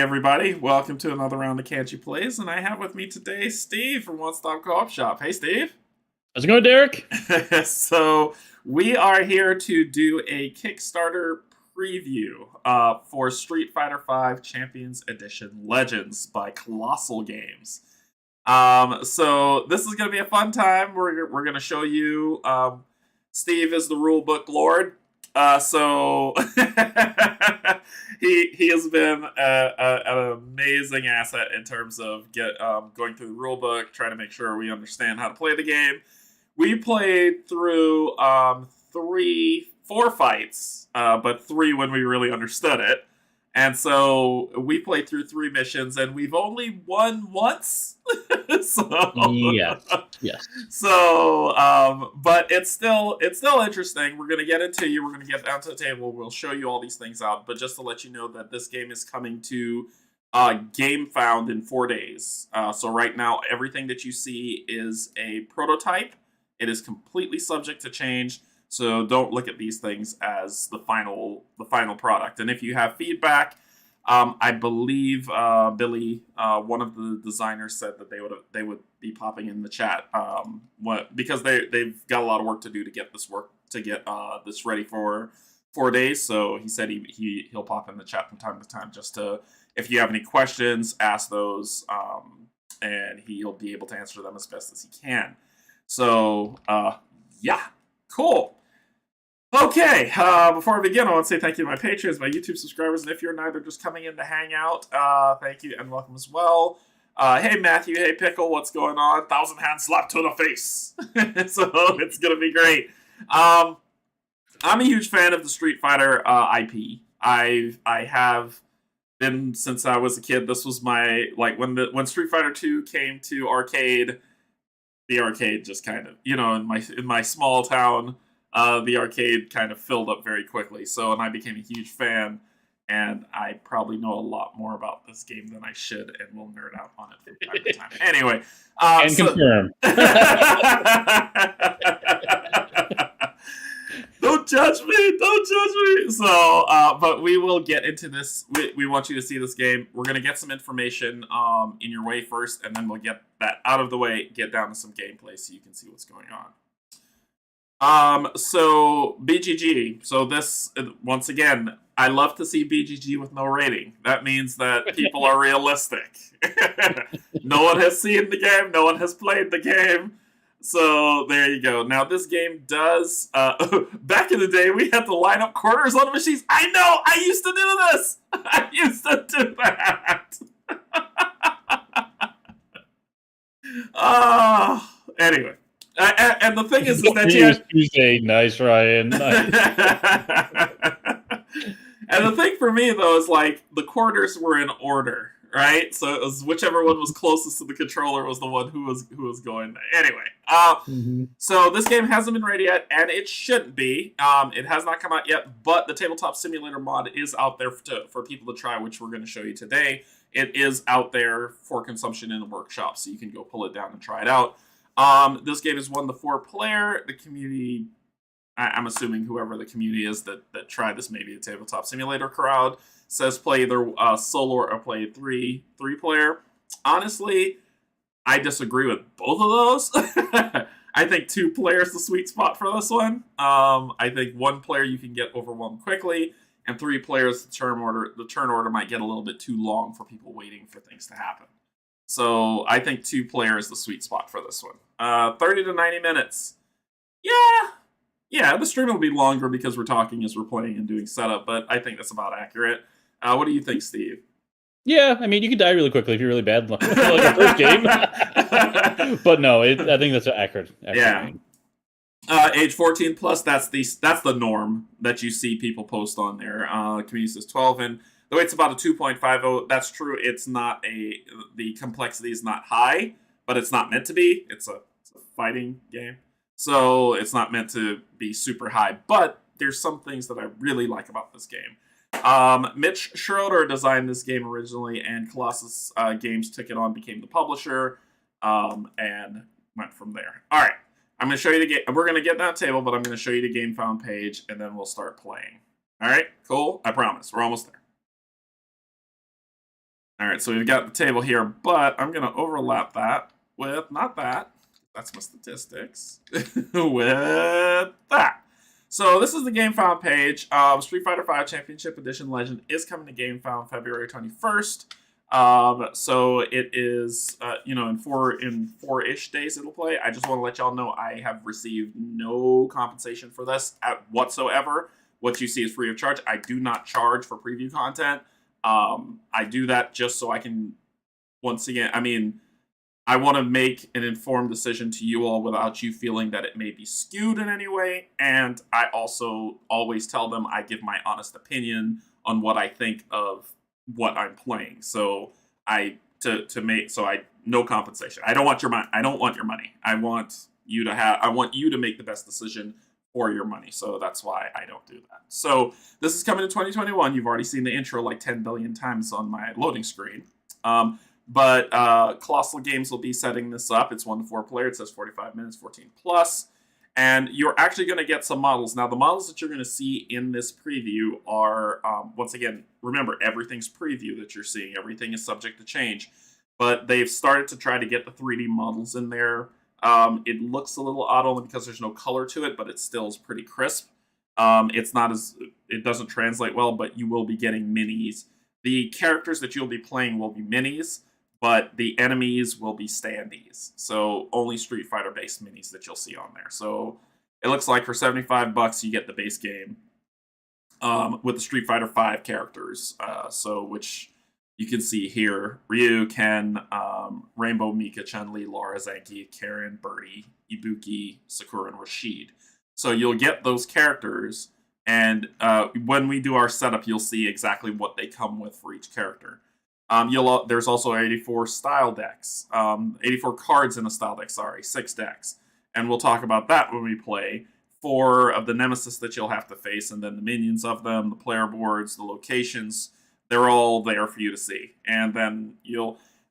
everybody, welcome to another round of Canje Plays, and I have with me today Steve from One Stop Co-op Shop. Hey, Steve. How's it going, Derek? So, we are here to do a Kickstarter preview for Street Fighter V Champions Edition Legends by Colossal Games. So this is going to be a fun time. We're going to show you Steve is the rulebook lord. So he has been an amazing asset in terms of going through the rulebook, trying to make sure we understand how to play the game. We played through 4 fights, but 3 when we really understood it. And so we played through 3 missions, and we've only won once. Yes. So, but it's still interesting. We're gonna get into you. We're gonna get down to the table. We'll show you all these things out. But just to let you know that this game is coming to Game Found in 4 days. So right now, everything that you see is a prototype. It is completely subject to change. So don't look at these things as the final product. And if you have feedback, I believe Billy, one of the designers, said that they would be popping in the chat. Because they've got a lot of work to do to get this this ready for 4 days. So he said he'll pop in the chat from time to time just to, if you have any questions, ask those, and he'll be able to answer them as best as he can. So yeah, cool. Okay, before I begin, I want to say thank you to my patrons, my YouTube subscribers, and if you're neither just coming in to hang out, thank you and welcome as well. Hey Matthew, hey Pickle, what's going on? 1,000 hand slap to the face. So it's gonna be great. I'm a huge fan of the Street Fighter IP. I have been since I was a kid. This was my when Street Fighter 2 came to arcade. The arcade just kind of, in my small town. The arcade kind of filled up very quickly, and I became a huge fan, and I probably know a lot more about this game than I should, and will nerd out on it from time to time. Anyway, confirm. Don't judge me. So, but we will get into this. We want you to see this game. We're gonna get some information in your way first, and then we'll get that out of the way, get down to some gameplay so you can see what's going on. So BGG. So this, once again, I love to see BGG with no rating. That means that people are realistic. No one has seen the game. No one has played the game. So there you go. Now this game does, back in the day, we had to line up quarters on the machines. I know! I used to do this! I used to do that! Anyway. And the thing is that you had... Tuesday, nice, Ryan. Nice. And the thing for me though is the quarters were in order, right? So it was whichever one was closest to the controller was the one who was going there. Anyway, So this game hasn't been ready yet, and it shouldn't be. It has not come out yet, but the Tabletop Simulator mod is out there for people to try, which we're going to show you today. It is out there for consumption in the workshop, so you can go pull it down and try it out. This game is 1 to 4 player. The community, I'm assuming whoever the community is that tried this, maybe the Tabletop Simulator crowd, says play either solo or play 3 player. Honestly, I disagree with both of those. I think 2 player is the sweet spot for this one. I think 1 player you can get overwhelmed quickly, and 3 players the turn order might get a little bit too long for people waiting for things to happen. So I think 2 player is the sweet spot for this one. 30 to 90 minutes. Yeah, the stream will be longer because we're talking as we're playing and doing setup, but I think that's about accurate. What do you think, Steve? Yeah, I mean, you could die really quickly if you're really bad, like the first game. But no, I think that's accurate. Yeah. Age 14 plus, that's the norm that you see people post on there. Community says 12, and the weight's about a 2.50. That's true. It's not the complexity is not high, but it's not meant to be. It's a fighting game, so it's not meant to be super high. But there's some things that I really like about this game. Mitch Schroeder designed this game originally, and Colossus Games took it on, became the publisher, and went from there. All right, I'm going to show you the game. We're going to get that table, but I'm going to show you the game found page, and then we'll start playing. All right, cool. I promise. We're almost there. All right, so we've got the table here, but I'm going to overlap that with, not that, that's my statistics, with that. So this is the GameFound page. Street Fighter V Championship Edition Legend is coming to GameFound February 21st. So it is, in four-ish days it'll play. I just want to let y'all know I have received no compensation for this whatsoever. What you see is free of charge. I do not charge for preview content. I do that just so I can, once again, I want to make an informed decision to you all without you feeling that it may be skewed in any way. And I also always tell them I give my honest opinion on what I think of what I'm playing. So no compensation. I don't want your money. I want you to make the best decision for your money. So that's why I don't do that. So this is coming in 2021. You've already seen the intro like 10 billion times on my loading screen. But Colossal Games will be setting this up. It's 1 to 4 player. It says 45 minutes, 14 plus. And you're actually going to get some models. Now, the models that you're going to see in this preview are, once again, remember, everything's preview that you're seeing. Everything is subject to change. But they've started to try to get the 3D models in there. It looks a little odd only because there's no color to it, but it still is pretty crisp. It doesn't translate well, but you will be getting minis. The characters that you'll be playing will be minis, but the enemies will be standees. So only Street Fighter based minis that you'll see on there. So it looks like for $75 you get the base game with the Street Fighter V characters. Which you can see here: Ryu, Ken, Rainbow, Mika, Chun-Li, Laura, Zanki, Karen, Birdie, Ibuki, Sakura, and Rashid. So you'll get those characters, and when we do our setup, you'll see exactly what they come with for each character. There's also 84 style decks, 84 cards in a style deck, 6 decks. And we'll talk about that when we play. 4 of the nemesis that you'll have to face, and then the minions of them, the player boards, the locations, they're all there for you to see. And then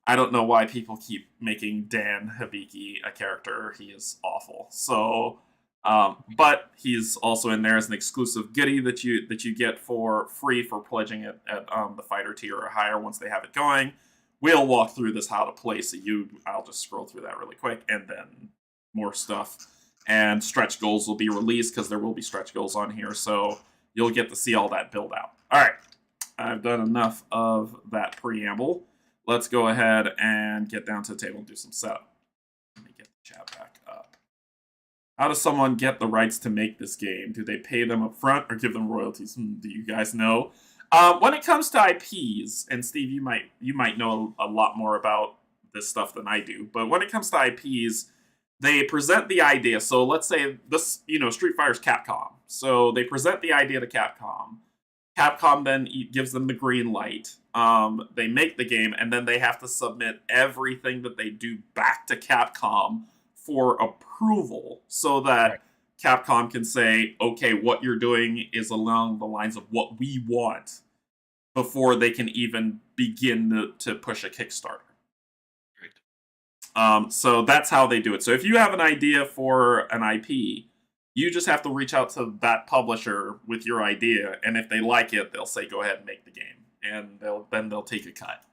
I don't know why people keep making Dan Hibiki a character. He is awful. So, but he's also in there as an exclusive goodie that you get for free for pledging it at the fighter tier or higher once they have it going. We'll walk through this how to play, so I'll just scroll through that really quick, and then more stuff. And stretch goals will be released because there will be stretch goals on here, so you'll get to see all that build out. All right, I've done enough of that preamble. Let's go ahead and get down to the table and do some setup. Let me get the chat back up. How does someone get the rights to make this game? Do they pay them up front or give them royalties? Do you guys know? When it comes to IPs, and Steve, you might know a lot more about this stuff than I do, but when it comes to IPs, they present the idea. So let's say this, Street Fighter's Capcom. So they present the idea to Capcom. Capcom then gives them the green light. They make the game, and then they have to submit everything that they do back to Capcom for approval, so that Capcom can say, okay, what you're doing is along the lines of what we want, before they can even begin to push a Kickstarter. So that's how they do it. So if you have an idea for an IP, you just have to reach out to that publisher with your idea, and if they like it, they'll say, go ahead and make the game, and they'll take a cut.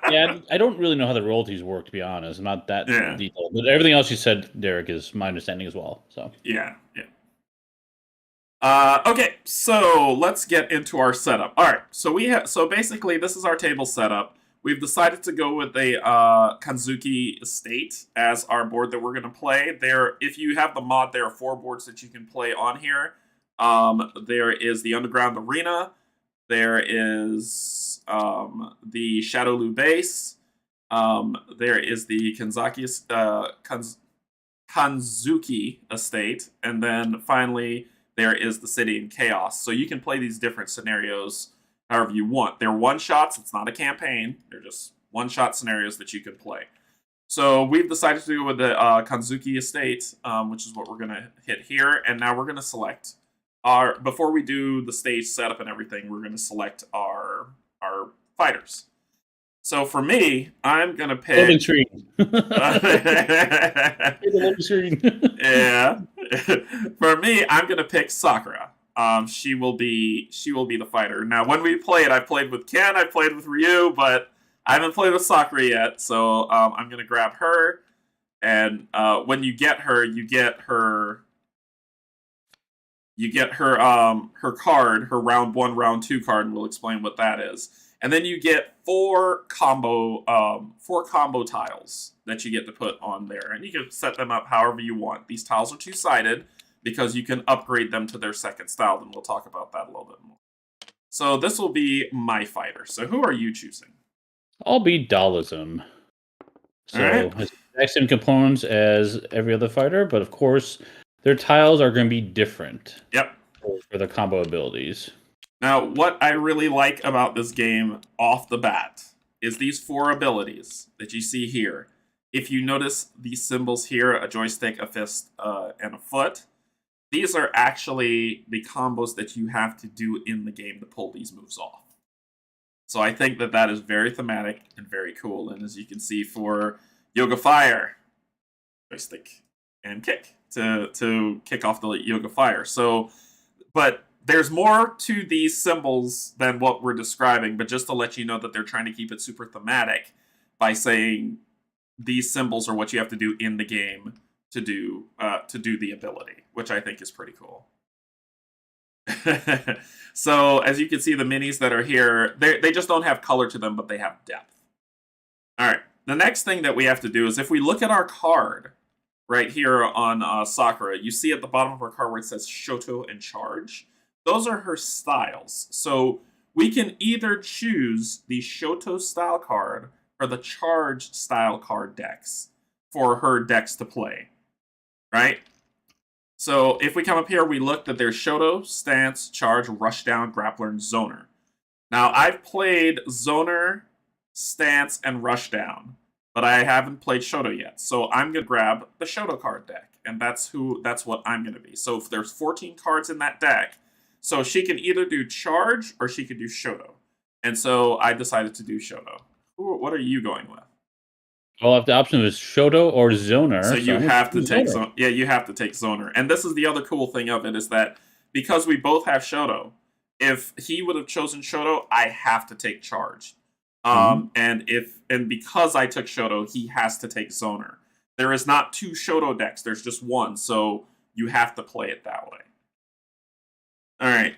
Yeah, I don't really know how the royalties work, to be honest. I'm not that detailed, but everything else you said, Derek, is my understanding as well. So yeah. Okay, so let's get into our setup. All right, so basically this is our table setup. We've decided to go with a Kanzuki Estate as our board that we're going to play. If you have the mod, there are 4 boards that you can play on here. There is the Underground Arena. There is the Shadowloo Base. There is the Kanzuki Estate. And then finally, there is the City in Chaos. So you can play these different scenarios however you want. They're one-shots. It's not a campaign. They're just one-shot scenarios that you can play. So we've decided to go with the Kanzuki Estate, which is what we're going to hit here. And now we're going to select before we do the stage setup and everything, we're going to select our fighters. So for me, I'm going to pick... Loading screen. Loading screen. Yeah. For me, I'm going to pick Sakura. She will be the fighter. Now, when we play it, I've played with Ken, I've played with Ryu, but I haven't played with Sakura yet, so I'm gonna grab her. And when you get her, you get her her card, her round 1, round 2 card, and we'll explain what that is. And then you get 4 combo tiles that you get to put on there, and you can set them up however you want. These tiles are 2-sided because you can upgrade them to their second style, and we'll talk about that a little bit more. So this will be my fighter. So who are you choosing? I'll be Dualism. So it's the exact same components as every other fighter, but of course their tiles are going to be different. Yep. For the combo abilities. Now, what I really like about this game off the bat is these 4 abilities that you see here. If you notice these symbols here, a joystick, a fist, and a foot, these are actually the combos that you have to do in the game to pull these moves off. So I think that that is very thematic and very cool. And as you can see for Yoga Fire, joystick and kick to kick off the Yoga Fire. So, but there's more to these symbols than what we're describing, but just to let you know that they're trying to keep it super thematic by saying these symbols are what you have to do in the game to do the ability, which I think is pretty cool. So as you can see, the minis that are here, they just don't have color to them, but they have depth. All right, the next thing that we have to do is if we look at our card right here on Sakura, you see at the bottom of our card where it says Shoto and Charge. Those are her styles. So we can either choose the Shoto style card or the Charge style card decks for her decks to play, right? So if we come up here, we look that there's Shoto, Stance, Charge, Rushdown, Grappler, and Zoner. Now, I've played Zoner, Stance, and Rushdown, but I haven't played Shoto yet. So I'm going to grab the Shoto card deck, and that's what I'm going to be. So if there's 14 cards in that deck, so she can either do Charge or she could do Shoto. And so I decided to do Shoto. What are you going with? Well, if the option is Shoto or Zoner, so you have to take Zoner. Yeah, you have to take Zoner. And this is the other cool thing of it is that because we both have Shoto, if he would have chosen Shoto, I have to take Charge. And because I took Shoto, he has to take Zoner. There is not 2 Shoto decks. There's just one, so you have to play it that way. All right.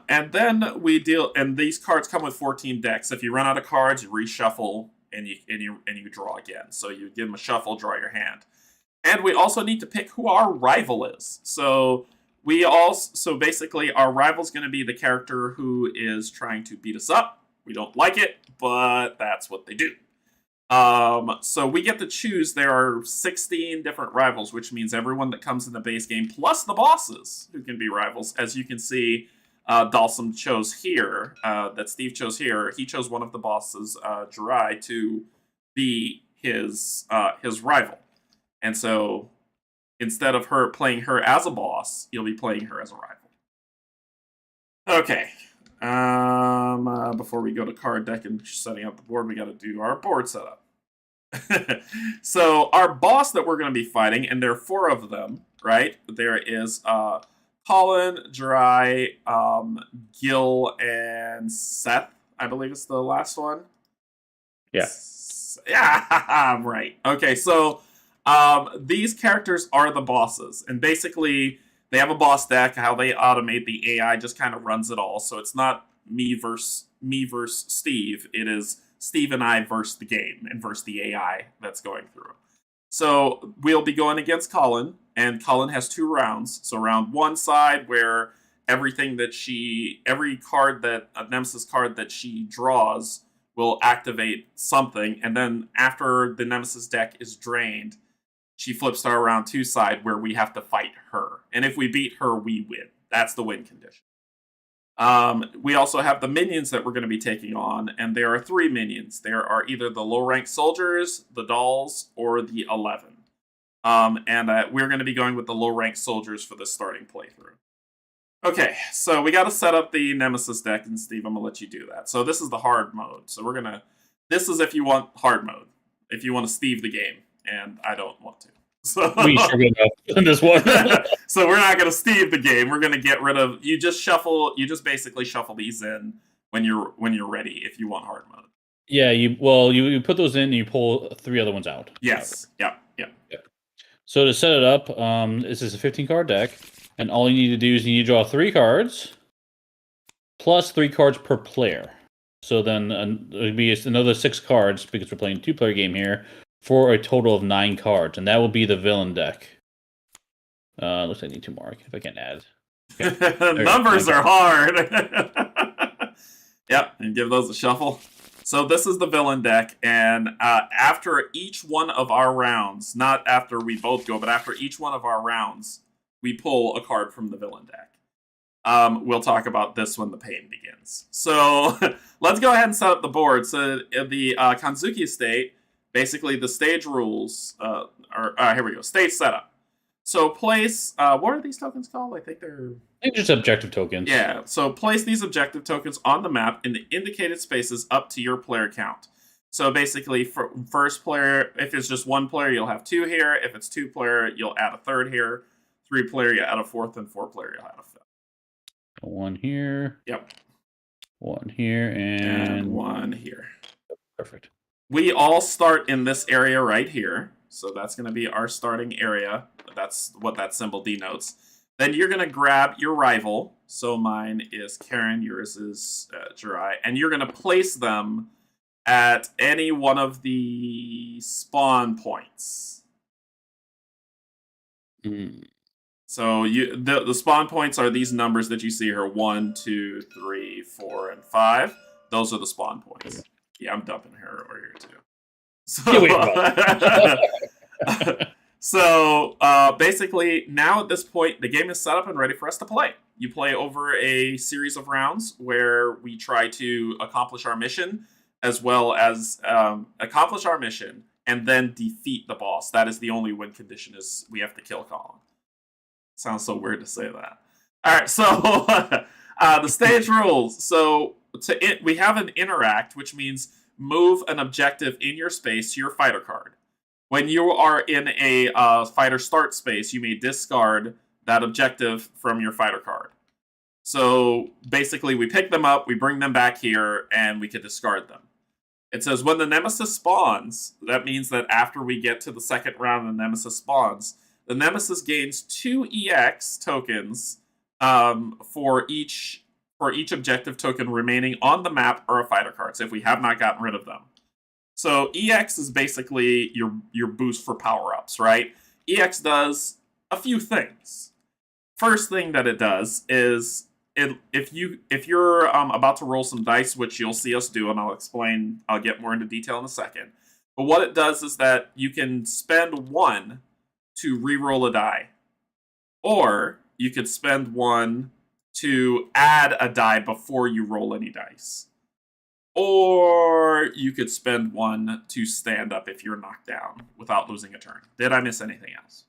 And then we deal, and these cards come with 14 decks. If you run out of cards, you reshuffle and you draw again. So you give them a shuffle, draw your hand. And we also need to pick who our rival is. So basically our rival's going to be the character who is trying to beat us up. We don't like it, but that's what they do. So we get to choose. There are 16 different rivals, which means everyone that comes in the base game, plus the bosses who can be rivals. As you can see, Dalsum chose here, that Steve chose here. He chose one of the bosses, Jirai, to be his rival. And so instead of playing her as a boss, you'll be playing her as a rival. Okay. Before we go to card deck and setting up the board, we got to do our board setup. So our boss that we're going to be fighting, and there are 4 of them, right? There is Colin, Jirai, Gil, and Seth. I believe it's the last one. Yeah. Yeah, right. Okay, so these characters are the bosses, and basically they have a boss deck. How they automate the AI just kind of runs it all. So it's not me versus Steve. It is Steve and I versus the game and versus the AI that's going through. So we'll be going against Colin, and Colin has 2 rounds. So round 1 side where every card a Nemesis card that she draws will activate something, and then after the Nemesis deck is drained, she flips to our round 2 side where we have to fight her. And if we beat her, we win. That's the win condition. We also have the minions that we're going to be taking on, and there are 3 minions. There are either the low-ranked soldiers, the dolls, or the 11. We're going to be going with the low-ranked soldiers for this starting playthrough. Okay, so we got to set up the Nemesis deck, and Steve, I'm going to let you do that. So this is the hard mode. So this is if you want hard mode, if you want to Steve the game, and I don't want to. So we sure get enough in this one. So we're not going to Steve the game. We're going to get rid of. You just basically shuffle these in when you're ready. If you want hard mode. Yeah, you put those in and you pull 3 other ones out. Yes. Yep. So to set it up, this is a 15-card deck, and all you need to do is you need to draw 3 cards, plus 3 cards per player. So then it would be another 6 cards, because we're playing a 2-player game here, for a total of 9 cards, and that will be the villain deck. Looks like I need 2 more, if I can add. Okay. Numbers are hard. Yep, and give those a shuffle. So this is the villain deck, and after each one of our rounds, not after we both go, but after each one of our rounds, we pull a card from the villain deck. We'll talk about this when the pain begins. So let's go ahead and set up the board. So in the Kanzuki estate, basically the stage rules here we go. Stage setup. So place, what are these tokens called? I think they're just objective tokens. Yeah, so place these objective tokens on the map in the indicated spaces up to your player count. So basically, for first player, if it's just 1 player, you'll have 2 here. If it's 2 player, you'll add a 3rd here. 3 player, you add a 4th, and 4 player, you'll add a 5th. 1 here. Yep. 1 here, and 1 here. Perfect. We all start in this area right here. So that's going to be our starting area. That's what that symbol denotes. Then you're going to grab your rival. So mine is Karen, yours is Jirai. And you're going to place them at any one of the spawn points. So the spawn points are these numbers that you see here. 1, 2, 3, 4, and 5. Those are the spawn points. Yeah, I'm dumping her over here too. So, basically, now at this point, the game is set up and ready for us to play. You play over a series of rounds where we try to accomplish our mission, as well as accomplish our mission and then defeat the boss. That is the only win condition, is we have to kill Colin. Sounds so weird to say that. All right, so the stage rules. So we have an interact, which means move an objective in your space to your fighter card. When you are in a fighter start space, you may discard that objective from your fighter card. So basically, we pick them up, we bring them back here, and we can discard them. It says when the nemesis spawns, that means that after we get to the second round and the nemesis spawns, the nemesis gains 2 EX tokens for each objective token remaining on the map or a fighter card, so if we have not gotten rid of them. So EX is basically your boost for power-ups, right? EX does a few things. First thing that it does is if you're about to roll some dice, which you'll see us do, and I'll get more into detail in a second. But what it does is that you can spend 1 to re-roll a die. Or you could spend 1 to add a die before you roll any dice. Or you could spend 1 to stand up if you're knocked down without losing a turn. Did I miss anything else?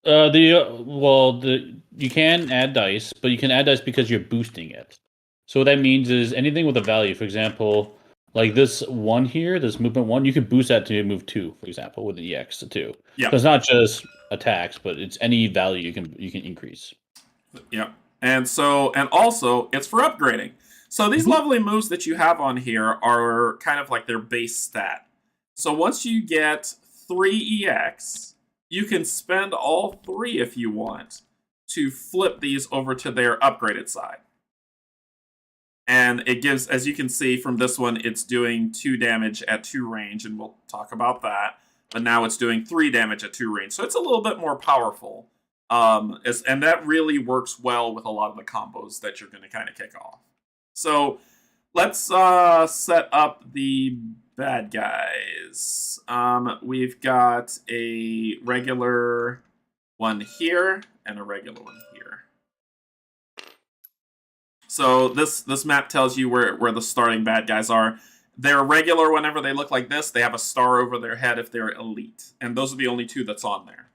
You can add dice, but you can add dice because you're boosting it. So what that means is anything with a value, for example, like this 1 here, this movement 1, you can boost that to move 2, for example, with the EX to 2. Yeah. So it's not just attacks, but it's any value you can increase. Yep. And also it's for upgrading. So these lovely moves that you have on here are kind of like their base stat. So once you get 3 EX, you can spend all 3 if you want to flip these over to their upgraded side. And it gives, as you can see from this one, it's doing 2 damage at 2 range, and we'll talk about that. But now it's doing 3 damage at 2 range, so it's a little bit more powerful. And that really works well with a lot of the combos that you're going to kind of kick off. So let's set up the bad guys. We've got a regular one here and a regular one here. So this map tells you where the starting bad guys are. They're regular whenever they look like this. They have a star over their head if they're elite. And those are the only 2 that's on there.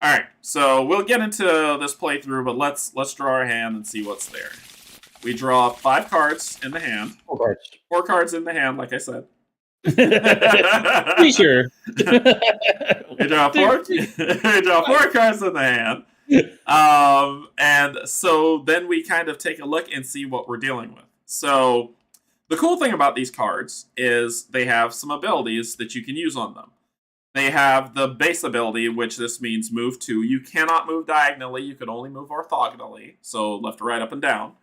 Alright, so we'll get into this playthrough, but let's draw our hand and see what's there. We draw 5 cards in the hand. 4 cards. 4 cards in the hand, like I said. Pretty sure. We draw 4 cards in the hand. And so then we kind of take a look and see what we're dealing with. So The cool thing about these cards is they have some abilities that you can use on them. They have the base ability, which this means move 2. You cannot move diagonally, you can only move orthogonally, so left to right, up and down.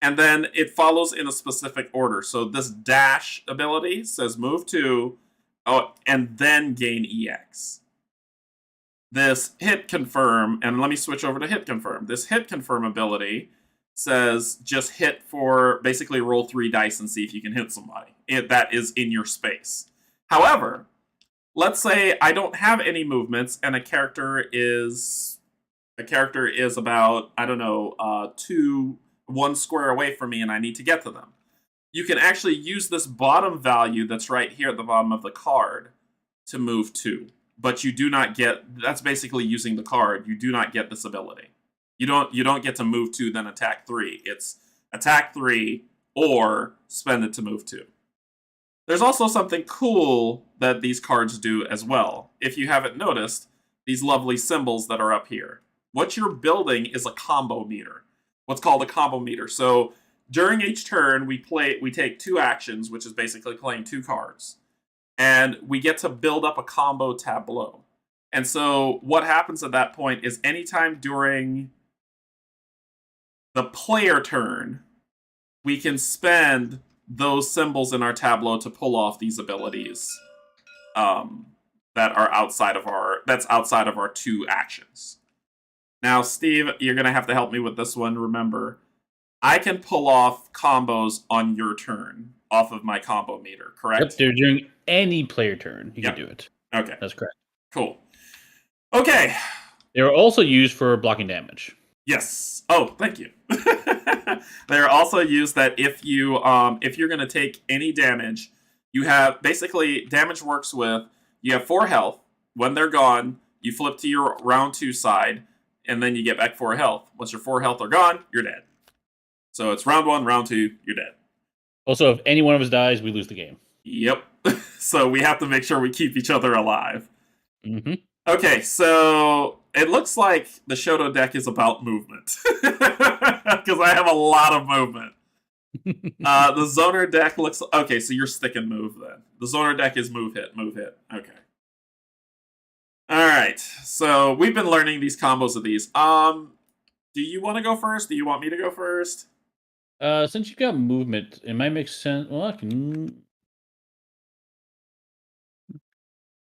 And then it follows in a specific order. So this dash ability says move 2, and then gain EX. This hit confirm, and let me switch over to hit confirm. This hit confirm ability says just hit for, basically roll 3 dice and see if you can hit somebody. That is in your space. However, let's say I don't have any movements and a character is about, I don't know, 1 square away from me and I need to get to them. You can actually use this bottom value that's right here at the bottom of the card to move 2. But you do not get, that's basically using the card, you do not get this ability. You don't get to move 2 then attack 3. It's attack 3 or spend it to move 2. There's also something cool that these cards do as well. If you haven't noticed, these lovely symbols that are up here. What you're building is a combo meter. What's called a combo meter. So during each turn, we take 2 actions, which is basically playing 2 cards. And we get to build up a combo tableau. And so what happens at that point is anytime during the player turn, we can spend those symbols in our tableau to pull off these abilities that are outside of our 2 actions. Now, Steve, you're going to have to help me with this one. Remember, I can pull off combos on your turn off of my combo meter, correct? Yep, they're during any player turn. You can do it. Okay. That's correct. Cool. Okay. They're also used for blocking damage. Yes. Oh, thank you. They're also used that if you're going to take any damage, you have, basically, damage works with, you have 4 health. When they're gone, you flip to your round 2 side, and then you get back 4 health. Once your 4 health are gone, you're dead. So it's round 1, round 2, you're dead. Also, if any one of us dies, we lose the game. Yep. So we have to make sure we keep each other alive. Mm-hmm. Okay, so it looks like the Shoto deck is about movement. Because I have a lot of movement. The Zoner deck looks... Okay, so you're stick and move then. The Zoner deck is move, hit, move, hit. Okay. Alright, so we've been learning these combos of these. Do you want to go first? Do you want me to go first? Since you've got movement, it might make sense... Well, I can...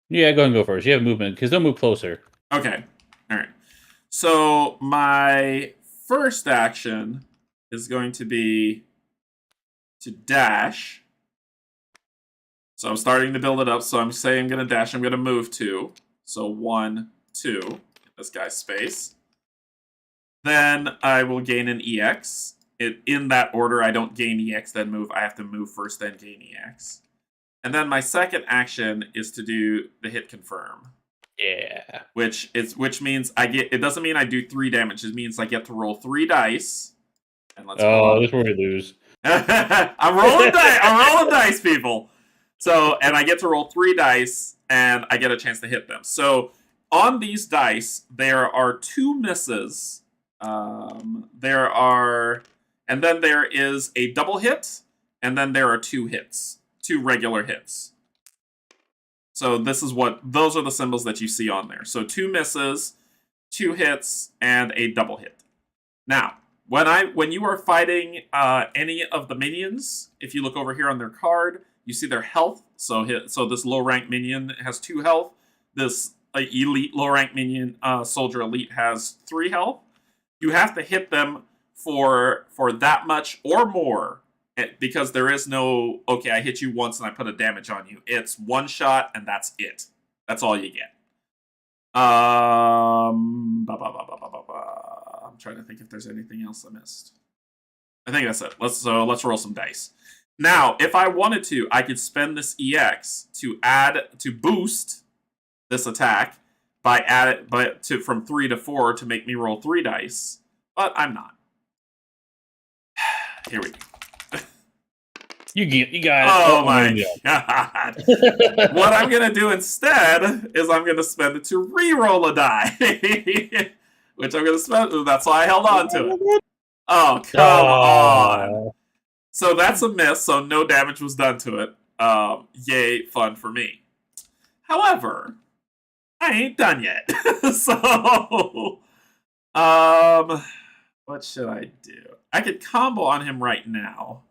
Yeah, go ahead and go first. You have movement, because they'll move closer. Okay. Alright. So, my first action is going to be to dash. So I'm starting to build it up, so I'm saying I'm going to dash. I'm going to move 2. So 1, 2. Get this guy's space. Then I will gain an EX. In that order, I don't gain EX, then move. I have to move first, then gain EX. And then my second action is to do the hit confirm. Yeah. Which means I get... It doesn't mean I do 3 damage. It means I get to roll 3 dice. And let's this is where we lose. I'm rolling dice. I'm rolling dice, people. So, and I get to roll 3 dice, and I get a chance to hit them. So, on these dice, there are 2 misses. And then there is a double hit, and then there are 2 hits. 2 regular hits. So those are the symbols that you see on there. So 2 misses, 2 hits, and a double hit. Now, when you are fighting any of the minions, if you look over here on their card, you see their health. So this low rank minion has 2 health. This elite low rank minion, soldier elite, has 3 health. You have to hit them for that much or more. Because there is no, okay, I hit you once and I put a damage on you. It's 1 shot and that's it. That's all you get. I'm trying to think if there's anything else I missed. I think that's it. Let's roll some dice. Now, if I wanted to, I could spend this EX to boost this attack from 3 to 4 to make me roll 3 dice. But I'm not. Here we go. You got it. Oh my god. What I'm going to do instead is I'm going to spend it to re-roll a die. Which I'm going to spend. That's why I held on to it. Oh, come on. So that's a miss, so no damage was done to it. Yay, fun for me. However, I ain't done yet. So, what should I do? I could combo on him right now.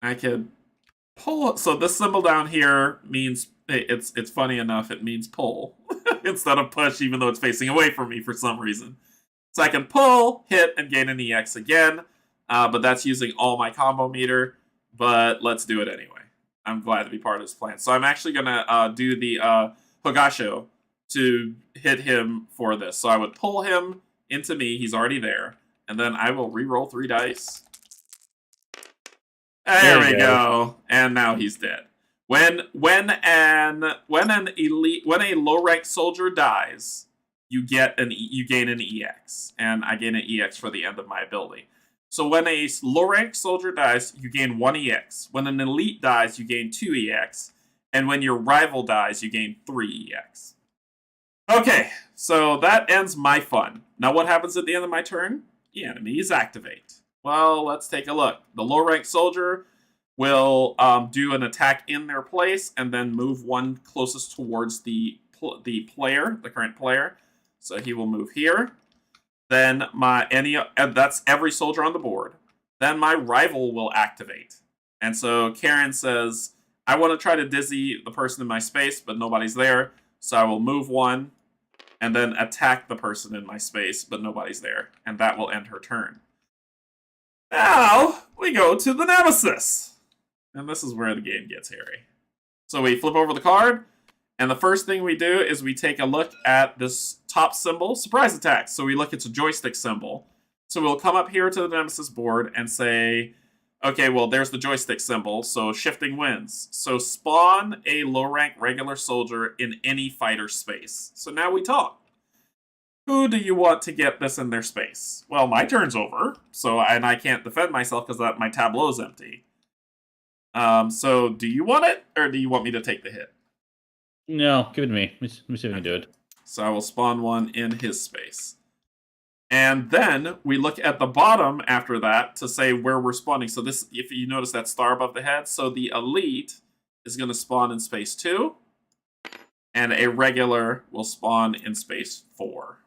I could pull. So this symbol down here means it's funny enough. It means pull instead of push, even though it's facing away from me for some reason. So I can pull, hit, and gain an EX again, but that's using all my combo meter. But let's do it anyway. I'm glad to be part of this plan. So I'm actually gonna do the Hogasho to hit him for this. So I would pull him into me. He's already there, and then I will re-roll 3 dice. There we go. And now he's dead. When a low rank soldier dies, you gain an EX, and I gain an EX for the end of my ability. So when a low rank soldier dies, you gain 1 EX. When an elite dies, you gain 2 EX, and when your rival dies, you gain 3 EX. Okay, so that ends my fun. Now what happens at the end of my turn? The enemies activate. Well, let's take a look. The low-rank soldier will do an attack in their place and then move one closest towards the current player. So he will move here. Then that's every soldier on the board. Then my rival will activate. And so Karen says, I want to try to dizzy the person in my space, but nobody's there. So I will move one and then attack the person in my space, but nobody's there. And that will end her turn. Now, we go to the nemesis. And this is where the game gets hairy. So we flip over the card, and the first thing we do is we take a look at this top symbol, surprise attack. So we look, it's a joystick symbol. So we'll come up here to the nemesis board and say, okay, well, there's the joystick symbol, so shifting wins. So spawn a low-rank regular soldier in any fighter space. So now we talk. Who do you want to get this in their space? Well, my turn's over, and I can't defend myself because my tableau's empty. So do you want it, or do you want me to take the hit? No, give it to me. Let me see if I can do it. So I will spawn one in his space. And then we look at the bottom after that to say where we're spawning. So this, if you notice that star above the head, so the elite is going to spawn in space 2, and a regular will spawn in space 4.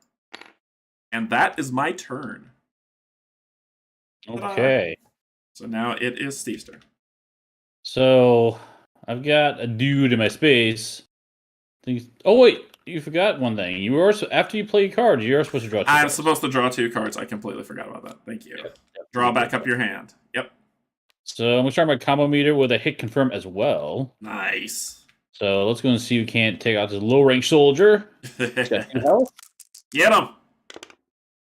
And that is my turn. Okay. So now it is Steve's turn. So I've got a dude in my space. Oh wait, you forgot one thing. You were after you play a card, you're supposed to draw 2 cards. I'm supposed to draw 2 cards. I completely forgot about that. Thank you. Yep. Draw back up your hand. Yep. So I'm gonna start my combo meter with a hit confirm as well. Nice. So let's go and see who can't take out this low rank soldier. Get him.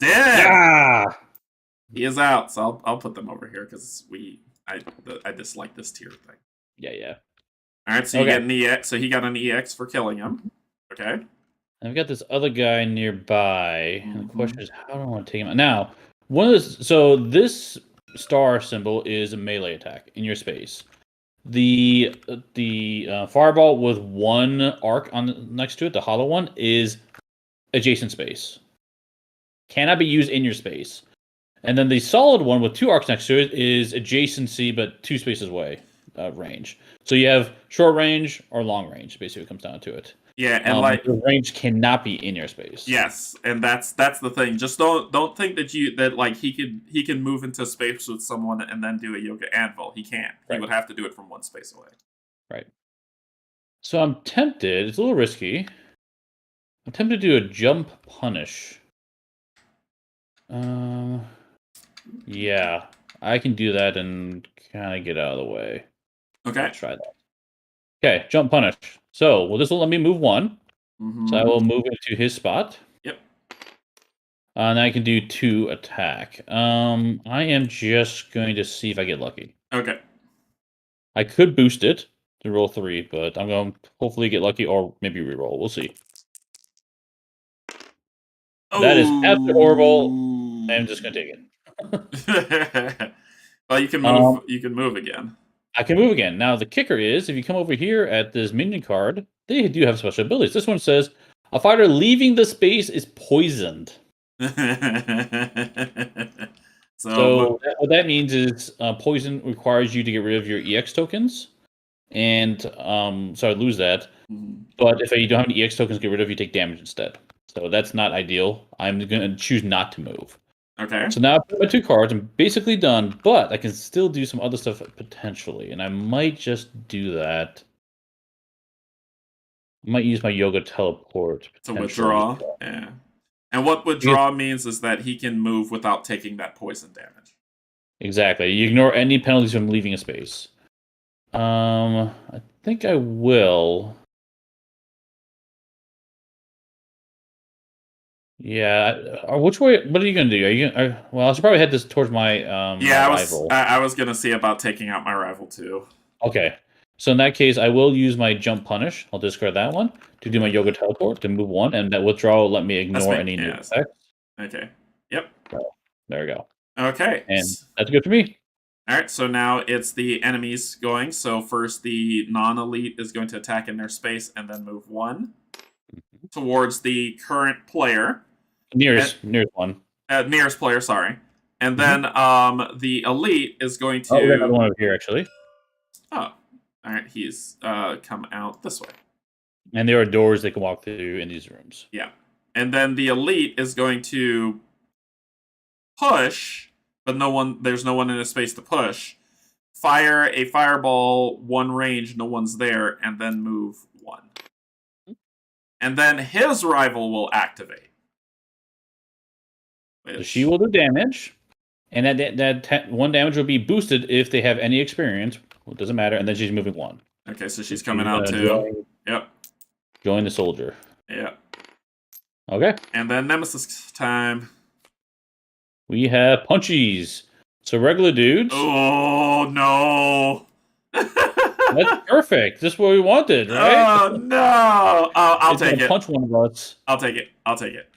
Dead. Yeah. He is out. So I'll put them over here because I dislike this tier thing. Yeah. All right. So you get an EX. So he got an EX for killing him. Okay. And I've got this other guy nearby. And the question is, how do I want to take him out? Now, this star symbol is a melee attack in your space. The fireball with 1 arc next to it, the hollow one, is adjacent space. Cannot be used in your space. And then the solid one with 2 arcs next to it is adjacency, but 2 spaces away range. So you have short range or long range, basically, it comes down to it. Yeah, and the range cannot be in your space. Yes, and that's the thing. Just don't think that he can move into space with someone and then do a yoga anvil. He can't. Right. He would have to do it from 1 space away. Right. So I'm tempted. It's a little risky. I'm tempted to do a jump punish. Yeah, I can do that and kind of get out of the way. Okay. I'll try that. Okay, jump punish. So, this will let me move 1. Mm-hmm. So I will move it to his spot. Yep. And I can do 2 attack. I am just going to see if I get lucky. Okay. I could boost it to roll 3, but I'm going to hopefully get lucky or maybe reroll. We'll see. Oh. That is absolutely horrible. I'm just going to take it. Well, you can move. You can move again. I can move again. Now, the kicker is, if you come over here at this minion card, they do have special abilities. This one says, a fighter leaving the space is poisoned. So, What that means is poison requires you to get rid of your EX tokens, and so I lose that. mhm. But if you don't have any EX tokens to get rid of, you take damage instead. So that's not ideal. I'm going to choose not to move. Okay. So now I put my 2 cards. I'm basically done, but I can still do some other stuff potentially, and I might just do that. I might use my yoga teleport To potentially. withdraw. Yeah. And what withdraw means is that he can move without taking that poison damage. Exactly. You ignore any penalties from leaving a space. I think I will. Yeah. Which way? What are you gonna do? Are you gonna? Well, I should probably head this towards my Yeah, rival. I was gonna see about taking out my rival too. Okay. So in that case, I will use my jump punish. I'll discard that one to do my yoga teleport to move 1, and that withdrawal will let me ignore any new effects. Okay. Yep. So, there we go. Okay. And that's good for me. All right. So now it's the enemies going. So first, the non-elite is going to attack in their space and then move 1 towards the current player. Nearest one. Nearest player, sorry. And then the elite is going to. Oh, we got another one over here actually. Oh, all right. He's come out this way. And there are doors they can walk through in these rooms. Yeah. And then the elite is going to push, but there's no one in a space to push. Fire a fireball 1 range, no one's there, and then move 1. And then his rival will activate. So she will do damage, and that 1 damage will be boosted if they have any experience. Well, it doesn't matter, and then she's moving 1. Okay, so she's coming out too. Yep. Join the soldier. Yeah. Okay. And then nemesis time. We have punchies. So regular dudes. Oh no. That's perfect. This is what we wanted, right? Oh no. I'll It's take gonna it. Punch one of us. I'll take it.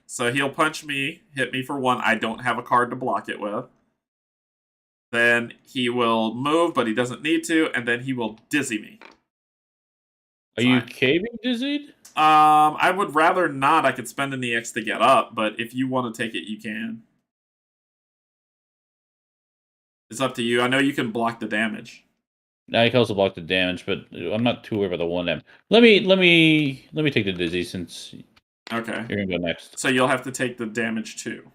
So he'll punch me, hit me for 1. I don't have a card to block it with. Then he will move, but he doesn't need to, and then he will dizzy me. Are you caving dizzied? I would rather not. I could spend an EX to get up, but if you want to take it, you can. It's up to you. I know you can block the damage. Now you can also block the damage, but I'm not too worried about the 1 damage. Let me take the dizzy since Okay. you're gonna go next. So you'll have to take the damage too.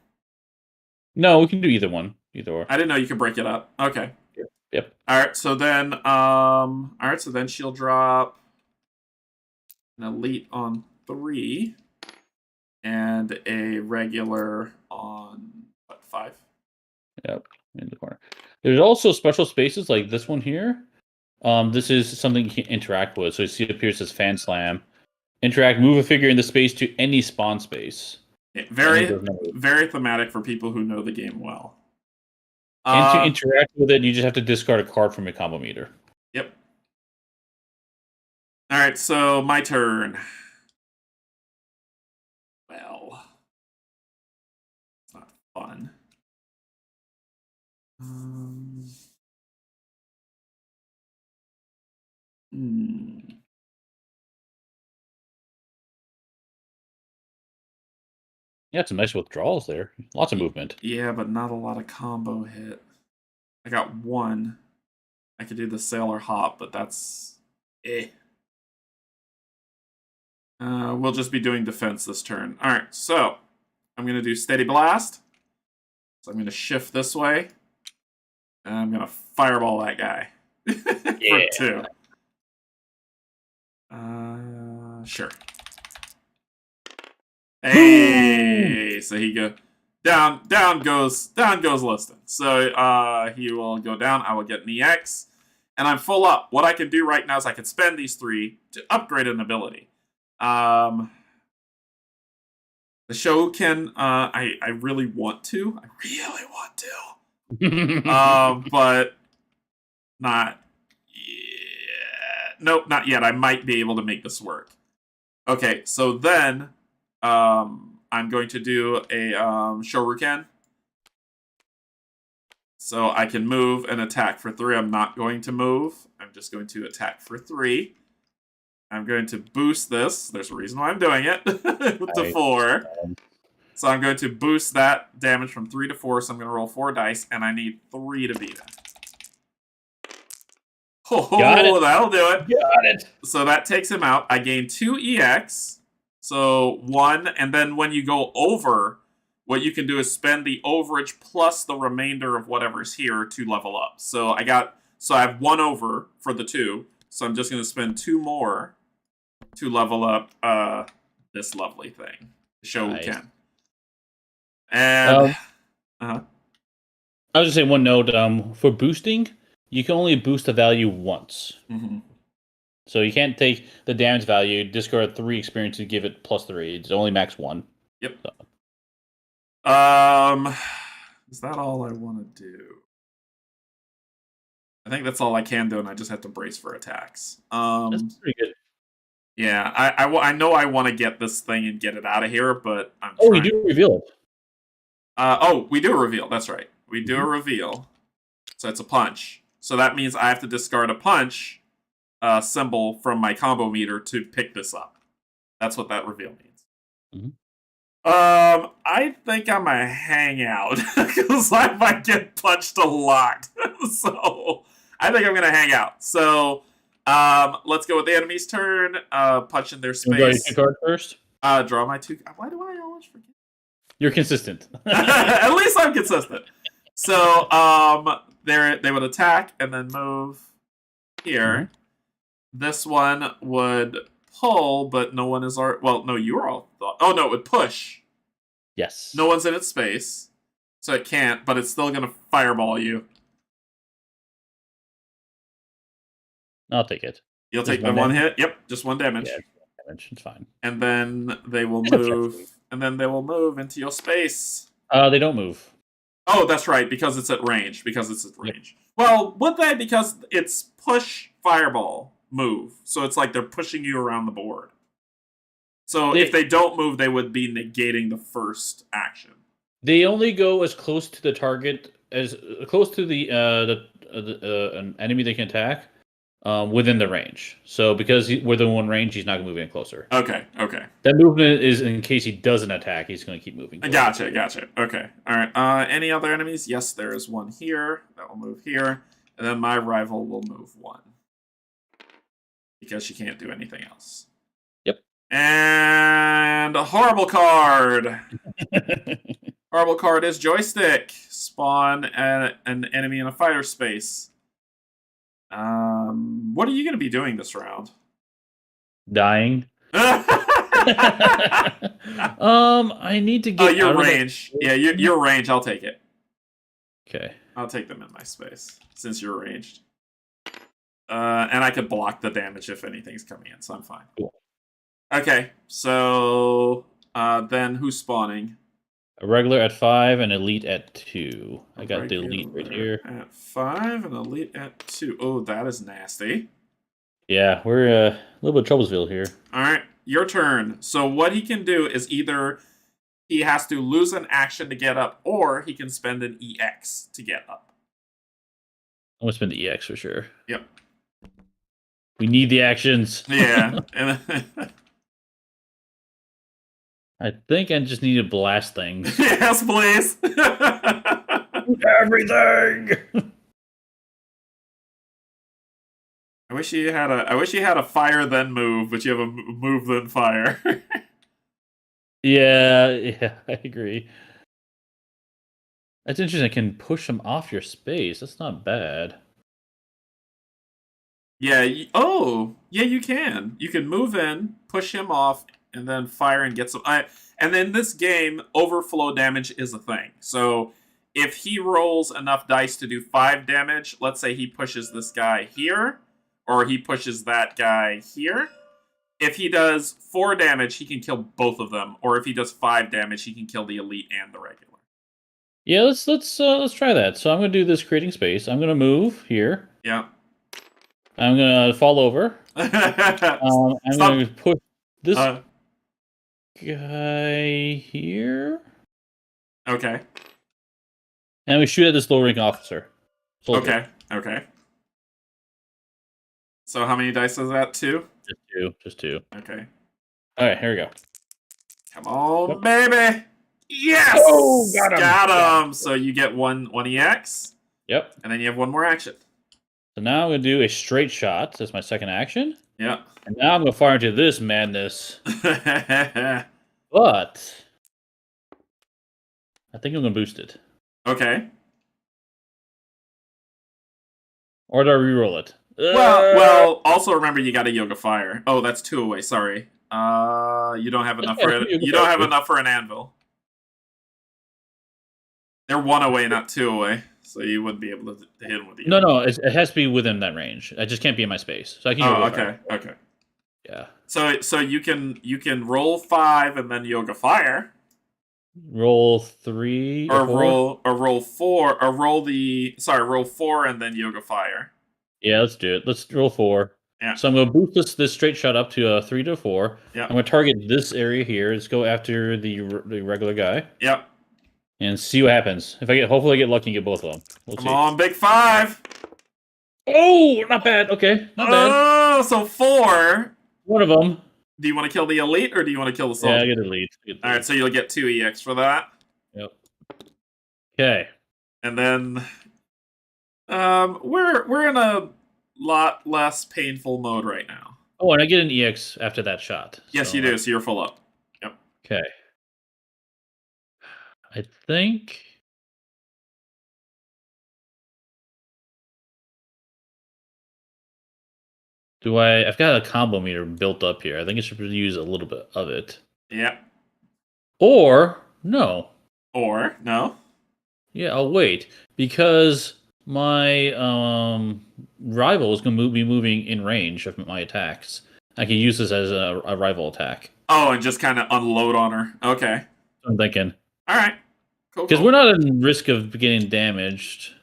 No, we can do either one. Either or. I didn't know you could break it up. Okay. Yep. Alright, so then she'll drop an elite on 3 and a regular on 5. Yep. In the corner. There's also special spaces like this one here. This is something you can interact with. So you see it appears as fan slam. Interact, move a figure in the space to any spawn space. Yeah, very thematic for people who know the game well. And to interact with it, you just have to discard a card from your combo meter. Yep. All right, so my turn. Well, it's not fun. Yeah, some nice withdrawals there. Lots of movement. Yeah, but not a lot of combo hit. I got 1. I could do the sailor hop, but that's we'll just be doing defense this turn. All right, so I'm gonna do steady blast. So I'm gonna shift this way, and I'm gonna fireball that guy for 2. Sure. Hey, so he go down goes Liston. So he will go down. I will get an EX, and I'm full up. What I can do right now is I can spend these 3 to upgrade an ability. The show can. I really want to. But not yet. Nope, not yet. I might be able to make this work. Okay, so then I'm going to do a Shoryuken. So I can move and attack for 3. I'm not going to move. I'm just going to attack for 3. I'm going to boost this. There's a reason why I'm doing it. To 4. So I'm going to boost that damage from 3 to 4. So I'm going to roll 4 dice, and I need 3 to beat it. Oh, that'll do it. Got it. So that takes him out. I gain 2 EX. So 1, and then when you go over, what you can do is spend the overage plus the remainder of whatever's here to level up. So I have 1 over for the 2. So I'm just going to spend 2 more to level up this lovely thing. Shodown. And I was just saying one note. For boosting, you can only boost the value once. Mm-hmm. So you can't take the damage value, discard 3 experience, and give it +3. It's only max 1. Yep. So. Is that all I want to do? I think that's all I can do, and I just have to brace for attacks. That's pretty good. Yeah, I know I want to get this thing and get it out of here, but I'm trying. you do reveal it. We do a reveal. That's right. We do a reveal. So it's a punch. So that means I have to discard a punch symbol from my combo meter to pick this up. That's what that reveal means. Mm-hmm. I think I'm gonna hang out because I might get punched a lot. So I think I'm gonna hang out. So let's go with the enemy's turn. Punch in their space. Draw your 2 cards first. Draw my 2. Why do I always forget? You're consistent. At least I'm consistent. So they would attack and then move here. Mm-hmm. This one would pull, but no one is you are all thought. Oh no, it would push. Yes. No one's in its space, so it can't, but it's still gonna fireball you. I'll take it. You'll take the 1 hit? Yep, just 1 damage. Yeah, damage. It's fine. And then they will move. And then they will move into your space. They don't move. Oh, that's right, because it's at range. Yep. Well, would they? Because it's push, fireball, move. So it's like they're pushing you around the board. So if they don't move, they would be negating the first action. They only go as close to the target, as close to the an enemy they can attack within the range. So because within 1 range, he's not going to move any closer. Okay. That movement is in case he doesn't attack, he's going to keep moving. Gotcha. Okay. All right. Any other enemies? Yes, there is one here. That will move here. And then my rival will move 1. Because she can't do anything else. Yep. And a horrible card. Horrible card is joystick. Spawn an enemy in a fighter space. What are you going to be doing this round? Dying. I need to get. Oh, your range. Yeah, your range. I'll take it. Okay. I'll take them in my space since you're ranged. And I could block the damage if anything's coming in, so I'm fine. Cool. Okay, so then who's spawning? A regular at 5 and elite at 2. I got the elite right here. At 5 and elite at 2. Oh, that is nasty. Yeah, we're a little bit of Troublesville here. All right, your turn. So what he can do is either he has to lose an action to get up, or he can spend an EX to get up. I'm going to spend the EX for sure. Yep. We need the actions. Yeah. I think I just need to blast things. Yes, please. Everything. I wish you had a fire then move, but you have a move then fire. Yeah, I agree. That's interesting. I can push them off your space. That's not bad. Yeah. Yeah, you can. You can move in, push him off, and then fire and get some. And in this game, overflow damage is a thing. So if he rolls enough dice to do 5 damage, let's say he pushes this guy here, or he pushes that guy here. If he does 4 damage, he can kill both of them. Or if he does 5 damage, he can kill the elite and the regular. Yeah, let's try that. So I'm gonna do this creating space. I'm gonna move here. Yeah. I'm gonna fall over. I'm gonna push this guy here. Okay. And we shoot at this low rank officer. Okay. So how many dice is that? 2? Just two. Okay. All right, here we go. Come on, baby. Yes! Oh, got him. Got him! So you get one EX. Yep. And then you have one more action. So now I'm going to do a straight shot. That's my second action. Yeah. And now I'm going to fire into this madness. But I think I'm going to boost it. Okay. Or do I reroll it? Well. Also remember you got a Yoga Fire. Oh, that's 2 away. Sorry. You don't have enough for it. You don't have enough for an anvil. They're 1 away, not 2 away, so you wouldn't be able to hit him with the. No. It has to be within that range. I just can't be in my space, so I can. Okay. Yeah. So you can roll 5 and then Yoga Fire. Roll 3 or four? roll 4 roll 4 and then Yoga Fire. Yeah, let's do it. Let's roll 4. Yeah. So I'm going to boost this straight shot up to 3 to 4. Yeah. I'm going to target this area here. Let's go after the regular guy. Yep. And see what happens. Hopefully I get lucky and get both of them. Come on, big 5. Oh, not bad. Okay, not bad. Oh, so 4. One of them. Do you want to kill the elite or do you want to kill the soldier? Yeah, I get the lead. All right, so you'll get 2 EX for that. Yep. Okay. And then, we're in a lot less painful mode right now. Oh, and I get an EX after that shot. Yes, you do. So you're full up. Yep. Okay. I think. I've got a combo meter built up here. I think I should use a little bit of it. Yep. Or no. Or no. Yeah, I'll wait because my rival is going to be moving in range of my attacks. I can use this as a rival attack. Oh, and just kind of unload on her. Okay. I'm thinking. All right. Cool. Because we're not in risk of getting damaged.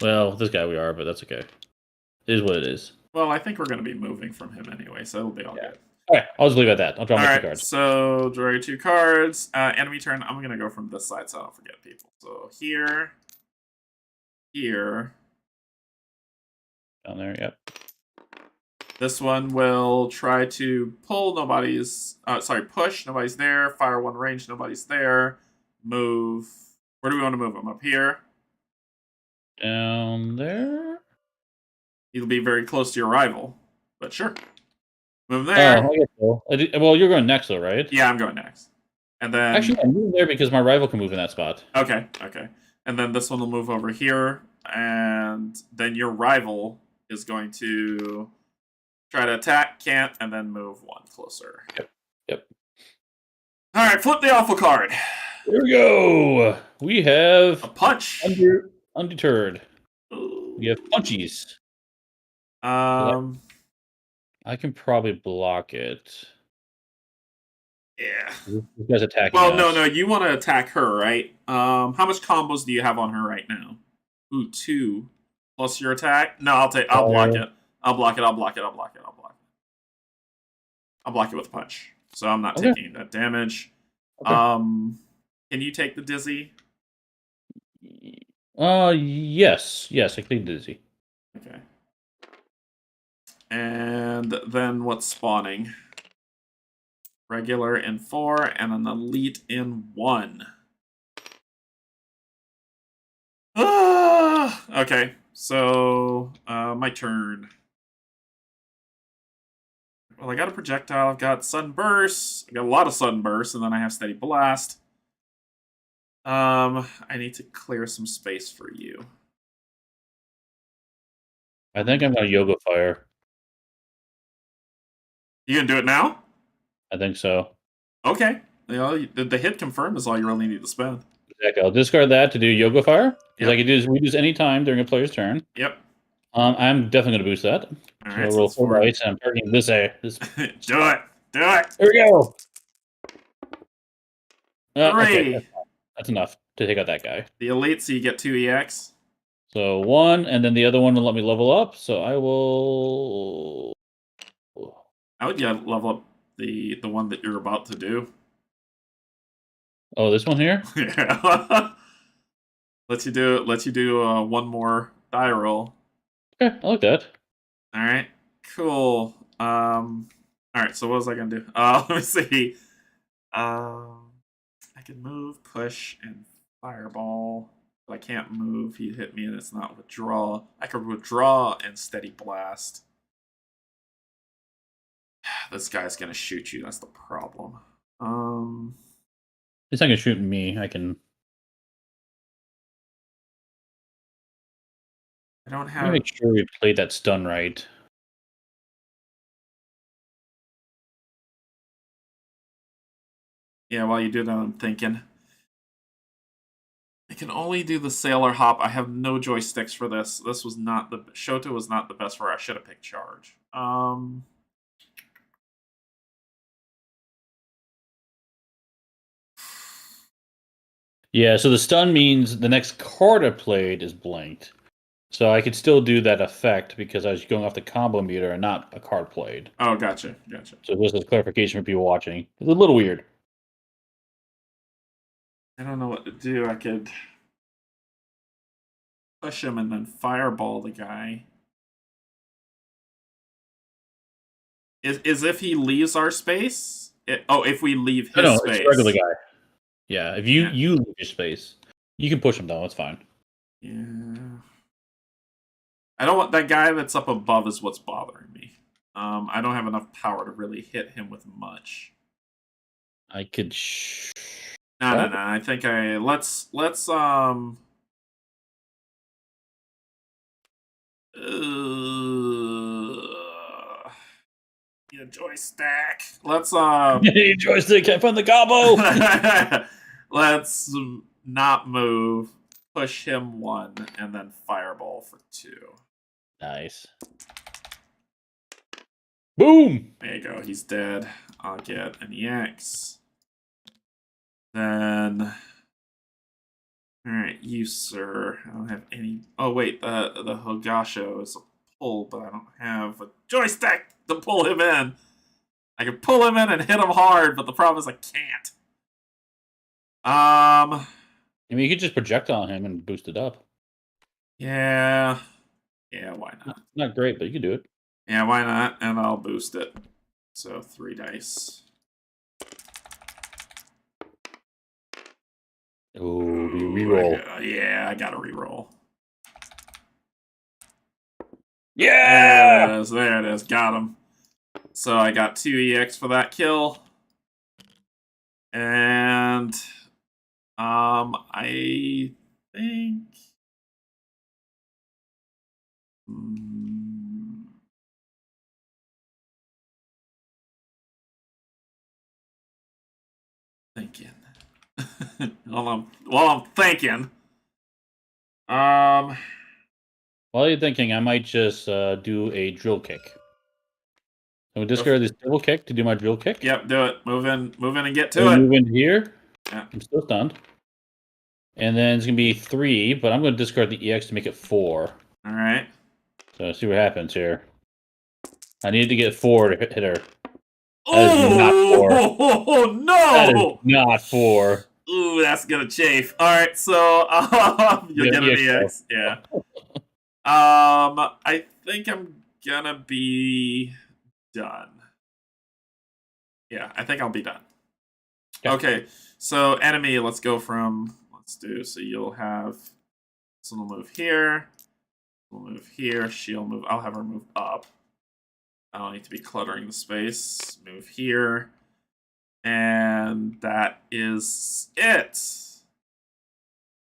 Well, this guy we are, but that's okay. It is what it is. Well, I think we're going to be moving from him anyway, so it'll be all good. All right, I'll just leave it at that. I'll draw my 2 cards. So draw your 2 cards. Enemy turn. I'm going to go from this side so I don't forget people. So here. Down there, yep. This one will try to pull. Push. Nobody's there. Fire 1 range. Nobody's there. Move. Where do we want to move him? Up here? Down there? He'll be very close to your rival, but sure. Move there. Oh, I guess so. Well, you're going next, though, right? Yeah, I'm going next. And then actually, I'm moving there because my rival can move in that spot. Okay. And then this one will move over here, and then your rival is going to try to attack, can't, and then move 1 closer. Yep. All right, flip the awful card. Here we go. We have a punch. Undeterred. Ooh. We have punchies. I can probably block it. Yeah. This guy's attacking Well, us. no, you want to attack her, right? How much combos do you have on her right now? Ooh, 2 plus your attack. No, I'll block it. I'll block it with a punch. So I'm not taking that damage. Okay. Can you take the dizzy? Yes, I can take dizzy. Okay. And then what's spawning? Regular in 4 and an elite in 1. Okay, so my turn. Well, I got a projectile, I've got sunburst, I got a lot of sunburst, and then I have steady blast. I need to clear some space for you. I think I'm gonna Yoga Fire. You gonna do it now? I think so. Okay. The hit confirm is all you really need to spend. Exactly. I'll discard that to do Yoga Fire. Because I can reduce any time during a player's turn. Yep. I'm definitely going to boost that. All right, so roll 4 dice, and I'm targeting this area. Do it. Here we go. 3. Okay. That's enough to take out that guy. The elite, so you get 2 EX. So 1, and then the other one will let me level up. So I will. I would level up the one that you're about to do. Oh, this one here? Yeah. Let you do 1 more die roll. Okay, I like that. All right, cool. All right. So what was I gonna do? Let me see. I can move, push, and fireball. But I can't move. He hit me and it's not withdraw. I could withdraw and steady blast. This guy's gonna shoot you. That's the problem. He's not gonna shoot me. I can. I don't Let have. me make sure we played that stun right. Yeah, while you do that, I'm thinking. I can only do the sailor hop. I have no joysticks for this. This was not the Shota was not the best for. I should have picked charge. Yeah, so the stun means the next card I played is blanked. So I could still do that effect because I was going off the combo meter and not a card played. Oh, gotcha. So this is clarification for people watching. It's a little weird. I don't know what to do. I could push him and then fireball the guy. Is if he leaves our space? If we leave his space. It's a regular guy. Yeah, if you leave your space, you can push him down. That's fine. Yeah. I don't want that guy that's up above is what's bothering me. I don't have enough power to really hit him with much. I could. No. I think let's yeah, joystick. Let's joystick. Can't find the combo. Let's not move. Push him 1 and then fireball for 2. Nice. Boom. There you go. He's dead. I'll get an EX. Then, all right, you sir. I don't have any. Oh wait, the Hogasho is a pull, but I don't have a joystick to pull him in. I can pull him in and hit him hard, but the problem is I can't. I mean, you could just projectile him and boost it up. Yeah, why not? Not great, but you can do it. Yeah, why not? And I'll boost it. So 3 dice. Oh, reroll. Yeah, I got to reroll. Yeah! There it is. Got him. So I got 2 EX for that kill. And I think thinking. While I'm thinking. While you're thinking, I might just do a drill kick. I'm gonna discard this double kick to do my drill kick. Yep, do it. Move in and get to it. Move in here. Yeah. I'm still stunned. And then it's gonna be 3, but I'm gonna discard the EX to make it 4. All right. So let's see what happens here. I need to get 4 to hit her. That is not 4. Oh no! That is not 4. Ooh, that's gonna chafe. All right, so you'll get an EX. Yeah. I think I'm gonna be done. Yeah, I think I'll be done. Okay, so enemy. Let's go from. So you'll have. Someone will move here. We'll move here. She'll move. I'll have her move up. I don't need to be cluttering the space. Move here. And that is it.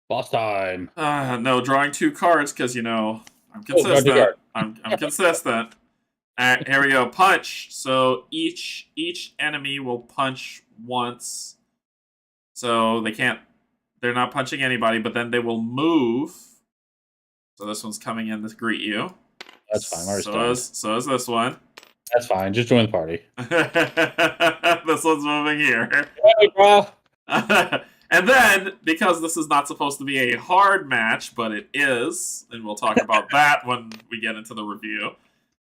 Boss time. No, drawing 2 cards because, I'm consistent. I'm consistent. All right, here we go. Punch. So each enemy will punch once. So they're not punching anybody, but then they will move. So this one's coming in to greet you. That's fine. So is this one. That's fine. Just join the party. This one's moving here. Hey, bro. And then, because this is not supposed to be a hard match, but it is, and we'll talk about that when we get into the review,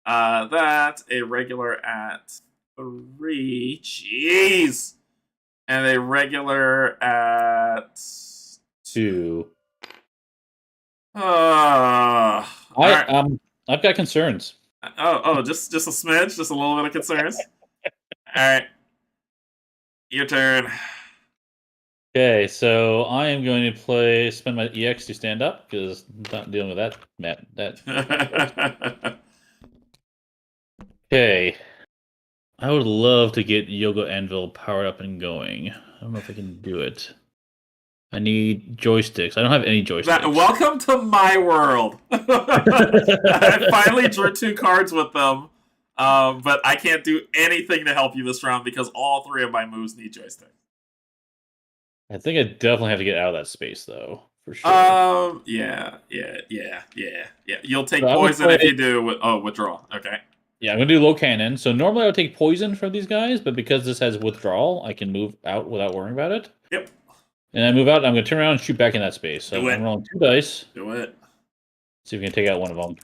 that a regular at 3, jeez, and a regular at 2. Right. I've got concerns. Just a smidge, just a little bit of concerns. All right, your turn. Okay, so I am going to spend my EX to stand up because I'm not dealing with that map. Okay, I would love to get Yoga Anvil powered up and going. I don't know if I can do it. I need joysticks. I don't have any joysticks. Welcome to my world. I finally drew 2 cards with them, but I can't do anything to help you this round because all 3 of my moves need joysticks. I think I definitely have to get out of that space, though, for sure. Yeah. You'll take poison if you do. Withdraw. Okay. Yeah, I'm gonna do low cannon. So normally I would take poison from these guys, but because this has withdrawal, I can move out without worrying about it. Yep. And I move out, I'm gonna turn around and shoot back in that space. So I'm rolling 2 dice. Do it. See if we can take out one of them.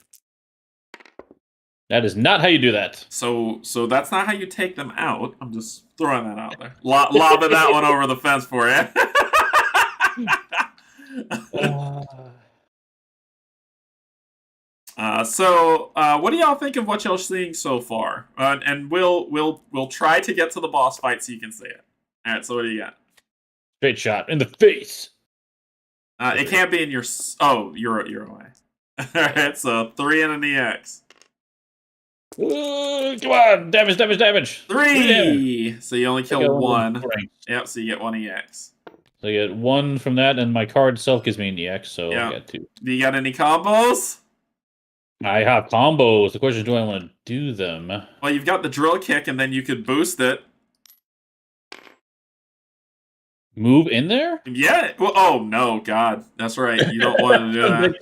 That is not how you do that. So that's not how you take them out. I'm just throwing that out there. Lobbing that one over the fence for you. What do y'all think of what y'all seeing so far? And we'll try to get to the boss fight so you can see it. All right. So what do you got? Straight shot in the face. It can't be in your. Oh, you're away. All right. So 3 and an EX. Come on, damage. 3. So you only kill 1. Yep. So you get 1 EX. So I get 1 from that, and my card itself gives me an EX. So I got 2. Do you got any combos? I have combos. The question is, do I want to do them? Well, you've got the drill kick, and then you could boost it. Move in there? Yeah. Well, oh no, God, that's right. You don't want to do that.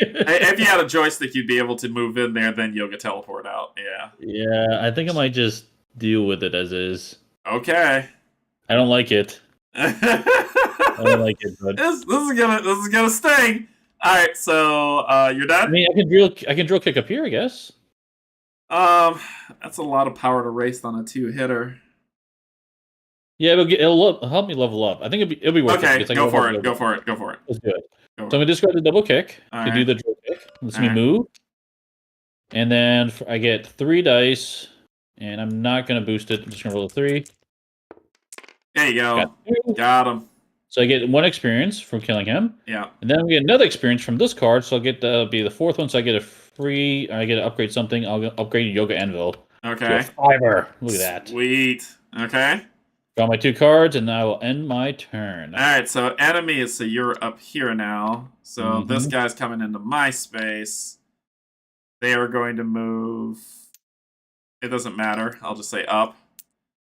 If you had a joystick, you'd be able to move in there, then Yoga teleport out. Yeah. Yeah, I think I might just deal with it as is. Okay. I don't like it. I don't like it, but this is gonna sting. All right, so you're done. I mean, I can drill kick up here, I guess. That's a lot of power to waste on a 2-hitter. Yeah, it'll help me level up. I think it'll be worth it. Okay, go for it. Let's do it. So I'm gonna discard the double kick to do the drill kick. Let's me move, and then I get 3 dice, and I'm not gonna boost it. I'm just gonna roll a 3. There you go. Got him. So I get 1 experience from killing him. Yeah. And then I get another experience from this card, so I'll get be the 4th one. So I get I get to upgrade something. I'll upgrade Yoga Anvil. Okay. 5er. Look at that. Sweet. Okay. Draw my 2 cards, and I will end my turn. All right. So enemies. So you're up here now. So this guy's coming into my space. They are going to move. It doesn't matter. I'll just say up.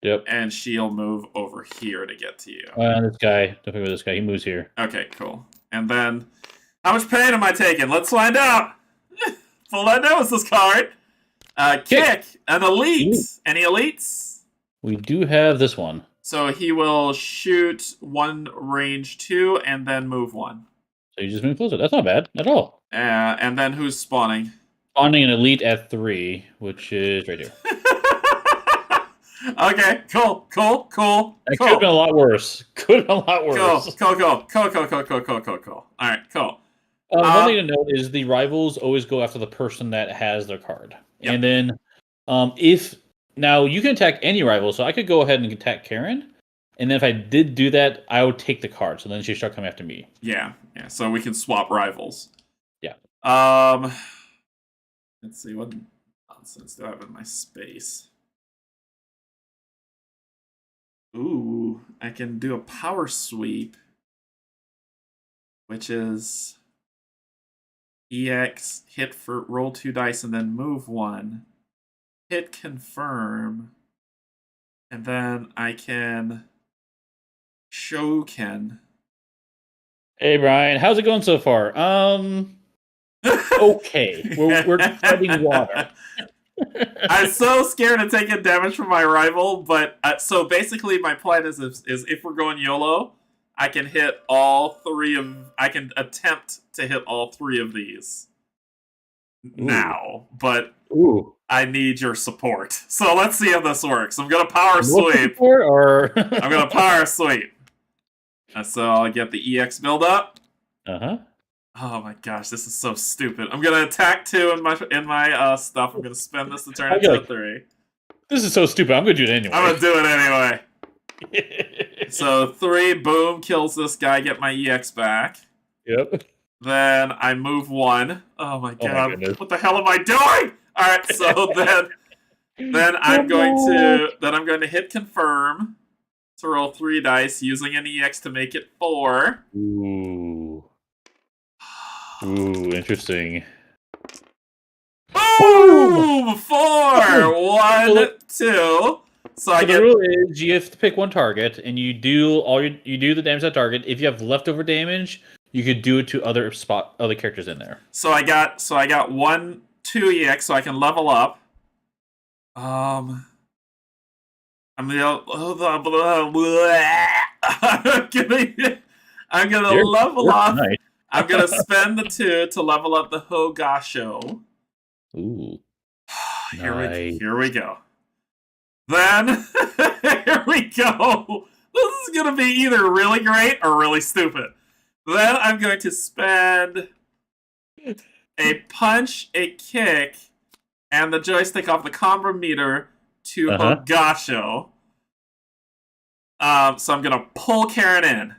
Yep. And she'll move over here to get to you. This guy. Don't forget this guy. He moves here. Okay, cool. And then, how much pain am I taking? Let's find out. Full that nemesis card. Kick. An elite. Ooh. Any elites? We do have this one. So he will shoot 1 range 2 and then move 1. So you just move closer. That's not bad at all. And then who's spawning? Spawning an elite at 3, which is right here. Okay, cool. That could have been a lot worse. Cool. All right, cool. One thing to note is the rivals always go after the person that has their card. Yep. And then now you can attack any rival, so I could go ahead and attack Karen. And then if I did do that, I would take the card, so then she'd start coming after me. Yeah. So we can swap rivals. Yeah. Let's see, what nonsense do I have in my space? Ooh, I can do a power sweep, which is EX, hit for roll 2 dice and then move 1, hit confirm, and then I can Shoken. Hey Brian, how's it going so far? Okay, we're treading water. I'm so scared of taking damage from my rival, but so basically my plan is if we're going YOLO, I can hit all 3 of. I can attempt to hit all 3 of these now, but I need your support. So let's see how this works. I'm gonna power sweep. I'm gonna power sweep. So I'll get the EX build up. Oh my gosh, this is so stupid. I'm gonna attack 2 in my stuff. I'm gonna spend this to turn it to 3. This is so stupid. I'm gonna do it anyway. I'm gonna do it anyway. So 3, boom, kills this guy, get my EX back. Yep. Then I move 1. Oh my Oh my god, goodness. what the hell am I doing? Alright, so then I'm going to hit confirm to roll 3 dice using an EX to make it 4. Ooh. Ooh, interesting. Boom! 4! 1, 2. So I the get rule is you have to pick one target, and you do you do the damage to that target. If you have leftover damage, you could do it to other characters in there. So I got 1, 2 EX, so I can level up. I'm gonna level up. Nice. I'm gonna spend the 2 to level up the Hogasho. Ooh. Here we go. Then here we go. This is gonna be either really great or really stupid. Then I'm going to spend a punch, a kick, and the joystick off the combo meter to Hogasho. So I'm gonna pull Karen in.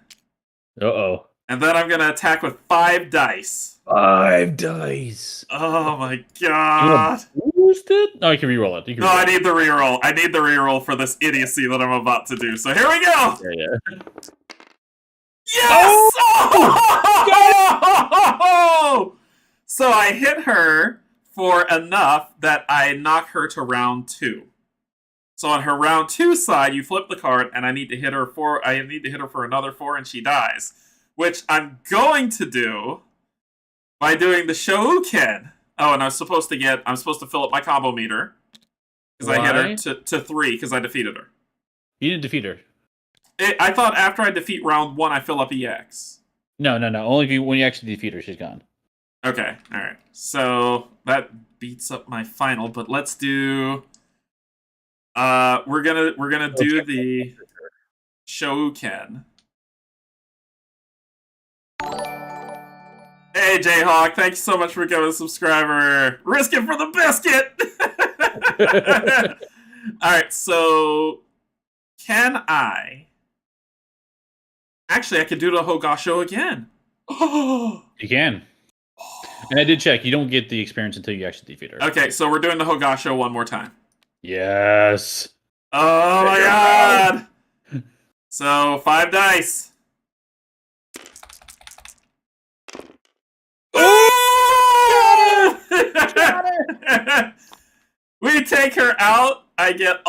Uh-oh. And then I'm gonna attack with 5 dice. 5 dice. Oh my god. Boost it? No, you can reroll it. I need the reroll. I need the reroll for this idiocy that I'm about to do. So here we go! Yeah. Yes! Oh! So I hit her for enough that I knock her to round 2. So on her round 2 side, you flip the card, and I need to hit her for another 4, and she dies. Which I'm going to do by doing the Shouken. Oh, and I'm supposed to fill up my combo meter. Because I hit her to 3 because I defeated her. You didn't defeat her. I thought after I defeat round 1, I fill up EX. No. Only when you actually defeat her, she's gone. Okay, alright. So that beats up my final, but let's do we're gonna do the Shouken. Hey Jayhawk, thank you so much for becoming a subscriber. Risk it for the biscuit! Alright, so can I actually I could do the Hogasho again. You can. And I did check, you don't get the experience until you actually defeat her. Okay, so we're doing the Hogasho one more time. Yes. Oh my god! So 5 dice. We take her out. I get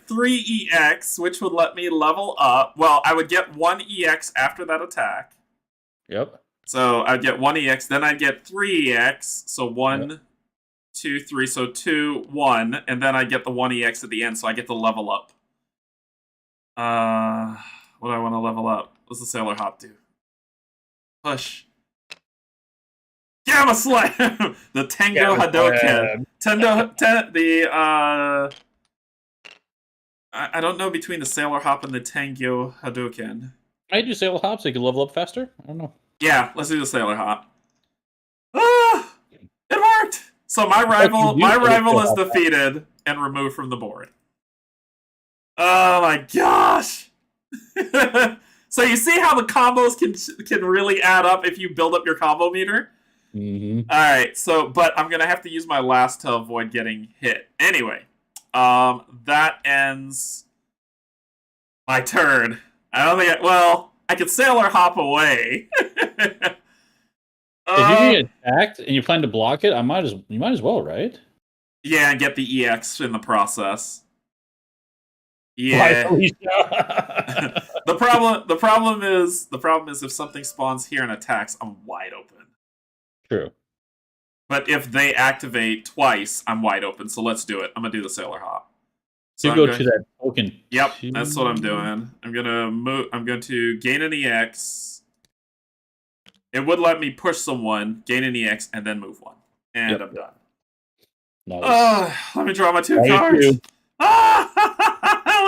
3 EX, which would let me level up. Well, I would get 1 EX after that attack. Yep. So I'd get 1 EX, then I'd get 3 EX. So 1, 2, 3, so 2, 1, and then I get the 1 EX at the end, so I get to level up. What do I want to level up? What's the Sailor Hop do? Push. Gamma Slam! The Tengo Hadoken. I don't know between the Sailor Hop and the Tengo Hadoken. I do Sailor Hop so you can level up faster? I don't know. Yeah, let's do the Sailor Hop. Ah! It worked! So my rival is defeated and removed from the board. Oh my gosh! So you see how the combos can really add up if you build up your combo meter? Mm-hmm. Alright, so, but I'm gonna have to use my last to avoid getting hit. Anyway, that ends my turn. I don't think I could Sailor Hop away. If you get attacked and you plan to block it, you might as well, right? Yeah, and get the EX in the process. Yeah. The problem is if something spawns here and attacks, I'm wide open. True. But if they activate twice, I'm wide open. So let's do it. I'm gonna do the Sailor Hop. So go to that token. Yep, that's what I'm doing. I'm going to gain an EX. It would let me push someone, gain an EX, and then move 1. And I'm done. Nice. Let me draw my 2 cards. That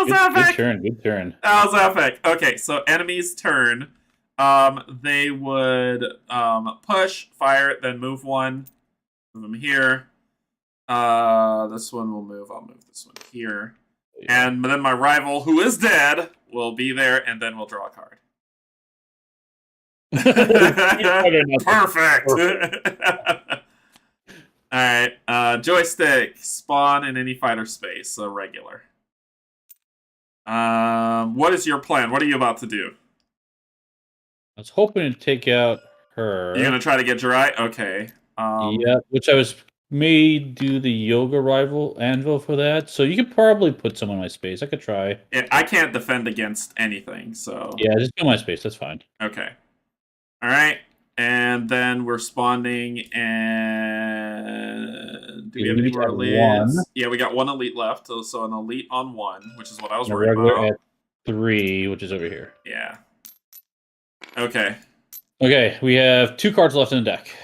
was epic. Good turn. That was epic. Okay, so enemy's turn. They would push, fire, then move 1. Move them here. This one will move. I'll move this one here. And then my rival, who is dead, will be there, and then we'll draw a card. Perfect. Alright, joystick, spawn in any fighter space, so regular. What is your plan? What are you about to do? I was hoping to take out her. You're gonna try to get Jirai? Okay. Yeah, which I was may do the yoga rival anvil for that. So you could probably put some on my space. I could try. I can't defend against anything, so... Yeah, just go my space. That's fine. Okay. Alright. And then we're spawning, and... Do we have any more elites? Yeah, we got one elite left, so an elite on 1, which is what I was worried about. At 3, which is over here. Yeah. Okay. Okay, we have 2 cards left in the deck.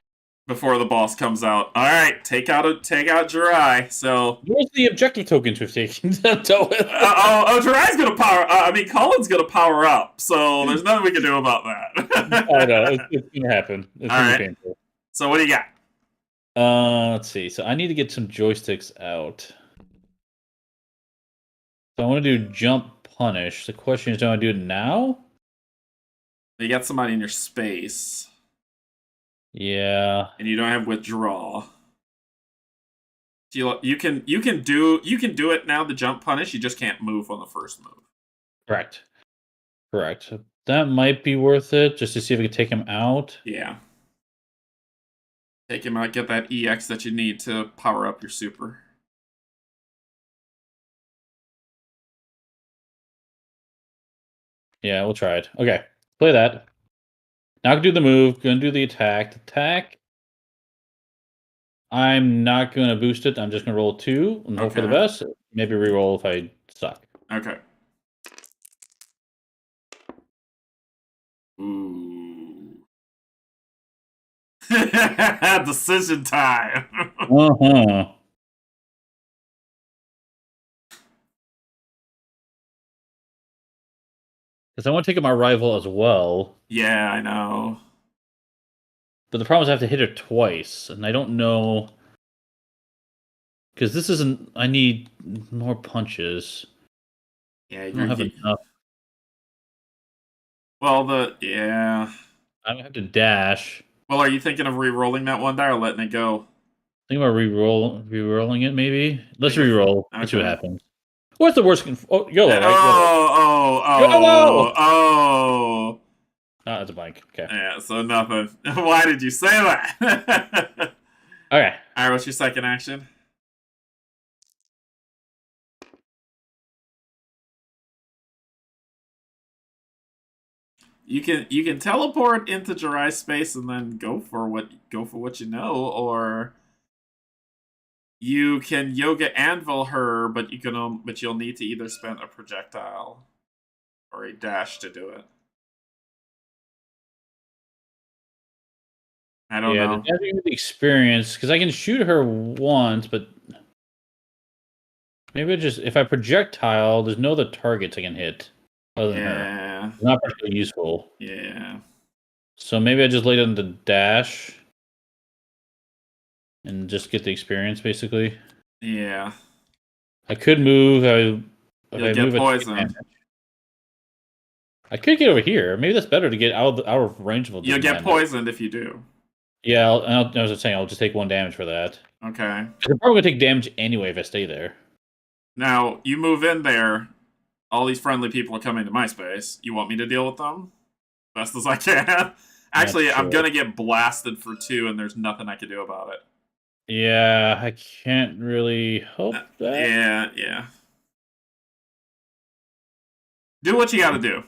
Before the boss comes out. Alright, take out Jirai, so... Where's the objective tokens we've taken? Jirai's gonna power... Colin's gonna power up, so there's nothing we can do about that. I know, it's gonna happen. It's gonna be painful. So what do you got? Let's see. So I need to get some joysticks out. So I want to do jump punish. The question is, do I want to do it now? You got somebody in your space. Yeah. And you don't have withdraw. You can do it now, the jump punish, you just can't move on the first move. Correct. That might be worth it, just to see if we can take him out. Yeah. Take him out, get that EX that you need to power up your super. Yeah, we'll try it. Okay, play that. Now I can do the move, gonna do the attack. I'm not gonna boost it, I'm just gonna roll 2 and hope for the best. Maybe reroll if I suck. Okay. Ooh. Decision time. Uh-huh. Because I want to take out my rival as well. Yeah, I know. But the problem is I have to hit her twice, and I don't know... Because this isn't... I need more punches. Yeah, I don't have enough. Well, yeah. I don't have to dash. Well, are you thinking of re-rolling that one die or letting it go? Think about re-rolling it, maybe? Let's re-roll. Okay. Let's see what happens. What's the worst? Oh, YOLO, right? Oh, that's a blank. Okay. Yeah, so nothing. Why did you say that? Okay. Alright, what's your second action? You can teleport into Jirai's space and then go for what you know, or you can yoga anvil her, but you'll need to either spend a projectile or a dash to do it. I don't know. Yeah, the experience, because I can shoot her once, but maybe if I projectile, there's no other targets I can hit other than her. It's not particularly useful. Yeah. So maybe I just lay down the dash and just get the experience, basically. Yeah. I could move. You'll get poisoned. I could get over here. Maybe that's better to get out of range of. You'll get poisoned if you do. Yeah, I was saying I'll just take 1 damage for that. Okay. I'm probably gonna take damage anyway if I stay there. Now you move in there. All these friendly people are coming to my space. You want me to deal with them best as I can? Actually, I'm gonna get blasted for 2, and there's nothing I can do about it. Yeah, I can't really hope that. Yeah. Do what you gotta do.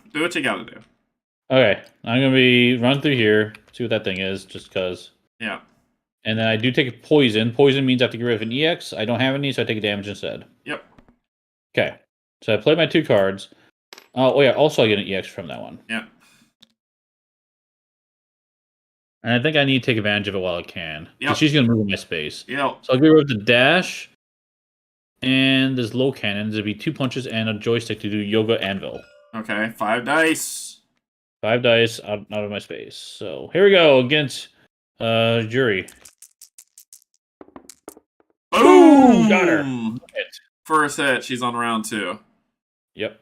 Okay, I'm gonna run through here, see what that thing is, just cause. Yeah. And then I do take a poison. Poison means I have to get rid of an EX. I don't have any, so I take a damage instead. Yep. Okay. So I play my 2 cards. Oh yeah, also I get an EX from that one. Yeah. And I think I need to take advantage of it while I can. Yeah. She's gonna move in my space. Yeah. So I'll get rid of the dash. And there's low cannons. There'll be 2 punches and a joystick to do yoga anvil. Okay, 5 dice. 5 dice out of my space. So here we go against Jury. Boom! Got her. First hit, she's on round 2. Yep.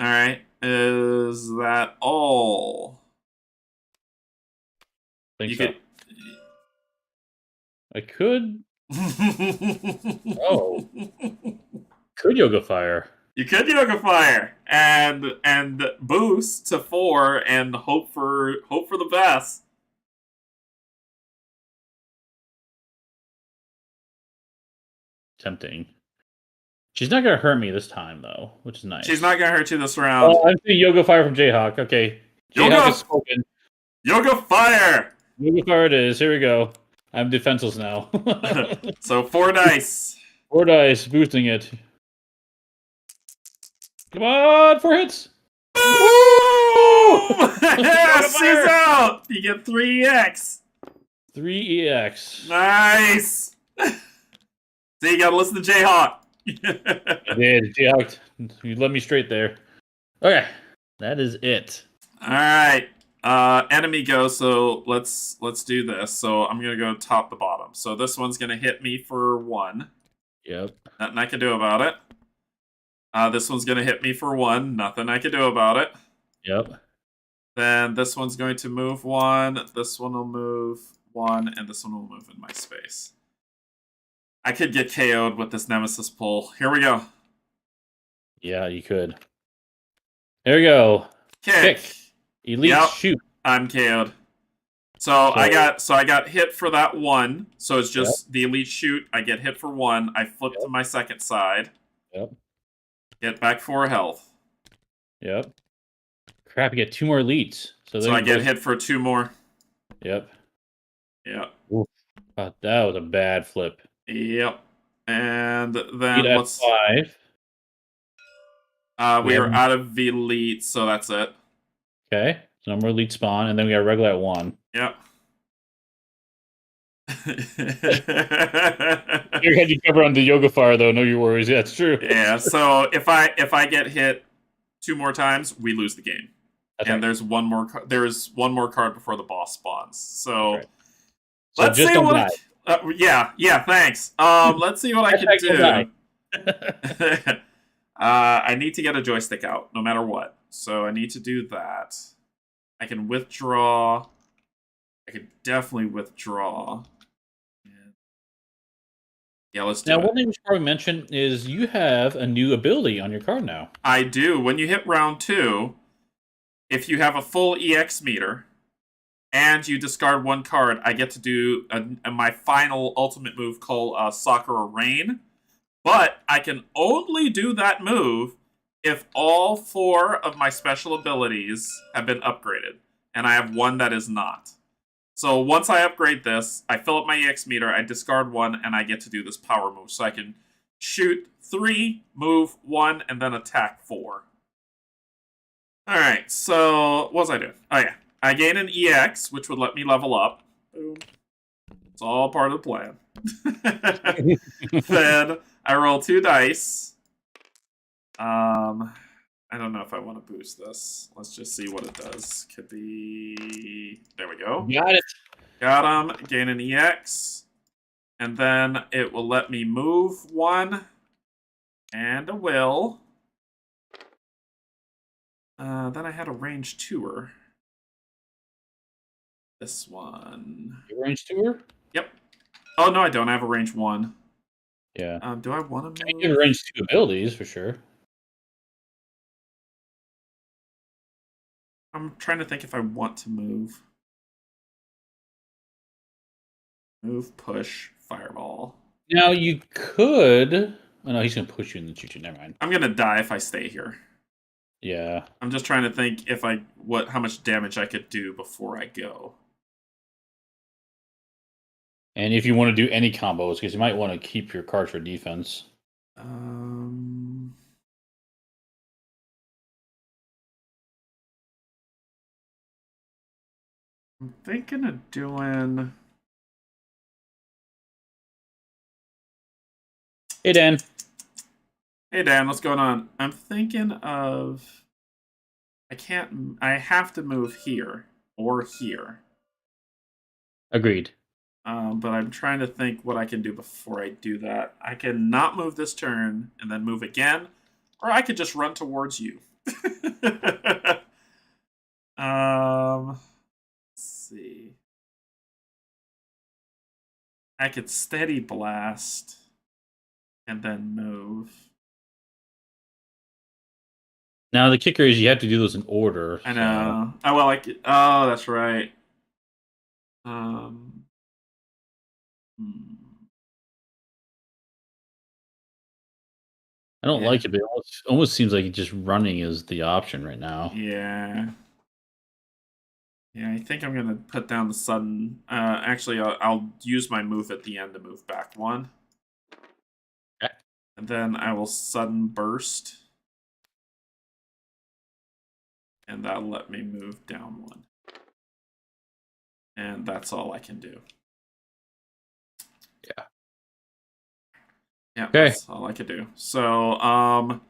Alright. Is that all? Think You so. could. I could. Oh. Could Yoga Fire. You could Yoga Fire and boost to 4 and hope for the best. Tempting. She's not gonna hurt me this time though, which is nice. She's not gonna hurt you this round. Oh, I'm seeing Yoga Fire from Jayhawk. Okay. Jayhawk is spoken. Yoga Fire! Yoga Fire it is. Here we go. I'm defenseless now. So 4 dice. 4 dice, boosting it. Come on, 4 hits. Boom! She's out! You get 3EX. 3 EX. Nice! So you gotta listen to Jayhawk. I did. Jayhawk, you led me straight there. Okay. That is it. Alright. Enemy go, so let's do this. So I'm gonna go top to bottom. So this one's gonna hit me for 1. Yep. Nothing I can do about it. This one's gonna hit me for 1. Nothing I can do about it. Yep. Then this one's going to move 1. This one will move 1, and this one will move in my space. I could get KO'd with this nemesis pull. Here we go. Yeah, you could. There we go. Kick. Elite Yep. shoot. I'm KO'd. So I got hit for that 1. So it's just the elite shoot. I get hit for 1. I flip to my second side. Yep. Get back 4 health. Yep. Crap, you get 2 more elites. So I get hit for 2 more. Yep. Yep. Oof. Oh, that was a bad flip. Yep. And then what's 5? We are out of the elite, so that's it. Okay. So no more elite spawn, and then we got regular at 1. Yep. You had you cover on the Yoga Fire though, no your worries. Yeah, it's true. Yeah, so if I get hit 2 more times, we lose the game. That's and right. there's one more card before the boss spawns. So, right. Let's see what yeah, thanks. Let's see what I can do. I need to get a joystick out, no matter what. So I need to do that. I can withdraw. I could definitely withdraw. Yeah, let's do it. Now, one thing we should probably mention is you have a new ability on your card now. I do. When you hit round 2, if you have a full EX meter and you discard 1 card, I get to do my final ultimate move called Sakura Rain. But I can only do that move if all 4 of my special abilities have been upgraded. And I have 1 that is not. So once I upgrade this, I fill up my EX meter, I discard 1, and I get to do this power move. So I can shoot 3, move 1, and then attack 4. Alright, so what was I doing? Oh yeah. I gain an EX, which would let me level up. Boom. It's all part of the plan. Then I roll 2 dice. I don't know if I want to boost this. Let's just see what it does. Could be... There we go. Got it. Got him. Gain an EX. And then it will let me move 1. And a will. Then I had a range 2-er. This one. Range 2-er? Yep. Oh, no, I don't. I have a range 1. Yeah. Do I want to move? You have range 2 abilities, for sure. I'm trying to think if I want to move. Move, push, fireball. Now, you could... Oh, no, he's going to push you in the choo-choo. Never mind. I'm going to die if I stay here. Yeah. I'm just trying to think if how much damage I could do before I go. And if you want to do any combos, because you might want to keep your card for defense. I'm thinking of doing... Hey, Dan. Hey, Dan, what's going on? I'm thinking of... I have to move here or here. Agreed. But I'm trying to think what I can do before I do that. I can not move this turn and then move again, or I could just run towards you. Let's see. I could steady blast and then move. Now the kicker is you have to do those in order. I know. Oh well, oh, that's right. Um. I don't like it, but it almost seems like just running is the option right now. Yeah. Yeah, I think I'm going to put down the sudden. Actually, I'll use my move at the end to move back one. Okay. And then I will sudden burst. And that'll let me move down one. And that's all I can do. Yeah. Yeah, okay. That's all I could do. So,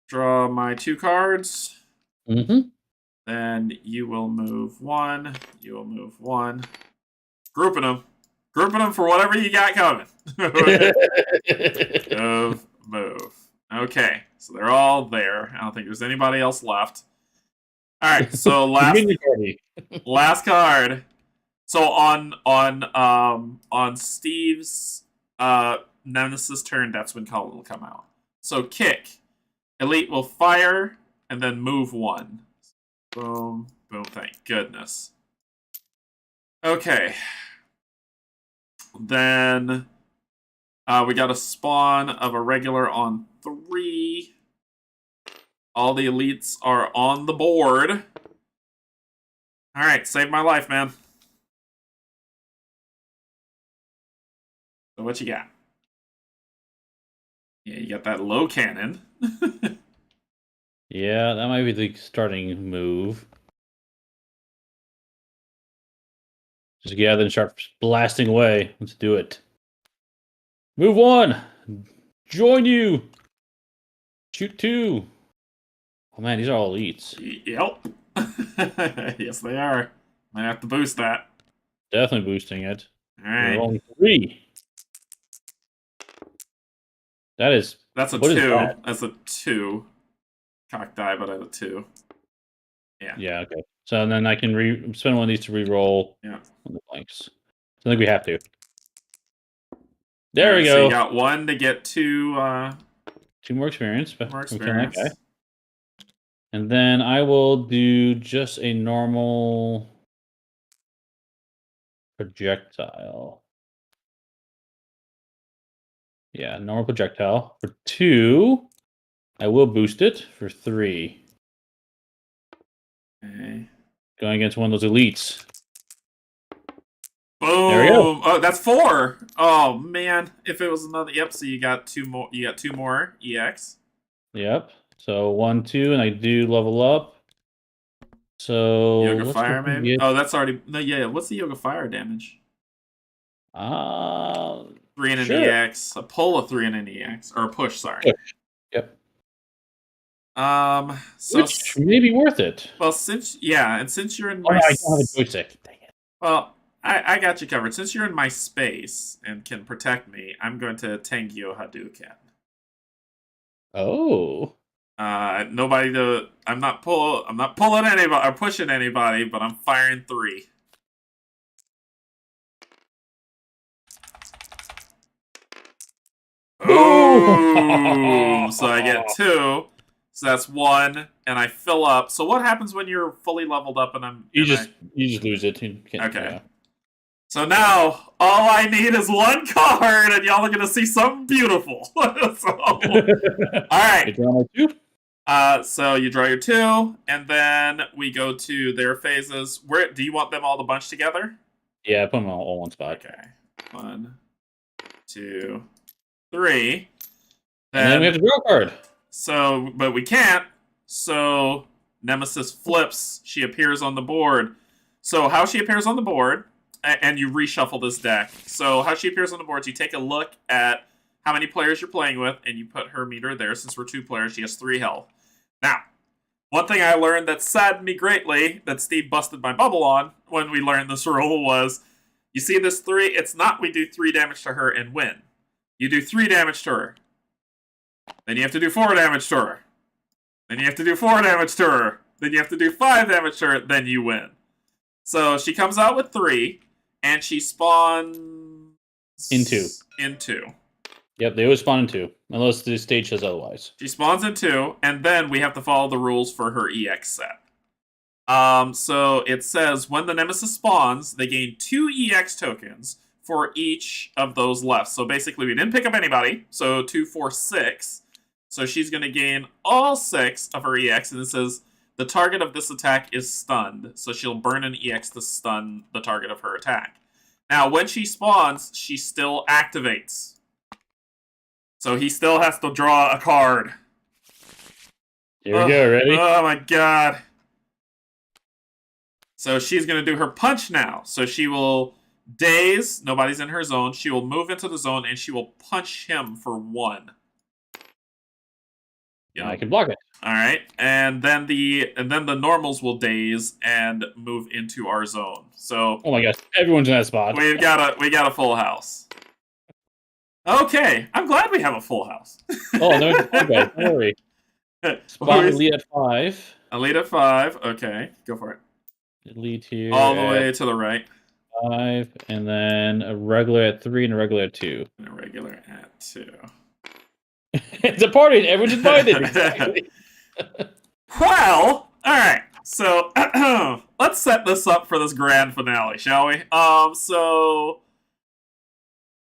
draw my 2 cards. Mm-hmm. Then you will move 1. You will move 1. Grouping them. Grouping them for whatever you got coming. Move. Okay, so they're all there. I don't think there's anybody else left. All right, so last card. So on Steve's Nemesis turn, that's when Colin will come out. So kick. Elite will fire and then move 1. Boom, boom, thank goodness. Okay. Then we got a spawn of a regular on 3. All the elites are on the board. Alright, saved my life, man. So what you got? Yeah, you got that low cannon. Yeah, that might be the starting move. Just get out there and start blasting away. Let's do it. Move 1. Join you. Shoot 2. Oh man, these are all elites. Yep. Yes, they are. Might have to boost that. Definitely boosting it. All right. Rolling 3. That's a 2. That's a 2. Cock die, but I have a 2. Yeah. Yeah, okay. So then I can spend one of these to re-roll on the blanks. So I think we have to. There we go. So you got 1 to get 2... 2 more experience. More experience. That guy. And then I will do just a normal projectile. Yeah, normal projectile. For 2, I will boost it for 3. Okay. Going against one of those elites. Boom! There we go. Oh, that's 4. Oh man! If it was another, yep. So you got 2 more. You got 2 more EX. Yep. So 1, 2, and I do level up. So Yoga Fire, maybe. Oh, that's already no. Yeah. What's the Yoga Fire damage? 3 and an EX. A pull of 3 and an EX, or a push. Sorry. Push. Yep. So which may be worth it. Well, since you're in my, my, I don't have a joystick. Dang it. Well, I got you covered. Since you're in my space and can protect me, I'm going to Tangyo Hadouken. Oh. Nobody to. I'm not pulling anybody or pushing anybody, but I'm firing 3. Boom! So I get 2. So that's 1, and I fill up. So what happens when you're fully leveled up and I'm? You just lose it. Okay. Yeah. So now all I need is 1 card, and y'all are gonna see something beautiful. All right. You draw my 2. So you draw your 2, and then we go to their phases. Where do you want them all to bunch together? Yeah, put them all one spot. Okay. 1, 2, 3. And then we have to draw a card. So, but we can't. So Nemesis flips. She appears on the board. So how she appears on the board, and you reshuffle this deck. So how she appears on the board, you take a look at how many players you're playing with, and you put her meter there. Since we're 2 players, she has 3 health. Now, one thing I learned that saddened me greatly, that Steve busted my bubble on when we learned this rule, was You see this 3? It's not we do 3 damage to her and win. You do 3 damage to her. Then you have to do 4 damage to her. Then you have to do 4 damage to her. Then you have to do 5 damage to her. Then you win. So she comes out with 3, and she spawns... In 2. In 2. Yep, they always spawn in 2, unless the stage says otherwise. She spawns in 2, and then we have to follow the rules for her EX set. So it says when the nemesis spawns, they gain 2 EX tokens for each of those left. So basically, we didn't pick up anybody. So 2, 4, 6. So she's going to gain all 6 of her EX, and it says the target of this attack is stunned. So she'll burn an EX to stun the target of her attack. Now, when she spawns, she still activates. So he still has to draw a card. Here we go, ready? Oh my god. So she's going to do her punch now. So she will daze, nobody's in her zone. She will move into the zone and she will punch him for 1. Yeah, I can block it. All right. And then the normals will daze and move into our zone. So oh my gosh, everyone's in that spot. we got a full house. Okay, I'm glad we have a full house. Oh, no, okay, don't worry. Spawn elite at 5. Elite at 5. Okay, go for it. Elite here. All the way to the right. 5, and then a regular at 3 and a regular at 2. And a regular at 2. It's a party. Everyone's invited. Exactly. Well, all right. So let's set this up for this grand finale, shall we?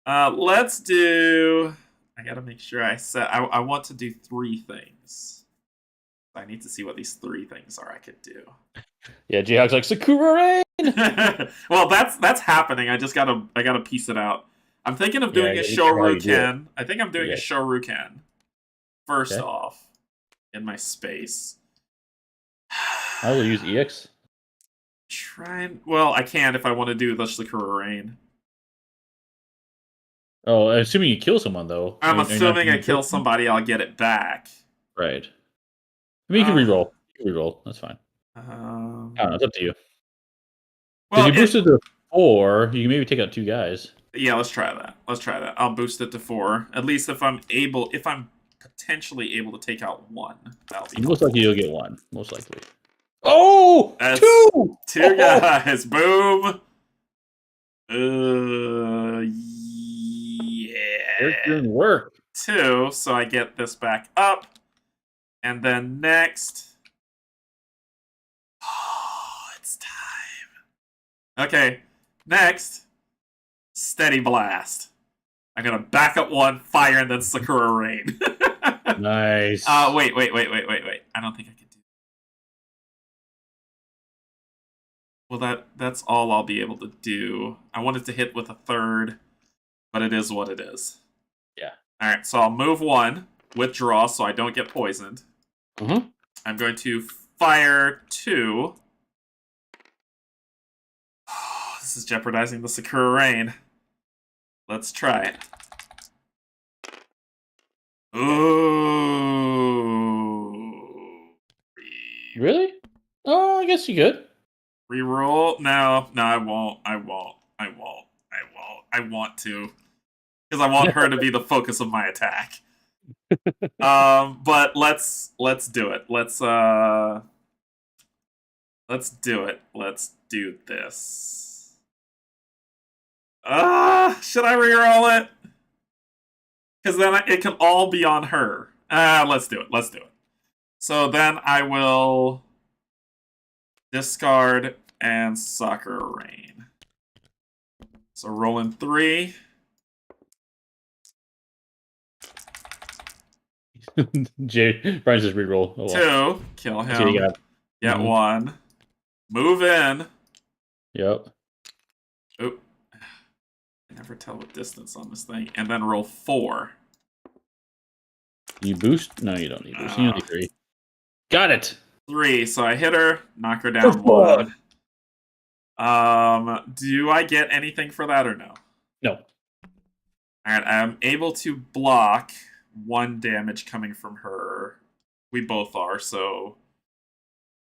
Let's do. I gotta make sure I set. I want to do 3 things. I need to see what these 3 things are I could do. Yeah, Jayhawk's like Sakura Rain. Well, that's happening. I gotta piece it out. I'm thinking of doing a Shoryuken. I think I'm doing a Shoryuken first off in my space. I will use EX. Well, I can if I want to do the Sakura Rain. Oh, assuming you kill someone though. I'm assuming I kill somebody, I'll get it back. Right. I mean, you can reroll. You can reroll. That's fine. I don't know. It's up to you. Well, you boosted to 4, you can maybe take out 2 guys. Yeah, let's try that. I'll boost it to 4. At least if I'm potentially able to take out 1. That'll be most likely you'll get 1. Most likely. Oh! That's 2! 2 guys. Boom. Yeah. You're doing work. 2, so I get this back up. And then next. Oh, it's time. Okay, next. Steady Blast. I'm gonna back up 1, fire, and then Sakura Rain. Nice. Wait. I don't think I can do. Well, that's all I'll be able to do. I wanted to hit with a 3rd, but it is what it is. Yeah. All right, so I'll move 1, withdraw, so I don't get poisoned. Mm-hmm. I'm going to fire 2. Oh, this is jeopardizing the Sakura Rain. Let's try it. Ooh. Really? Oh, I guess you could. Reroll? No, I won't. I want to. Because I want her to be the focus of my attack. But let's do it. Let's do it. Let's do this. Should I reroll it? Because then it can all be on her. Let's do it. So then I will discard and Sakura Rain. So rolling 3. Brian's just reroll. Oh, well. 2, kill him. Get 1. Move in. Yep. Oop. I never tell what distance on this thing. And then roll 4. You boost? No, you don't need boost. You need 3. Got it. 3. So I hit her, knock her down 1. Do I get anything for that or no? No. Alright, I'm able to block 1 damage coming from her. We both are, so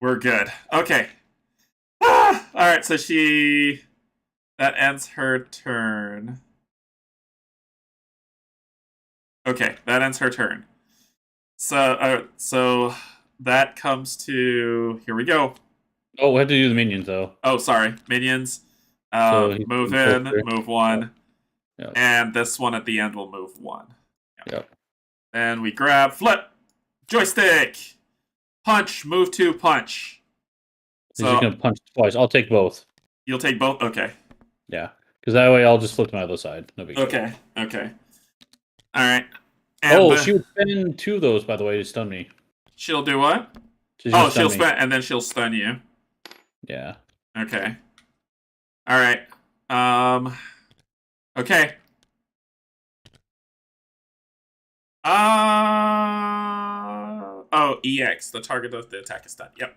we're good. Okay. Alright, so she That ends her turn. Okay, that ends her turn. So that comes to here we go. Oh, we have to do the minions though. Oh, sorry, minions. So Move in, move one, Yep. and this one at the end will move one. Yep. And we grab flip, joystick, punch, move two, punch. He's just gonna punch twice. I'll take both. You'll take both. Okay. Yeah, because that way I'll just flip to my other side. No big deal. Okay. Okay. All right. And she would spend 2 of those, by the way, to stun me. She'll do what? She'll spend, and then she'll stun you. Yeah. Okay. All right. Okay. Oh, EX. The target of the attack is stunned. Yep.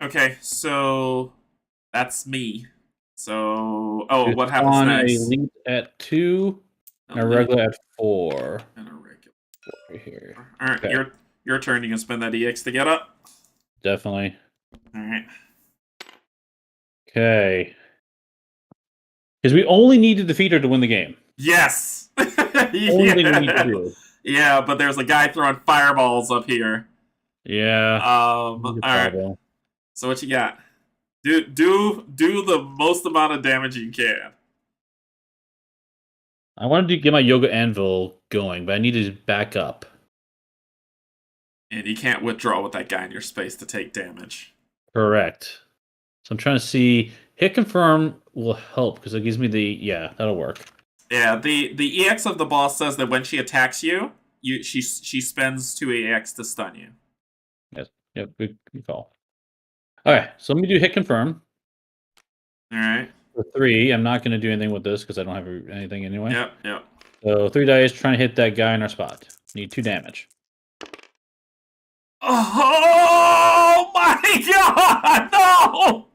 Okay, so that's me. So, what happens next? A leap at 2, and a regular at 4. And a regular. 4 here. All right, okay. Your turn. You can spend that EX to get up. Definitely. All right. Okay. Because we only need to defeat her to win the game. Yes. Only thing we need to do. Yeah, but there's a guy throwing fireballs up here. Yeah. All right. So what you got? Do the most amount of damage you can. I wanted to get my yoga anvil going, but I need to back up. And you can't withdraw with that guy in your space to take damage. Correct. So I'm trying to see. Hit confirm will help because it gives me the that'll work. Yeah, the EX of the boss says that when she attacks you, she spends 2 EX to stun you. Yes. Yep. Good call. All right. So let me do hit confirm. All right. For 3, I'm not going to do anything with this because I don't have anything anyway. Yep. So 3 dice trying to hit that guy in our spot. Need 2 damage. Oh my god! No!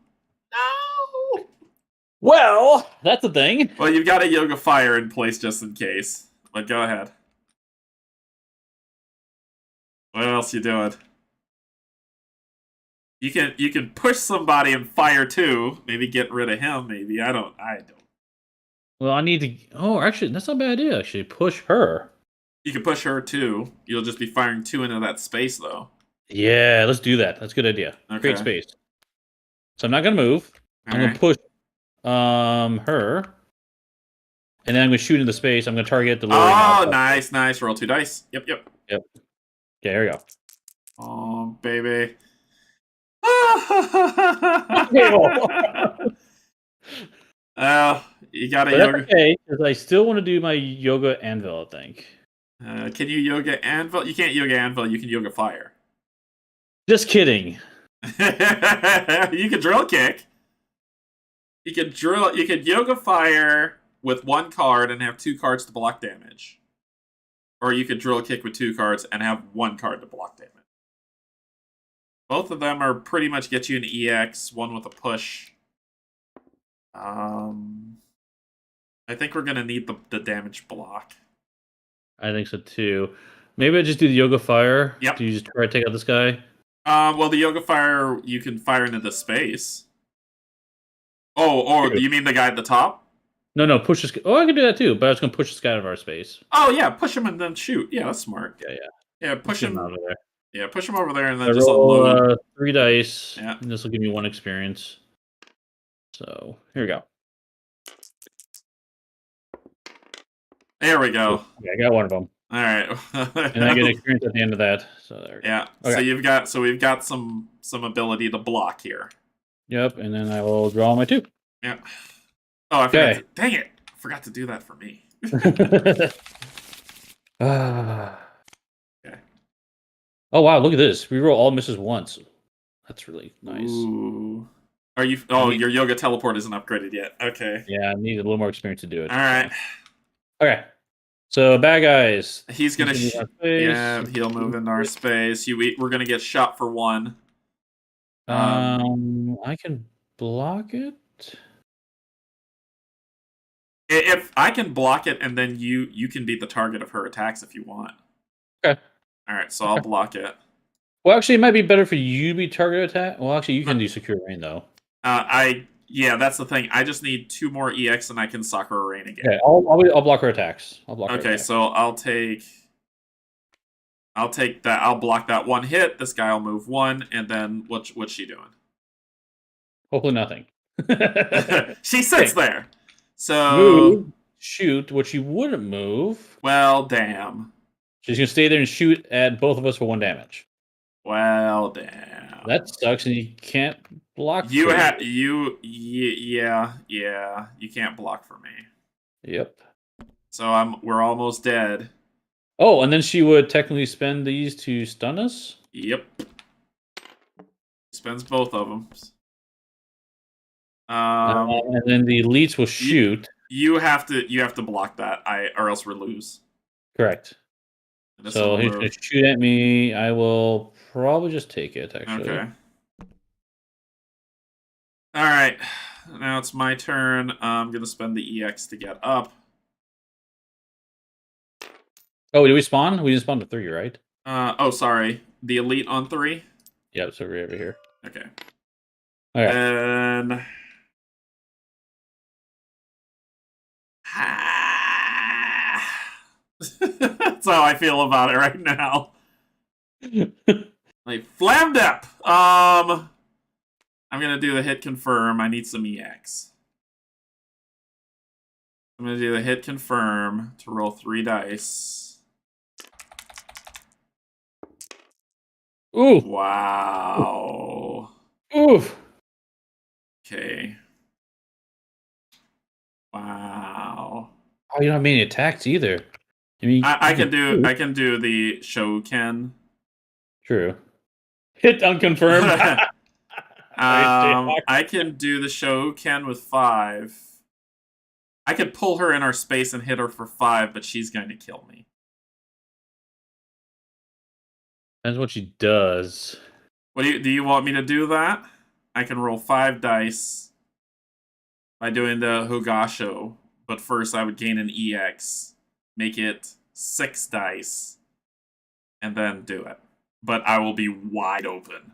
No! Well, that's a thing. Well, you've got a Yoga Fire in place just in case. But go ahead. What else you doing? You can push somebody and fire too. Maybe get rid of him. Maybe I don't. Well, I need to. Oh, actually, that's not a bad idea. Actually, push her. You can push her too. You'll just be firing 2 into that space though. Yeah, let's do that. That's a good idea. Okay. Create space. So I'm not gonna move. I'm gonna push her. And then I'm gonna shoot into space. I'm gonna target the lower. Oh, nice. Roll 2 dice. Yep. Okay, here we go. Oh, baby. You gotta yoga. Okay, because I still want to do my yoga anvil, I think. Can you yoga anvil? You can't yoga anvil, you can yoga fire. Just kidding. You can drill kick. You can yoga fire with 1 card and have 2 cards to block damage. Or you could drill kick with 2 cards and have 1 card to block damage. Both of them are pretty much get you an EX, one with a push. I think we're gonna need the damage block. I think so too. Maybe I just do the yoga fire. Yep. Do you just try to take out this guy? Well, the yoga fire you can fire into the space. Oh, you mean the guy at the top? No, push this. Oh, I can do that too, but I was gonna push this guy out of our space. Oh yeah, push him and then shoot. Yeah, that's smart. Yeah, push him out of there. Yeah, push him over there and then just unload. 3 dice. Yeah. And this will give me 1 experience. So here we go. There we go. Yeah, I got 1 of them. All right. And I get experience at the end of that. So there. Yeah. Okay. So we've got some ability to block here. Yep, and then I will draw my 2. Yeah. Oh, I forgot. Dang it! I forgot to do that for me. Okay. Oh wow! Look at this. We roll all misses once. That's really nice. Ooh. Are you? Oh, your yoga teleport isn't upgraded yet. Okay. Yeah, I need a little more experience to do it. All right. Okay. So bad guys. He's gonna. Yeah, he'll move into our space. We're gonna get shot for 1. I can block it. If I can block it, and then you can be the target of her attacks if you want. Okay. All right, so I'll block it. Well, actually, it might be better for you to be target attack. Well, actually, you can do secure rain though. I Yeah, that's the thing. I just need 2 more EX and I can Sakura Rain again. Okay, I'll block her attacks. Okay, so I'll take that. I'll block that 1 hit. This guy will move 1, and then what's she doing? Hopefully nothing. She sits there. So move, shoot. What she wouldn't move. Well, damn. She's gonna stay there and shoot at both of us for 1 damage. Well, damn. That sucks, and you can't block. Yeah. You can't block for me. Yep. So we're almost dead. Oh, and then she would technically spend these to stun us? Yep. Spends both of them. And then the elites will shoot. You have to block that, or else we lose. Correct. So he's going to shoot at me. I will probably just take it, actually. Okay. Alright. Now it's my turn. I'm going to spend the EX to get up. Oh, did we spawn? We didn't spawn to 3, right? Oh, sorry. The elite on 3? Yep, so we're over here. Okay. Okay. And... That's how I feel about it right now. Like, flammed up! I'm gonna do the hit confirm. I need some EX. I'm gonna do the hit confirm to roll 3 dice. Ooh! Wow. Oof! Okay. Wow. Oh, you don't have many attacks either. I mean, I can do the Shoken. True. Hit unconfirmed. I can do the Shoken with 5. I could pull her in our space and hit her for 5, but she's going to kill me. That's what she does. What do you want me to do that? I can roll 5 dice by doing the Hogasho, but first I would gain an EX, make it 6 dice, and then do it. But I will be wide open.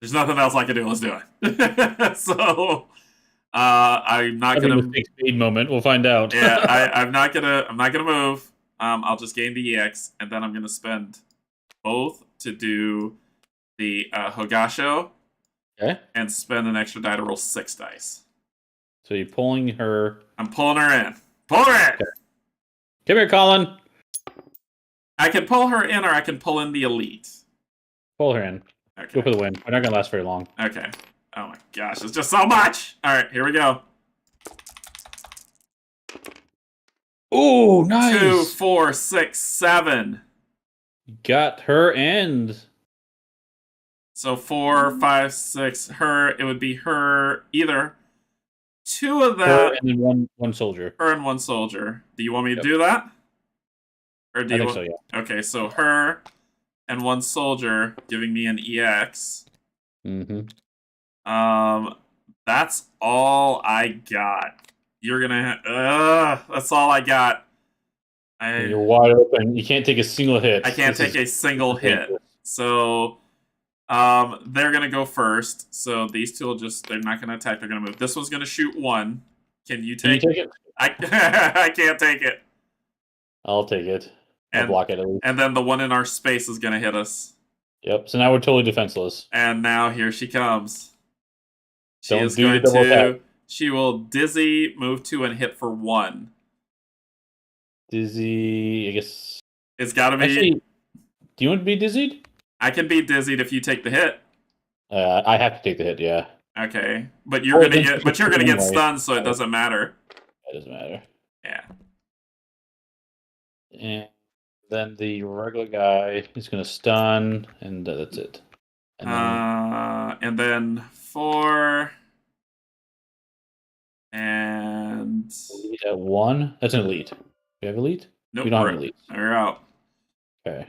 There's nothing else I can do. Let's do it. So I'm not gonna big speed moment. We'll find out. Yeah, I'm not gonna move. I'll just gain the EX, and then I'm gonna spend both to do the Hogasho. Okay. And spend an extra die to roll 6 dice. So you're pulling her. I'm pulling her in. Pull her in. Okay. Come here, Colin. I can pull her in, or I can pull in the elite. Pull her in. Okay. Go for the win. We're not gonna last very long. Okay. Oh my gosh, it's just so much. All right, here we go. Ooh, nice. 2, 4, 6, 7. Got her and. So 4, 5, 6. Her. It would be her. Either 2 of that. Her and then one soldier. Her and 1 soldier. Do you want me to do that? Or do I you? think so, yeah. Okay, so her and 1 soldier giving me an EX. Mm-hmm. That's all I got. You're gonna. That's all I got. You're wide open. You can't take a single hit. I can't take a single hit. So, they're gonna go first. So these 2 will they're not gonna attack. They're gonna move. This one's gonna shoot 1. Can you take it? I can't take it. I'll take it. I'll block it at least. And then the one in our space is gonna hit us. Yep. So now we're totally defenseless. And now here she comes. She Don't is do going the double to. attack. She will dizzy, move 2, and hit for 1. Dizzy, I guess. It's got to be. Actually, do you want to be dizzied? I can be dizzied if you take the hit. I have to take the hit, yeah. Okay, but you're gonna get anyway. stunned, so it doesn't matter. It doesn't matter. Yeah. And then the regular guy is gonna stun, and that's it. And then 4. And elite at 1. That's an elite. We have elite? Nope, we don't have elite. We're out. Okay.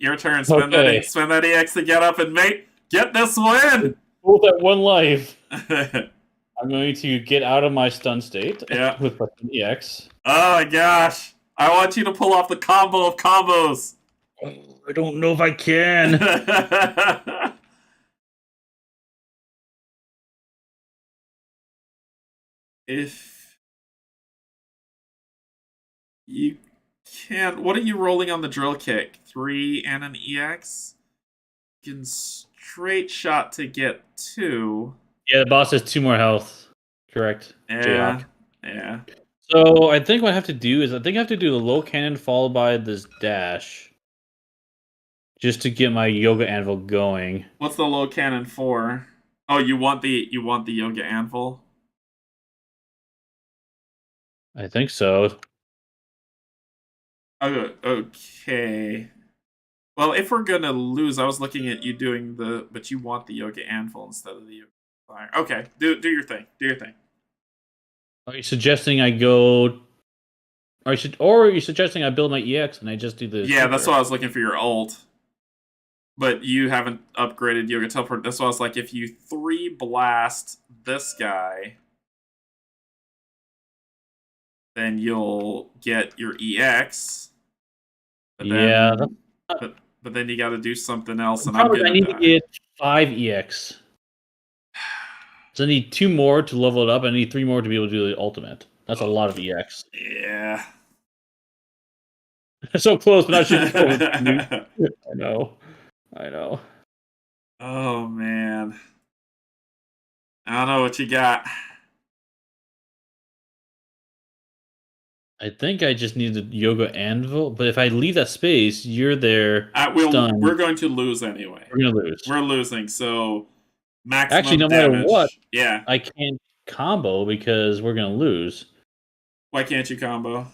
Your turn. Spend that EX to get up and get this win. Both at 1 life. I'm going to get out of my stun state. Yeah. With an EX. Oh my gosh! I want you to pull off the combo of combos. I don't know if I can. if you can, what are you rolling on the drill kick? 3 and an EX? You can straight shot to get 2. Yeah, the boss has 2 more health. Correct. Yeah, Jayhawk. yeah. So I think what I have to do is I have to do the low cannon followed by this dash. Just to get my yoga anvil going. What's the low cannon for? Oh, you want the yoga anvil? I think so. Oh, okay. Well, if we're gonna lose, I was looking at you doing but you want the yoga anvil instead of the yoga fire. Okay, do your thing. Do your thing. Are you suggesting I go? Or are you suggesting I build my EX and I just do the? Yeah, super? that's why I was looking for your ult. But you haven't upgraded yoga teleport. That's why I was like, if you 3 blast this guy, then you'll get your EX. But then, Yeah. but then you got to do something else, and Probably I'm I gonna need die. to get 5 EX. So I need 2 more to level it up. I need 3 more to be able to do the ultimate. That's a lot of EX. Yeah. So close, but I should go with I know. I know. Oh man. I don't know what you got. I think I just need the yoga anvil, but if I leave that space, you're there. We're going to lose anyway. We're gonna lose. We're losing, so maximum Actually, no damage. matter what, yeah. I can't combo because we're gonna lose. Why can't you combo?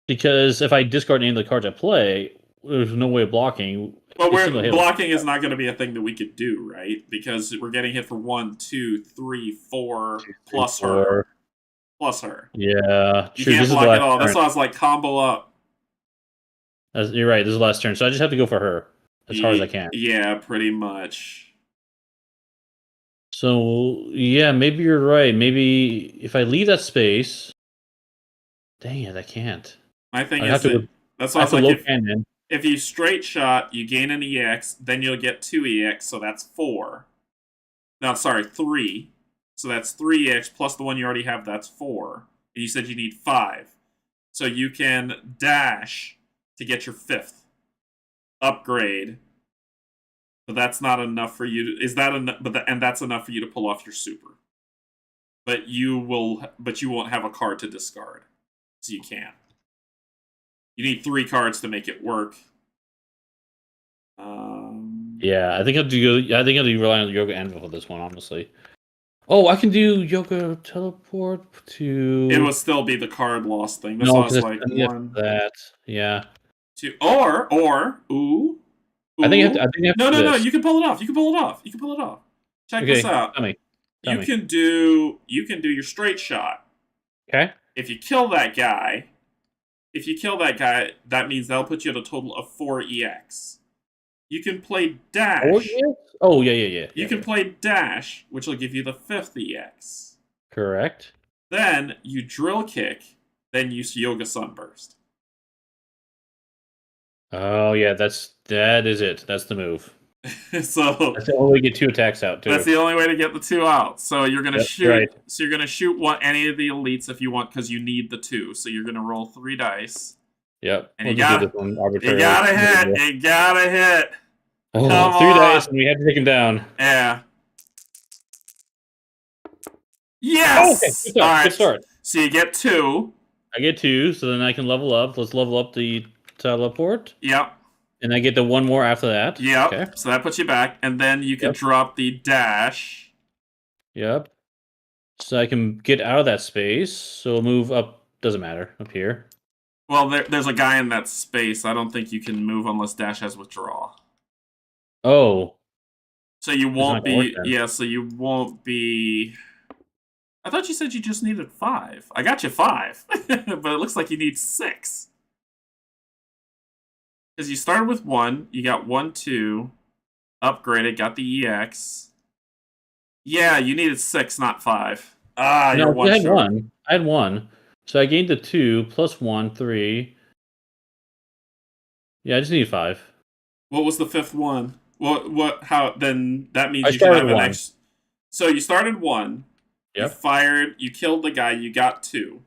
Because if I discard any of the cards I play, there's no way of blocking. Well, blocking is not going to be a thing that we could do, right? Because we're getting hit for 1, 2, 3, 4 plus her. Plus her. Yeah, you can't block at all. That's why I was like, combo up. You're right. This is the last turn, so I just have to go for her as hard as I can. Yeah, pretty much. So yeah, maybe you're right. Maybe if I leave that space, dang it, I can't. My thing is that's why I was like, if you straight shot, you gain an EX, then you'll get 2 EX, so that's 4. No, sorry, 3. So that's 3 EX plus the one you already have, that's 4. And you said you need 5. So you can dash to get your 5th upgrade. But that's not enough for you to, is that enough? And that's enough for you to pull off your super. But you won't have a card to discard. So you can't. You need 3 cards to make it work. Yeah, I think I'll do rely on the yoga anvil for this one, honestly. Oh, I can do yoga teleport to. It will still be the card loss thing. That's why I was like 1. That yeah. 2 or ooh. I think I have to No. You can pull it off. You can pull it off. Check this out. Tell me. You can do your straight shot. Okay. If you kill that guy, that means that'll put you at a total of 4 EX. You can play dash. 4 EX? Oh yeah. You can play dash, which will give you the 5th EX. Correct. Then you drill kick, then use yoga sunburst. Oh yeah, that is it. That's the move. So that's the only way to get 2 attacks out too. That's the only way to get the 2 out. So you're gonna shoot. Right. So you're gonna shoot any of the elites if you want, because you need the 2. So you're gonna roll 3 dice. Yep. And you gotta hit. You gotta hit. Oh, Come 3 dice, and we have to take him down. Yeah. Yes. Oh, okay. Good start. So you get 2. I get 2, so then I can level up. Let's level up the teleport. Yep. And I get the 1 more after that. Yep. Okay. So that puts you back, and then you can drop the dash. Yep. So I can get out of that space. So move up. Doesn't matter. Up here. Well, there's a guy in that space. I don't think you can move unless dash has withdraw. Oh. So you won't be. So you won't be. I thought you said you just needed 5. I got you 5, but it looks like you need 6. Because you started with 1, you got 1, 2, upgraded, got the EX. Yeah, you needed 6, not 5. You're 1 I had short. 1. I had 1. So I gained the 2 plus 1, 3. Yeah, I just need 5. What was the 5th one? How? Then that means you should have an extra. So you started 1. You Yep. fired. You killed the guy. You got 2.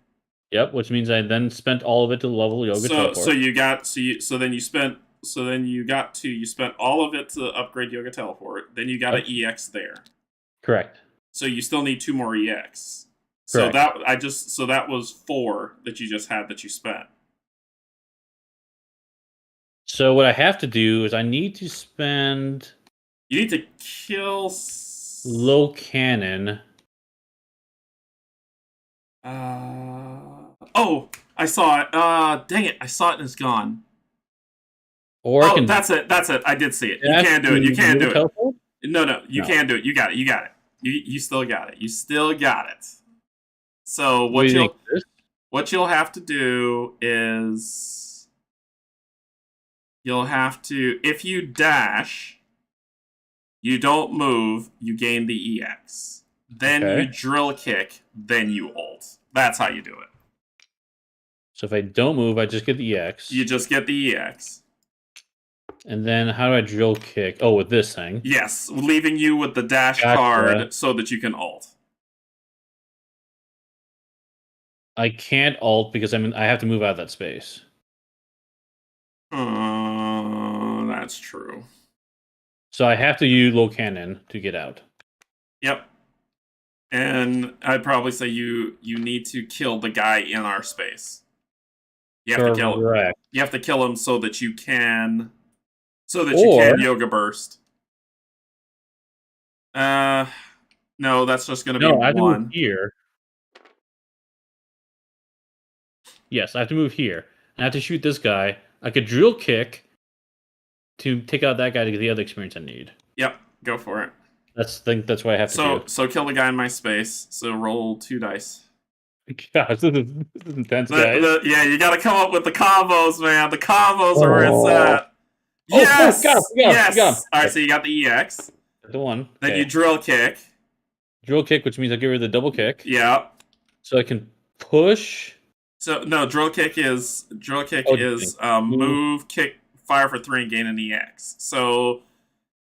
Yep. Which means I then spent all of it to level yoga teleport. Then you got 2. You spent all of it to upgrade yoga teleport. Then you got an EX there. Correct. So you still need 2 more EX. Correct. So that was 4 that you just had that you spent. So what I have to do is I need to spend. You need to kill low cannon. Oh, I saw it. Dang it! I saw it and it's gone. Or that's it. I did see it. You can do it. You can do it. No, you can do it. You got it. You still got it. You still got it. So what you'll have to do is you'll have to, if you dash, you don't move, you gain the EX. Then you drill kick, then you ult. That's how you do it. So if I don't move, I just get the EX. You just get the EX. And then how do I drill kick? Oh, with this thing. Yes, leaving you with the dash card so that you can ult. I can't ult because I have to move out of that space. That's true. So I have to use low cannon to get out. Yep. And I'd probably say you need to kill the guy in our space. You have to kill him. You have to kill him so that you can yoga burst. No, that's just going to be I have to one. move here. Yes, I have to move here. I have to shoot this guy. I could drill kick to take out that guy to get the other experience I need. Yep, go for it. That's what I have to do. So kill the guy in my space. So roll 2 dice. Gosh, this is intense, guys. Yeah, you got to come up with the combos, man. The combos are where it's at. Yes! Got him. All right, so you got the EX. The one. Then you drill kick. Drill kick, which means I get rid of the double kick. Yeah. So I can push. So no, drill kick is move, kick, fire for 3, and gain an EX. So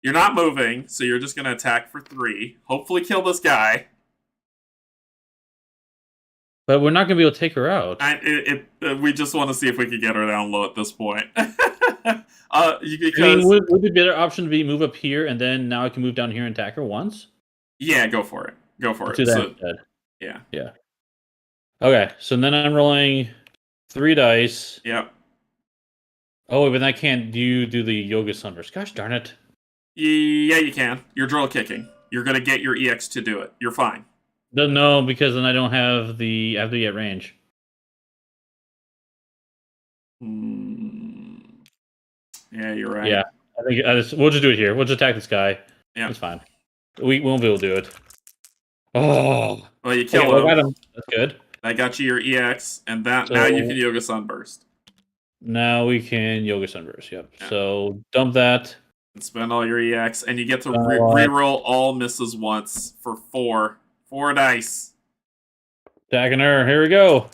you're not moving, so you're just gonna attack for 3. Hopefully, kill this guy. But we're not gonna be able to take her out. We just want to see if we can get her down low at this point. Would the better option be move up here and then now I can move down here and attack her once? Yeah, go for it. Do that instead. Yeah. Okay, so then I'm rolling 3 dice. Yep. Oh, but I can't do the yoga sunburst. Gosh darn it. Yeah, you can. You're drill kicking. You're gonna get your EX to do it. You're fine. No, because then I don't have I have to get range. Yeah, you're right. Yeah, I think we'll just do it here. We'll just attack this guy. Yeah, it's fine. We won't be able to do it. Oh, well, you kill him. Got him. That's good. That got you your EX, and now you can yoga sunburst. Now we can yoga sunburst. Yep. Yeah. So dump that. And spend all your EX, and you get to reroll all misses once for 4 dice. Attacking her. Here we go.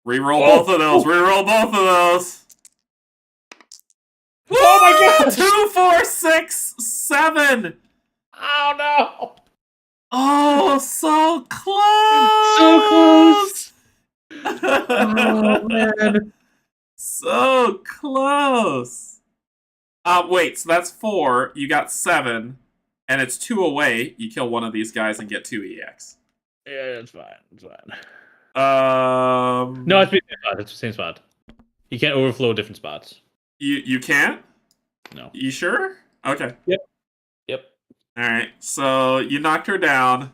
Reroll both of those. Reroll both of those. Oh my god! 2, 4, 6, 7. Oh no! Oh, so close! So close! Oh man! So close! Wait, so that's 4. You got 7, and it's 2 away. You kill one of these guys and get 2 EX. Yeah, it's fine. It's fine. No, it's the same spot. It's the same spot. You can't overflow different spots. You can't? No. You sure? Okay. Yep. Alright, so you knocked her down,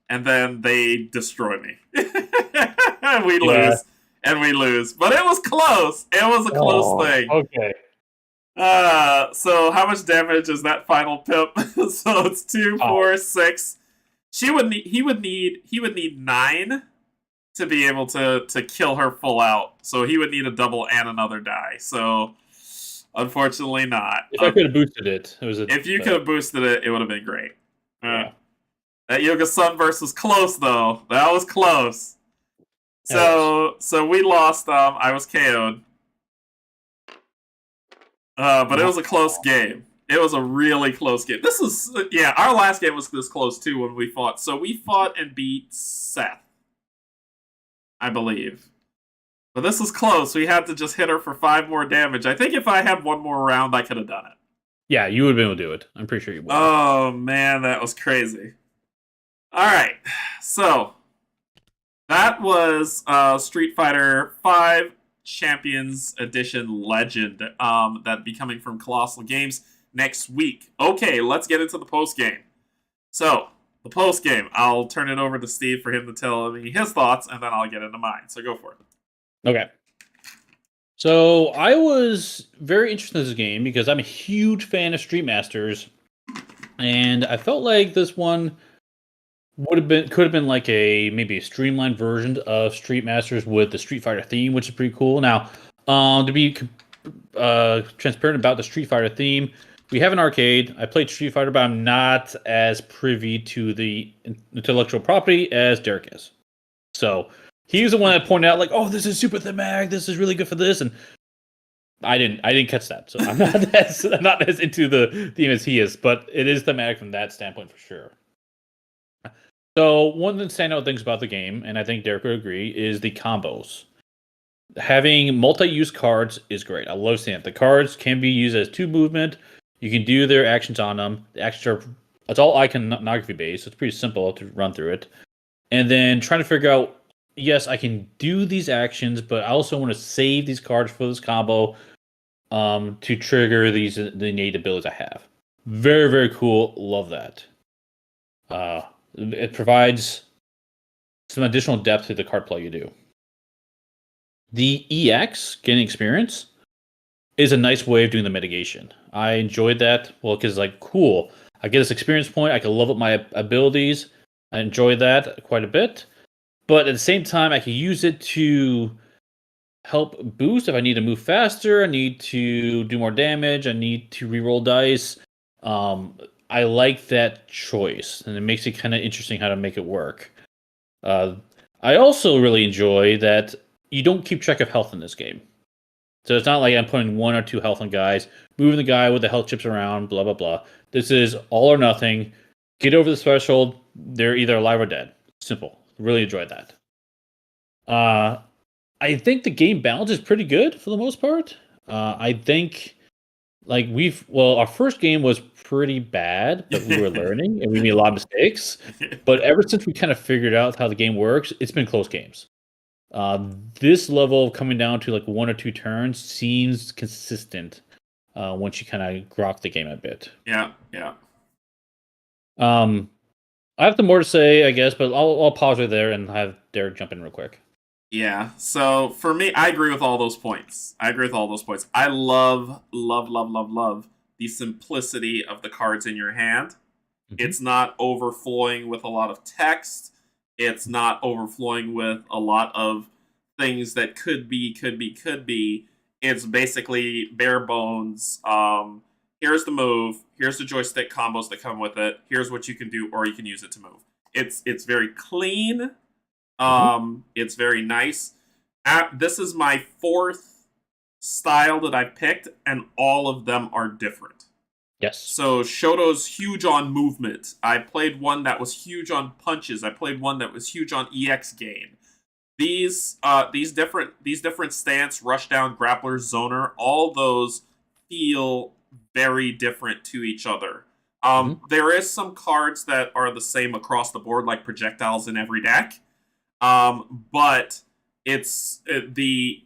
and then they destroy me. And we lose. But it was close. It was a close thing. Okay. So how much damage is that final pip? So it's 2, 4, 6. He would need 9 to be able to kill her full out. So he would need a double and another die. So unfortunately not. If I could have boosted it, if you could have boosted it, it would have been great. That Yoga Sunburst was close though. That was close. So we lost. I was KO'd. But it was a close game. It was a really close game. This is our last game was this close too when we fought. So we fought and beat Seth, I believe. But this is close. We had to just hit her for 5 more damage. I think if I had one more round, I could have done it. Yeah, you would have been able to do it. I'm pretty sure you would. Oh man, that was crazy. All right, so that was Street Fighter 5 Champions Edition Legend. That'd be coming from Colossal Games next week. Okay, let's get into the post game. So the post game, I'll turn it over to Steve for him to tell me his thoughts, and then I'll get into mine. So go for it. Okay. So I was very interested in this game because I'm a huge fan of Street Masters, and I felt like this one could have been like maybe a streamlined version of Street Masters with the Street Fighter theme, which is pretty cool. Now, to be transparent about the Street Fighter theme, we have an arcade. I played Street Fighter, but I'm not as privy to the intellectual property as Derek is. So he was the one that pointed out, like, "Oh, this is super thematic. This is really good for this," and I didn't catch that. So I'm not as into the theme as he is, but it is thematic from that standpoint for sure. So one of the standout things about the game, and I think Derek would agree, is the combos. Having multi-use cards is great. I love seeing it. The cards can be used as 2 movement. You can do their actions on them. The actions are, it's all iconography based, so it's pretty simple to run through it. And then trying to figure out, yes, I can do these actions, but I also want to save these cards for this combo to trigger the innate abilities I have. Very, very cool. Love that. It provides some additional depth to the card play you do. The EX, getting experience, is a nice way of doing the mitigation. I enjoyed that. Well, because cool. I get this experience point. I can level up my abilities. I enjoy that quite a bit. But at the same time, I can use it to help boost if I need to move faster. I need to do more damage. I need to reroll dice. I like that choice, and it makes it kind of interesting how to make it work. I also really enjoy that you don't keep track of health in this game. So it's not like I'm putting 1 or 2 health on guys, moving the guy with the health chips around, blah, blah, blah. This is all or nothing. Get over the threshold, they're either alive or dead. Simple. Really enjoyed that. I think the game balance is pretty good for the most part. I think our first game was pretty bad, but we were learning and we made a lot of mistakes. But ever since we kind of figured out how the game works, it's been close games. This level coming down to 1 or 2 turns seems consistent once you kind of grok the game a bit. Yeah. I have some more to say, I guess, but I'll pause right there and have Derek jump in real quick. Yeah, so for me, I agree with all those points. I love the simplicity of the cards in your hand. Mm-hmm. It's not overflowing with a lot of text. It's not overflowing with a lot of things that could be. It's basically bare bones. Here's the move. Here's the joystick combos that come with it. Here's what you can do, or you can use it to move. It's very clean. It's very nice. This is my 4th style that I've picked, and all of them are different. Yes. So Shoto's huge on movement. I played one that was huge on punches. I played one that was huge on EX gain. These different stance, rushdown, grappler, zoner, all those feel very different to each other. There is some cards that are the same across the board, like projectiles in every deck. But it's the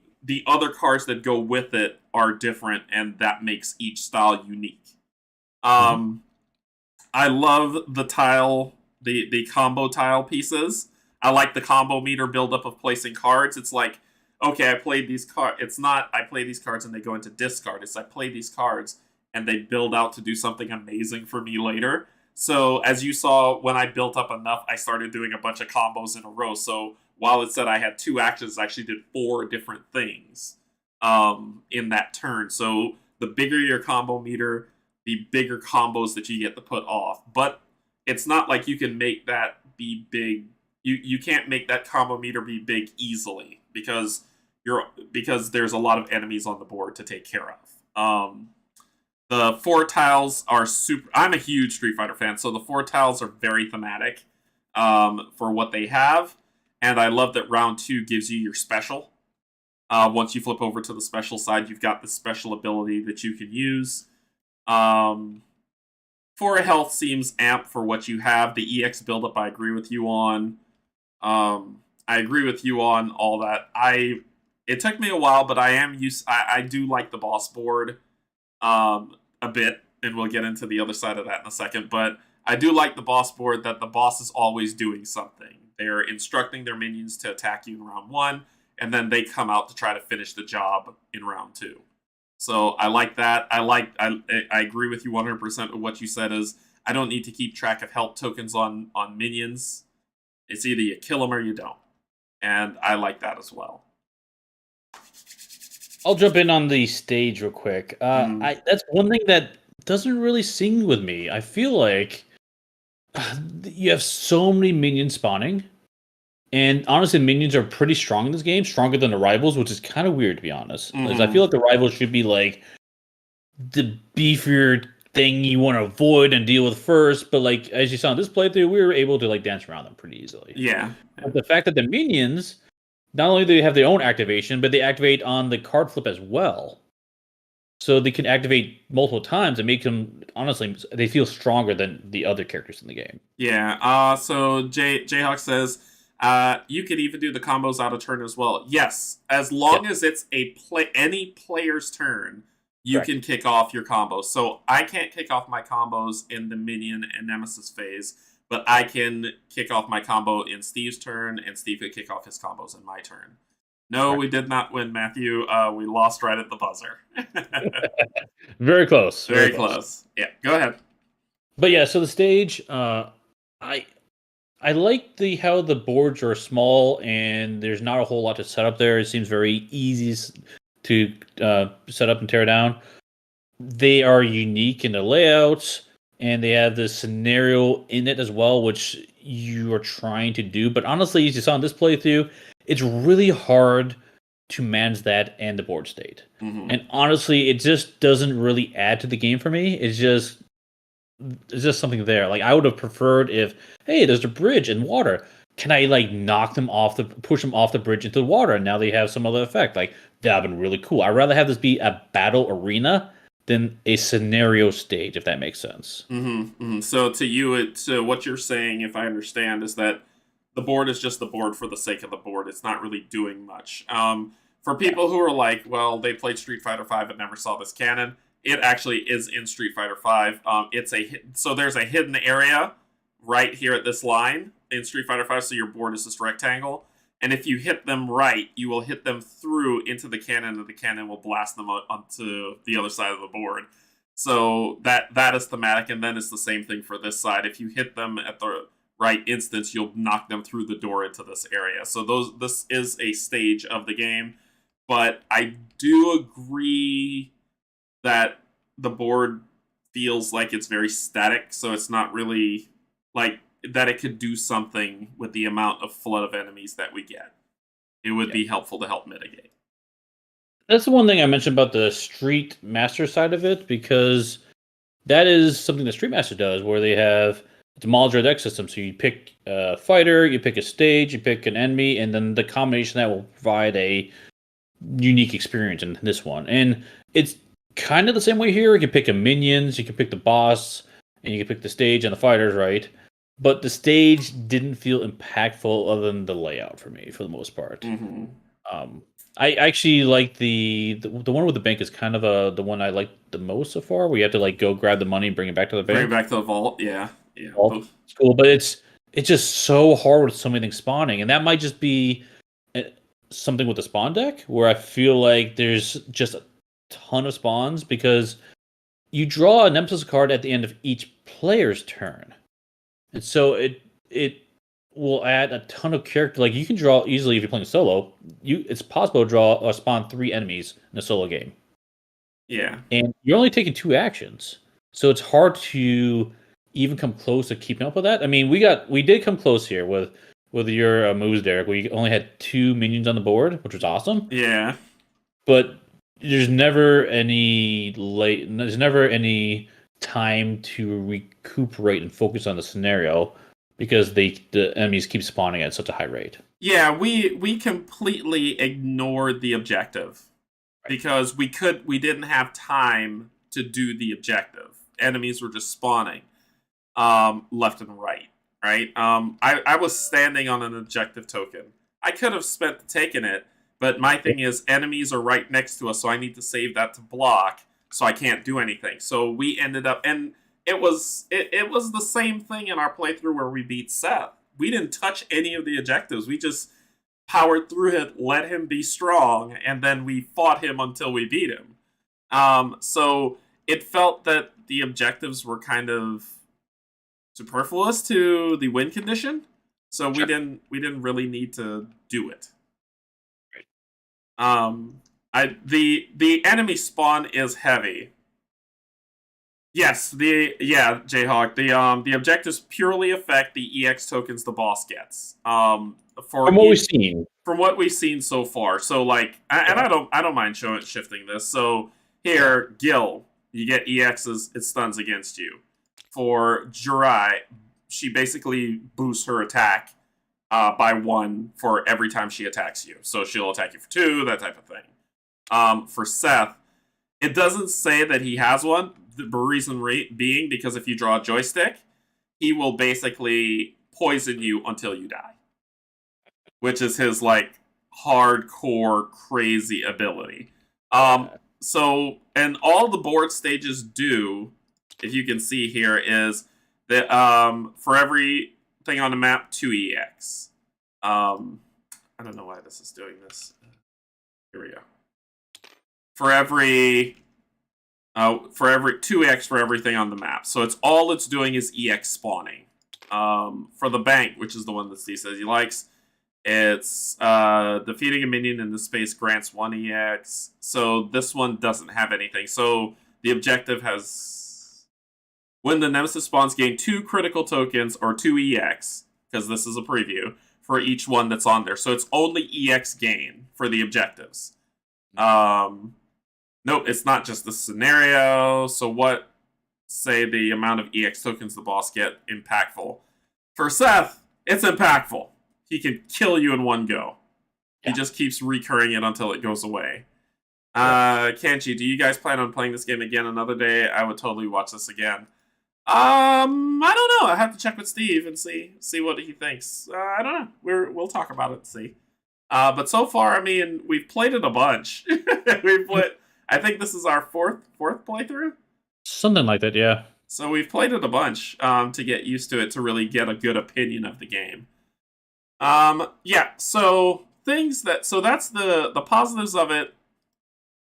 other cards that go with it are different, and that makes each style unique. I love the combo tile pieces. I like the combo meter buildup of placing cards. It's like, okay, I played these cards. It's not I play these cards and they go into discard. It's I play these cards and they build out to do something amazing for me later. So as you saw, when I built up enough, I started doing a bunch of combos in a row. So while it said I had 2 actions, I actually did 4 different things in that turn. So the bigger your combo meter, the bigger combos that you get to put off. But it's not like you can make that be big. You can't make that combo meter be big easily because there's a lot of enemies on the board to take care of. The 4 tiles are super. I'm a huge Street Fighter fan, so the 4 tiles are very thematic for what they have, and I love that round 2 gives you your special. Once you flip over to the special side, you've got the special ability that you can use. 4 health seems amp for what you have. The EX buildup, I agree with you on. I agree with you on all that. It took me a while, but I do like the boss board a bit, and we'll get into the other side of that in a second. But I do like the boss board that the boss is always doing something. They're instructing their minions to attack you in round 1, and then they come out to try to finish the job in round 2. So I like that. I agree with you 100% with what you said. Is I don't need to keep track of health tokens on minions. It's either you kill them or you don't, and I like that as well. I'll jump in on the stage real quick. That's one thing that doesn't really sing with me. I feel like you have so many minions spawning, and honestly, minions are pretty strong in this game, stronger than the rivals, which is kind of weird to be honest. Because I feel like the rivals should be like the beefier thing you want to avoid and deal with first. But like as you saw in this playthrough, we were able to like dance around them pretty easily. Yeah. But the fact that the minions, not only do they have their own activation, but they activate on the card flip as well. So they can activate multiple times and make them, honestly, they feel stronger than the other characters in the game. Yeah. So Jayhawk says, you could even do the combos out of turn as well. Yes, as long as it's any player's turn, you can kick off your combos. So I can't kick off my combos in the minion and nemesis phase, but I can kick off my combo in Steve's turn, and Steve could kick off his combos in my turn. No, we did not win, Matthew. We lost right at the buzzer. Very close. Very close. Yeah, go ahead. But yeah, so the stage, I like how the boards are small and there's not a whole lot to set up there. It seems very easy to set up and tear down. They are unique in the layouts, and they have this scenario in it as well, which you are trying to do. But honestly, as you saw in this playthrough, it's really hard to manage that and the board state. And honestly, it just doesn't really add to the game for me. It's just something there. Like I would have preferred if, hey, there's a bridge and water. Can I like push them off the bridge into the water, and now they have some other effect? Like that would have been really cool. I'd rather have this be a battle arena than a scenario stage, if that makes sense. So to you, so what you're saying, if I understand, is that the board is just the board for the sake of the board. It's not really doing much. For people who are like, well, they played Street Fighter V and never saw this canon, it actually is in Street Fighter V. So there's a hidden area right here at this line in Street Fighter V. So your board is this rectangle, and if you hit them right, you will hit them through into the cannon, and the cannon will blast them onto the other side of the board. So that is thematic, and then it's the same thing for this side. If you hit them at the right instance, you'll knock them through the door into this area. So this is a stage of the game, but I do agree that the board feels like it's very static, so it's not really like that it could do something with the amount of flood of enemies that we get. It would be helpful to help mitigate. That's the one thing I mentioned about the Street Master side of it, because that is something the Street Master does, where they have it's a modular deck system. So you pick a fighter, you pick a stage, you pick an enemy, and then the combination of that will provide a unique experience in this one. And it's kind of the same way here. You can pick a minions, you can pick the boss, and you can pick the stage and the fighters, right? But the stage didn't feel impactful other than the layout for me, for the most part. I actually like the one with the bank is kind of the one I like the most so far, where you have to like go grab the money and bring it back to the bank. Bring it back to the vault, yeah. Vault. It's cool, but it's just so hard with so many things spawning, and that might just be something with the spawn deck, where I feel like there's just a ton of spawns, because you draw a nemesis card at the end of each player's turn. And so it will add a ton of character. Like you can draw easily if you're playing solo. It's possible to draw or spawn 3 enemies in a solo game. Yeah. And you're only taking 2 actions. So it's hard to even come close to keeping up with that. I mean, we did come close here with your moves, Derek. We only had 2 minions on the board, which was awesome. Yeah. But there's never any time to recuperate and focus on the scenario because the enemies keep spawning at such a high rate. Yeah, we completely ignored the objective because we didn't have time to do the objective. Enemies were just spawning left and right. Right? I was standing on an objective token. I could have spent taking it, but my thing is enemies are right next to us, so I need to save that to block, so I can't do anything. So we ended up, and it was the same thing in our playthrough where we beat Seth. We didn't touch any of the objectives. We just powered through it, let him be strong, and then we fought him until we beat him. So it felt that the objectives were kind of superfluous to the win condition, so we didn't really need to do it. Right. The enemy spawn is heavy. Yes, Jayhawk. The objectives purely affect the EX tokens the boss gets. From what we've seen so far. So like, and I don't mind shifting this. So here, Gil, you get EXs, it stuns against you. For Jirai, she basically boosts her attack by 1 for every time she attacks you. So she'll attack you for 2, that type of thing. For Seth, it doesn't say that he has one. The reason being because if you draw a joystick, he will basically poison you until you die. Which is his, like, hardcore, crazy ability. So, and all the board stages do, if you can see here, is that for everything on the map, 2 EX. I don't know why this is doing this. Here we go. For every 2x for everything on the map. So it's doing is EX spawning. For the bank, which is the one that Steve says he likes, it's defeating a minion in the space grants 1 EX. So this one doesn't have anything. So the objective has, when the nemesis spawns, gain 2 critical tokens or 2 EX, because this is a preview, for each one that's on there. So it's only EX gain for the objectives. Nope, it's not just the scenario. So what, say the amount of EX tokens the boss get impactful? For Seth, it's impactful. He can kill you in one go. Yeah. He just keeps recurring it until it goes away. Canje, do you guys plan on playing this game again another day? I would totally watch this again. I don't know. I have to check with Steve and see what he thinks. I don't know. We'll talk about it and see. But so far, I mean, we've played it a bunch. I think this is our fourth playthrough. Something like that, yeah. So we've played it a bunch to get used to it, to really get a good opinion of the game. Yeah. So that's the positives of it.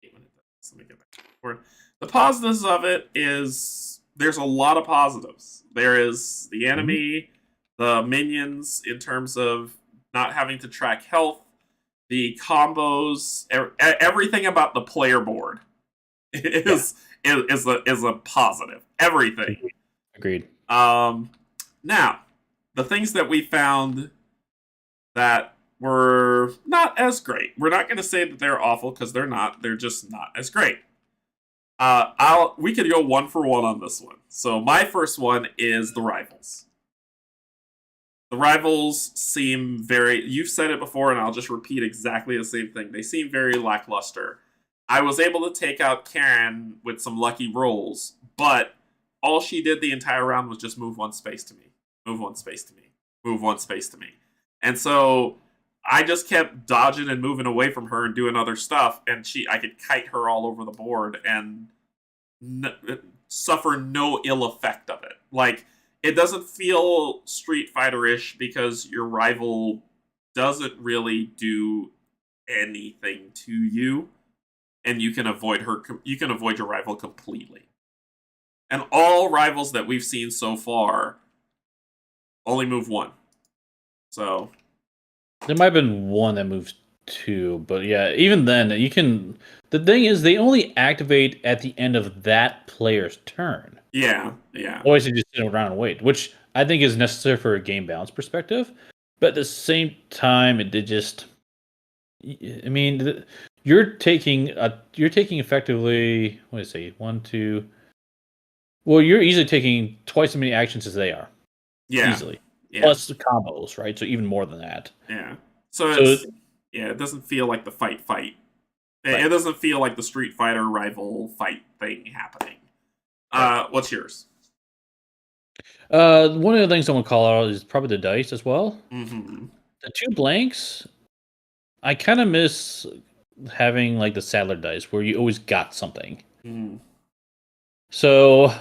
Let me get back to the board. The positives of it is there's a lot of positives. There is the enemy, the minions in terms of not having to track health, the combos, everything about the player board is a positive. Everything. Agreed. Now, the things that we found that were not as great. We're not going to say that they're awful because they're not. They're just not as great. We could go 1 for 1 on this one. So my first one is the rivals. The rivals seem very... You've said it before, and I'll just repeat exactly the same thing. They seem very lackluster. I was able to take out Karen with some lucky rolls, but all she did the entire round was just move 1 space to me. Move 1 space to me. Move 1 space to me. And so I just kept dodging and moving away from her and doing other stuff, and I could kite her all over the board and suffer no ill effect of it. Like, it doesn't feel Street Fighter-ish because your rival doesn't really do anything to you, and you can avoid your rival completely. And all rivals that we've seen so far only move 1. So there might have been one that moves 2, but yeah, even then you can. The thing is, they only activate at the end of that player's turn. Yeah. Always you just sit around and wait, which I think is necessary for a game balance perspective. But at the same time, it did just. I mean, you're taking effectively, what do I say, 1, 2. Well, you're easily taking twice as many actions as they are, Yeah, easily. yeah, Plus the combos, right? So even more than that. yeah. So So it doesn't feel like the fight. It right. doesn't feel like the Street Fighter rival fight thing happening. Right. What's yours? One of the things I want to call out is probably the dice as well. Mm-hmm. The two blanks, I kind of miss having like the Sadler dice where you always got something. Mm. So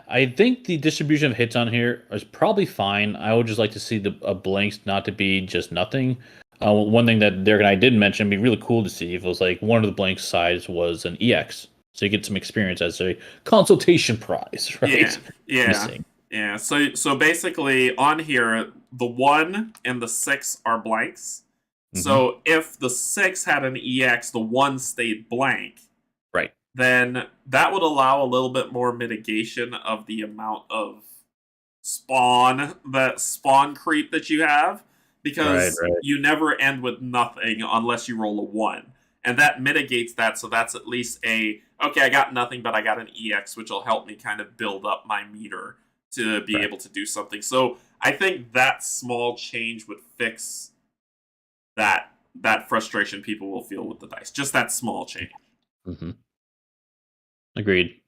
I think the distribution of hits on here is probably fine. I would just like to see the blanks not to be just nothing. One thing that Derek and I did mention would be really cool to see if it was like one of the blank sides was an EX. So you get some experience as a consultation prize, right? Yeah, yeah, Missing. yeah. So basically, on here, the 1 and the 6 are blanks. Mm-hmm. So if the 6 had an EX, the 1 stayed blank. Right. Then that would allow a little bit more mitigation of the amount of spawn creep that you have, because Right. you never end with nothing unless you roll a 1, and that mitigates that. So that's at least okay, I got nothing, but I got an EX, which will help me kind of build up my meter to be Right. able to do something. So I think that small change would fix that frustration people will feel with the dice, just that small change. Mm-hmm. Agreed.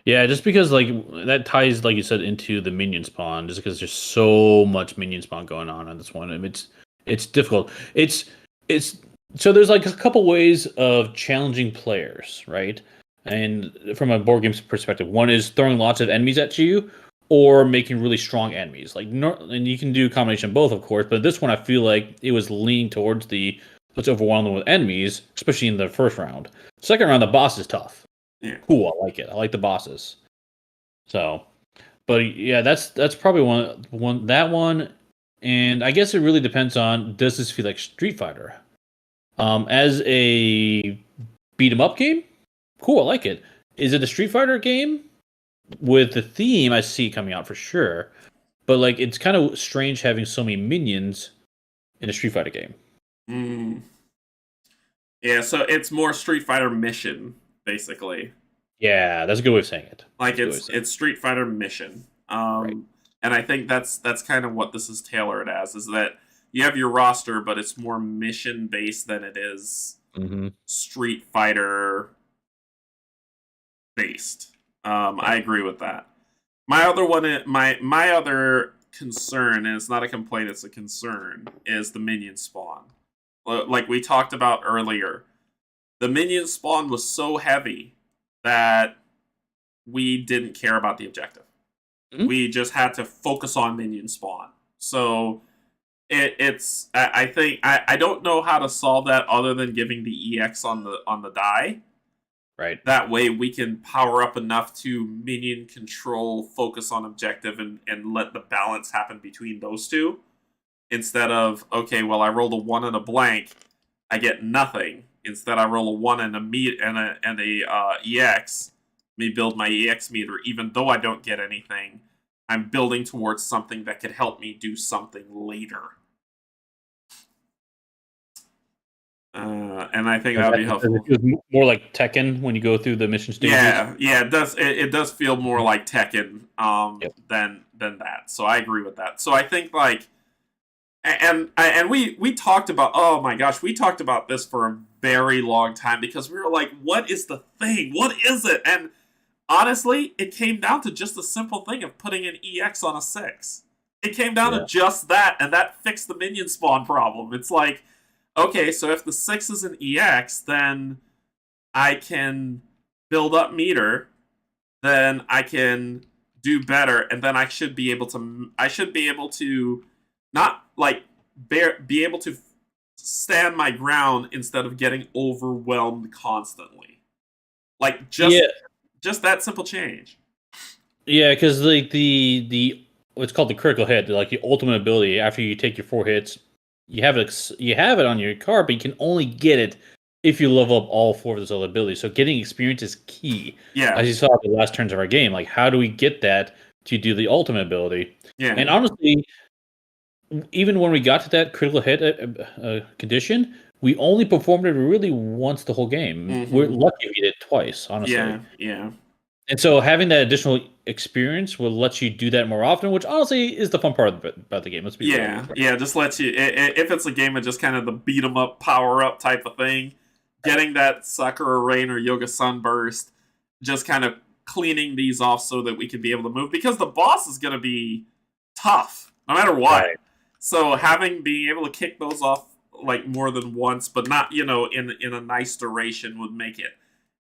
Yeah, just because like that ties, like you said, into the minion spawn. Just because there's so much minion spawn going on this one, and it's difficult. It's so there's like a couple ways of challenging players, right? And from a board game's perspective, one is throwing lots of enemies at you, or making really strong enemies. Like and you can do a combination of both, of course. But this one, I feel like it was leaning towards the let's overwhelm them with enemies, especially in the first round. Second round, the boss is tough. Yeah. Cool, I like it. I like the bosses. So, but yeah, that's probably one that one, and I guess it really depends on does this feel like Street Fighter, as a beat 'em up game? Cool, I like it. Is it a Street Fighter game with the theme? I see coming out for sure, but like it's kind of strange having so many minions in a Street Fighter game. Mm. Yeah, so it's more Street Fighter Mission, basically. Yeah, that's a good way of saying it. Like it's Street Fighter Mission. Right. And I think that's kind of what this is tailored as, is that you have your roster, but it's more mission based than it is Street Fighter based. I agree with that. My other one, my other concern, and it's not a complaint, it's a concern, is the minion spawn. Like we talked about earlier, the minion spawn was so heavy that we didn't care about the objective. Mm-hmm. We just had to focus on minion spawn. So it's I think I don't know how to solve that other than giving the EX on the die. Right. That way we can power up enough to minion control, focus on objective, and let the balance happen between those two. Instead of, okay, well, I rolled a 1 and a blank, I get nothing. Instead, I roll a 1 and a EX. Me build my EX meter, even though I don't get anything. I'm building towards something that could help me do something later. And I think that would be helpful. It feels more like Tekken when you go through the mission stages. Yeah, it does. It does feel more like Tekken than that. So I agree with that. So I think like, and we talked about, oh my gosh, we talked about this for a very long time because we were like, what is the thing? What is it? And honestly, it came down to just the simple thing of putting an EX on a 6. It came down to just that, and that fixed the minion spawn problem. It's like, okay, so if the 6 is an EX, then I can build up meter, then I can do better, and then I should be able to not like be able to stand my ground instead of getting overwhelmed constantly. Like just that simple change. Yeah, because like the what's called the critical hit, like the ultimate ability. After you take your 4 hits, you have it on your card, but you can only get it if you level up all 4 of those other abilities. So getting experience is key. Yeah, as you saw at the last turns of our game, like how do we get that to do the ultimate ability? Yeah, and honestly, even when we got to that critical hit condition, we only performed it really once the whole game. We're lucky we did it twice, honestly. Yeah. And so having that additional experience will let you do that more often, which honestly is the fun part about the game. Let's be real. Yeah. Just lets you if it's a game of just kind of the beat 'em up, power up type of thing, getting that Sakura Rain or Yoga Sunburst, just kind of cleaning these off so that we can be able to move because the boss is going to be tough no matter what. Right. So being able to kick those off like more than once, but not in a nice duration would make it.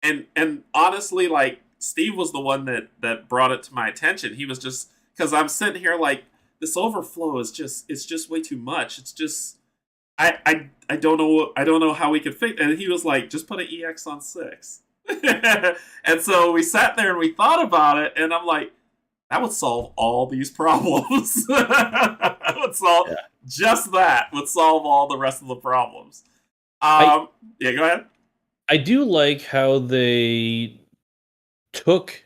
And honestly, like Steve was the one that brought it to my attention. He was just because I'm sitting here like this overflow is just way too much. It's just I don't know how we could fix. And he was like, just put an EX on 6. And so we sat there and we thought about it, and I'm like, that would solve all these problems. That would solve just that. Would solve all the rest of the problems. Yeah, go ahead. I do like how they took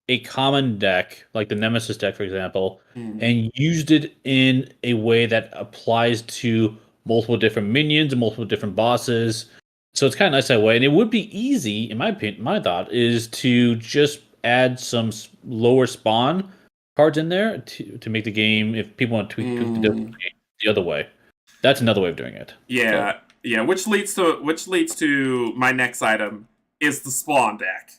a common deck, like the Nemesis deck, for example, and used it in a way that applies to multiple different minions and multiple different bosses. So it's kind of nice that way. And it would be easy, in my opinion, my thought, is to just add some lower spawn cards in there to make the game, if people want to tweak the other way. That's another way of doing it. Yeah, so. Yeah. Which leads to my next item is the spawn deck.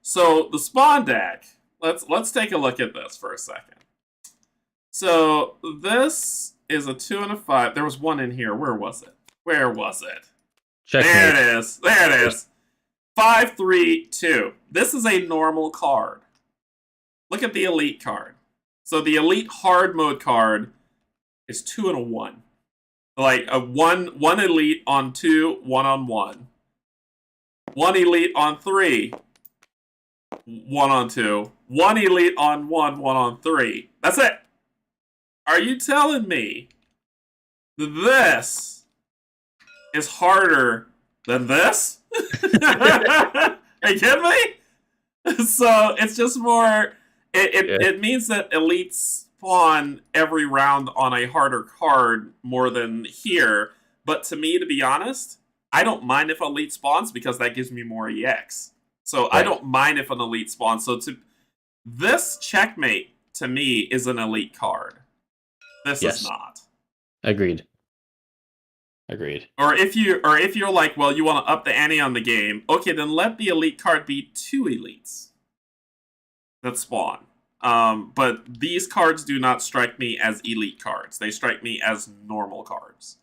So the spawn deck. Let's take a look at this for a second. So this is a 2 and a 5. There was one in here. Where was it? Checkmate. There it is. 5, 3, 2. This is a normal card. Look at the elite card. So the elite hard mode card is 2 and a 1. Like a one elite on 2, 1 on 1. 1 elite on 3, 1 on 2. 1 elite on 1, 1 on 3. That's it. Are you telling me that this is harder than this? Are you kidding me? So it's just more. It means that elites spawn every round on a harder card more than here. But to me, to be honest, I don't mind if elite spawns because that gives me more EX. So right. I don't mind if an elite spawns. So this checkmate to me is an elite card. This is not. Agreed. Or if you're like, well, you want to up the ante on the game, okay, then let the elite card be 2 elites that spawn. But these cards do not strike me as elite cards. They strike me as normal cards.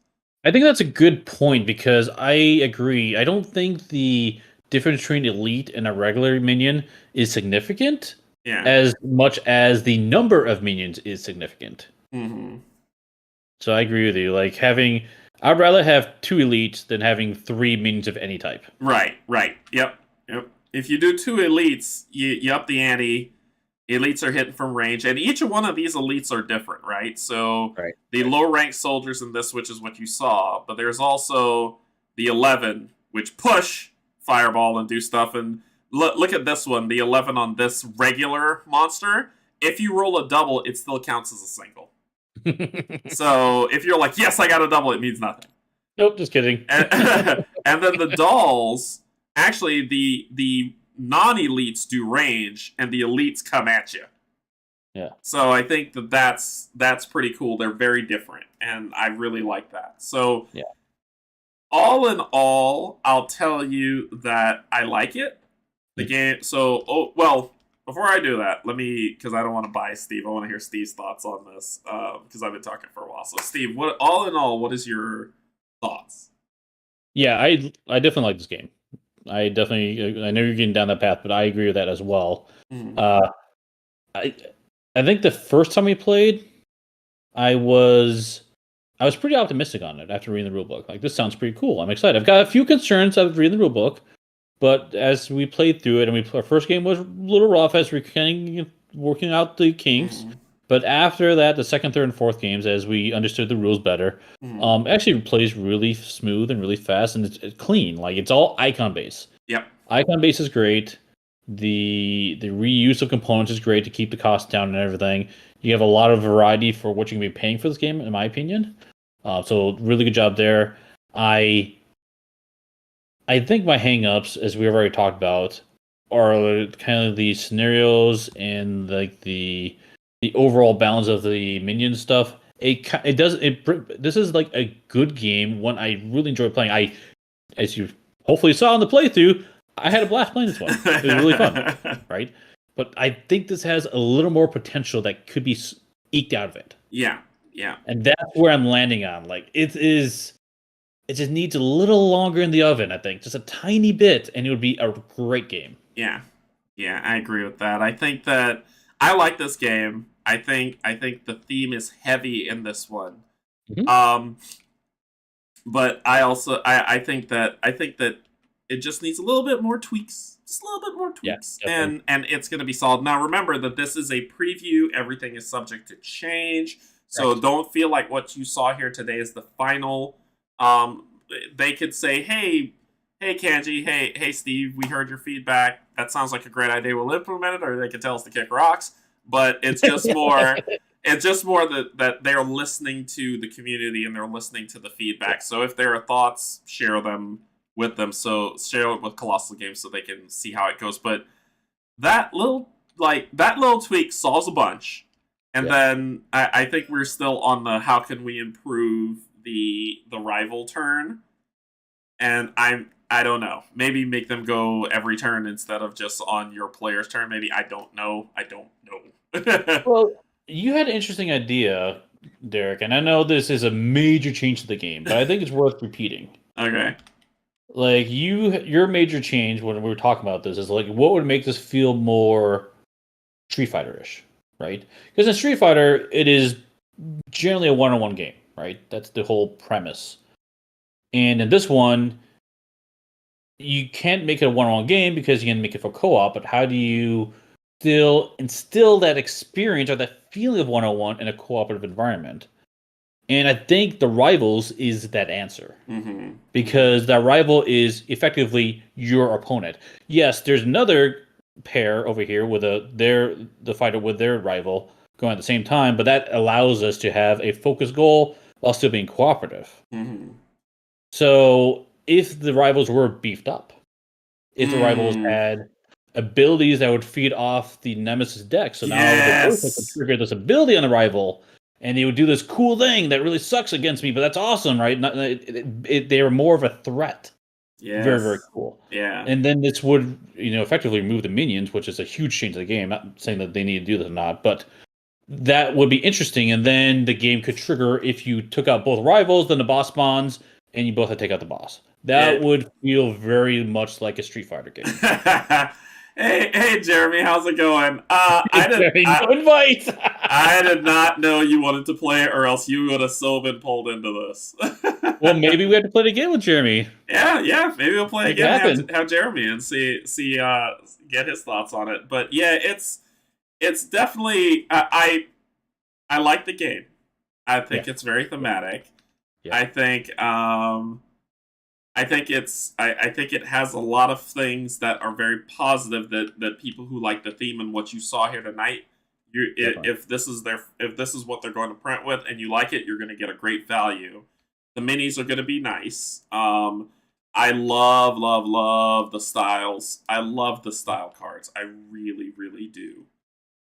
I think that's a good point because I agree. I don't think the difference between elite and a regular minion is significant as much as the number of minions is significant. Mm-hmm. So I agree with you. Like I'd rather have 2 elites than having 3 minions of any type. Right. Yep. If you do 2 elites, you up the ante. Elites are hitting from range, and each one of these elites are different, right? So the low-ranked soldiers in this, which is what you saw, but there's also the 11, which push fireball and do stuff. And look at this one, the 11 on this regular monster. If you roll a double, it still counts as a single. So if you're like, yes, I got a double, it means nothing. Nope, just kidding. And then the dolls, actually, the non-elites do range, and the elites come at you. Yeah. So I think that's pretty cool. They're very different, and I really like that. So all in all, I'll tell you that I like it. The game. So before I do that, because I don't want to bias Steve. I want to hear Steve's thoughts on this because I've been talking for a while. So Steve, all in all, what is your thoughts? Yeah, I definitely like this game. I know you're getting down that path, but I agree with that as well. Mm. I think the first time we played, I was pretty optimistic on it after reading the rulebook. Like, this sounds pretty cool. I'm excited. I've got a few concerns after reading the rulebook, but as we played through it, and our first game was a little rough as we were kind of working out the kinks. Mm. But after that, the second, third, and fourth games, as we understood the rules better, actually plays really smooth and really fast, and it's clean. Like, it's all icon base. Yep. Icon base is great. The reuse of components is great to keep the cost down and everything. You have a lot of variety for what you can be paying for this game, in my opinion. So really good job there. I think my hangups, as we've already talked about, are kind of the scenarios and like the overall balance of the minion stuff. This is like a good game, one I really enjoy playing. As you hopefully saw in the playthrough, I had a blast playing this one. It was really fun, right? But I think this has a little more potential that could be eked out of it. Yeah. And that's where I'm landing on. Like it is, it just needs a little longer in the oven. I think just a tiny bit, and it would be a great game. Yeah. Yeah, I agree with that. I think that I like this game. I think the theme is heavy in this one. Mhm. But I think that it just needs a little bit more tweaks. Just a little bit more Yeah, tweaks. definitely. And it's gonna be solid. Now remember that this is a preview, everything is subject to change. So Correct. don't feel like what you saw here today is the final. Um they could say, hey Canje, hey Steve, we heard your feedback. That sounds like a great idea. We'll implement it, or they could tell us to kick rocks. But it's just more that they're listening to the community and they're listening to the feedback. So if there are thoughts, share them with them. So share it with Colossal Games so they can see how it goes. But that little tweak solves a bunch. And Yeah. then I think we're still on the how can we improve the rival turn. And I don't know. Maybe make them go every turn instead of just on your player's turn. Maybe I don't know. Well, you had an interesting idea, Derek, and I know this is a major change to the game, but I think it's worth repeating. Okay. Like your major change when we were talking about this is like what would make this feel more Street Fighter-ish, right? Because in Street Fighter, it is generally a one-on-one game, right? That's the whole premise. And in this one, you can't make it a one-on-one game because you can make it for co-op, but how do you still instill that experience or that feeling of one-on-one in a cooperative environment? And I think the Rivals is that answer. Mm-hmm. Because that rival is effectively your opponent. Yes, there's another pair over here with the fighter with their rival going at the same time, but that allows us to have a focused goal while still being cooperative. Mm-hmm. So if the rivals were beefed up, if the rivals had abilities that would feed off the nemesis deck, so now the boyfriend could trigger this ability on the rival, and they would do this cool thing that really sucks against me, but that's awesome, right? They were more of a threat. Yes. Very, very cool. Yeah. And then this would, effectively remove the minions, which is a huge change to the game. Not saying that they need to do this or not, but that would be interesting. And then the game could trigger if you took out both rivals, then the boss spawns, and you both had to take out the boss. That would feel very much like a Street Fighter game. Hey, Jeremy, how's it going? No invite. I did not know you wanted to play it, or else you would have so been pulled into this. Well, maybe we have to play it again with Jeremy. Yeah. Maybe we'll play Make it again. happen. Have Jeremy and see get his thoughts on it. But yeah, it's definitely I like the game. I think it's very thematic. Yeah. I think it has a lot of things that are very positive that people who like the theme and what you saw here tonight, if this is what they're going to print with and you like it, you're going to get a great value. The minis are going to be nice. I love the styles. I love the style cards. I really, really do.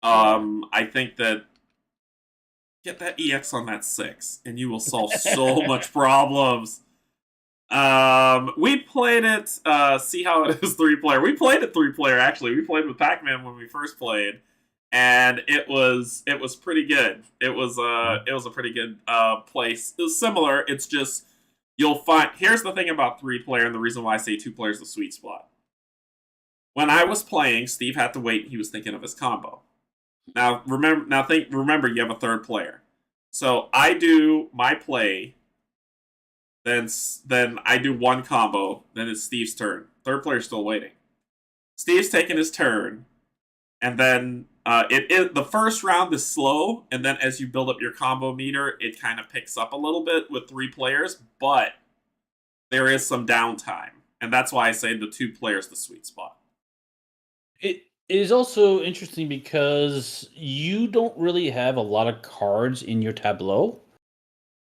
I think that get that EX on that 6 and you will solve so much problems. We played it, see how it is 3-player. We played it 3-player, actually. We played with Pac-Man when we first played, and it was pretty good. It was a pretty good place. It was similar, it's just you'll find here's the thing about 3-player and the reason why I say 2-player is the sweet spot. When I was playing, Steve had to wait, he was thinking of his combo. Now remember you have a third player. So I do my play, then I do one combo, then it's Steve's turn. Third player's still waiting. Steve's taking his turn, and then the first round is slow, and then as you build up your combo meter, it kind of picks up a little bit with 3 players, but there is some downtime, and that's why I say the 2 players the sweet spot. It is also interesting because you don't really have a lot of cards in your tableau.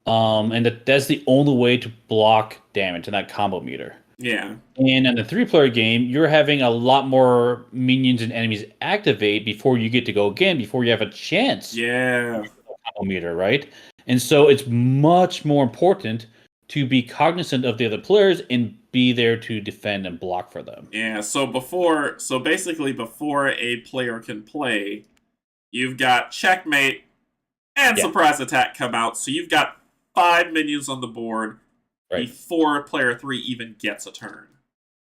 And that's the only way to block damage in that combo meter. Yeah. And in the 3-player game, you're having a lot more minions and enemies activate before you get to go again, before you have a chance. Yeah. Combo meter, right? And so it's much more important to be cognizant of the other players and be there to defend and block for them. Yeah. So basically before a player can play, you've got checkmate and surprise attack come out. So you've got 5 minions on the board before player 3 even gets a turn.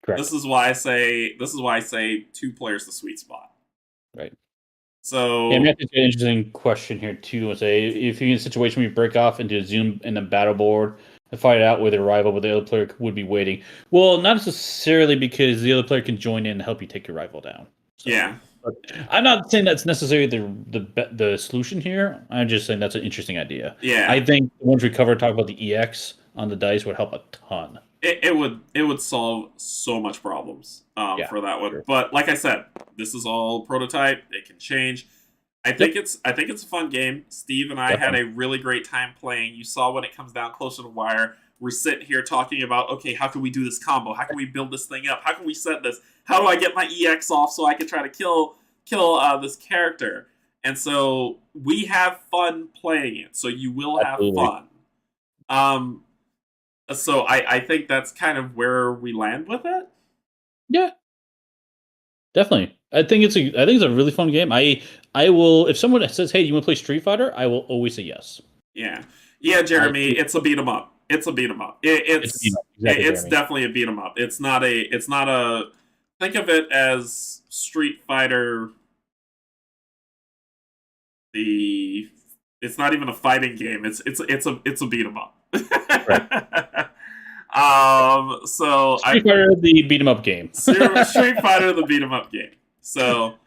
Correct. This is why I say 2 players the sweet spot. Right. So yeah, I mean, I think it's an interesting question here too. Say if you're in a situation where you break off into a zoom in the battle board and fight it out with a rival, but the other player would be waiting. Well, not necessarily, because the other player can join in and help you take your rival down. So, yeah. I'm not saying that's necessarily the solution here. I'm just saying that's an interesting idea. Yeah. I think once we talk about the EX on the dice would help a ton. It would solve so much problems for that one. Sure. But like I said, this is all prototype. It can change. I think it's a fun game. Steve and I had a really great time playing. You saw when it comes down closer to wire, we're sitting here talking about, okay, how can we do this combo? How can we build this thing up? How can we set this? How do I get my EX off so I can try to kill this character? And so we have fun playing it. So you will have fun. So I think that's kind of where we land with it. Yeah, definitely. I think it's a really fun game. I will, if someone says, "Hey, you want to play Street Fighter?" I will always say yes. Yeah, Jeremy. It's a beat 'em up. It's a beat 'em up. It's definitely a beat 'em up. It's not a. Think of it as Street Fighter. It's not even a fighting game. It's a beat 'em up. Right. So Street Fighter, the beat 'em up game. Street Fighter, the beat 'em up game. So,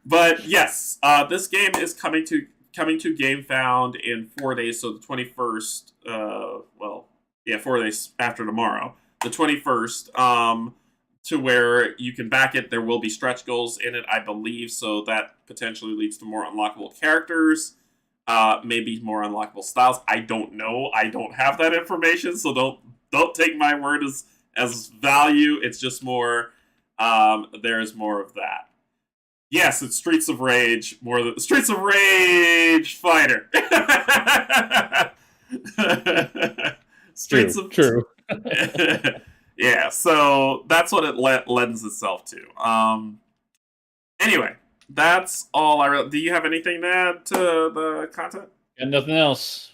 but yes, this game is coming to GameFound in 4 days. So the 21st. 4 days after tomorrow, the 21st. To where you can back it. There will be stretch goals in it, I believe. So that potentially leads to more unlockable characters. Maybe more unlockable styles. I don't know. I don't have that information, so don't take my word as value. It's just more. There's more of that. Yes, it's Streets of Rage. Streets of Rage Fighter. True. Yeah, so that's what it lends itself to. Anyway. That's all I really... Do you have anything to add to the content? And nothing else.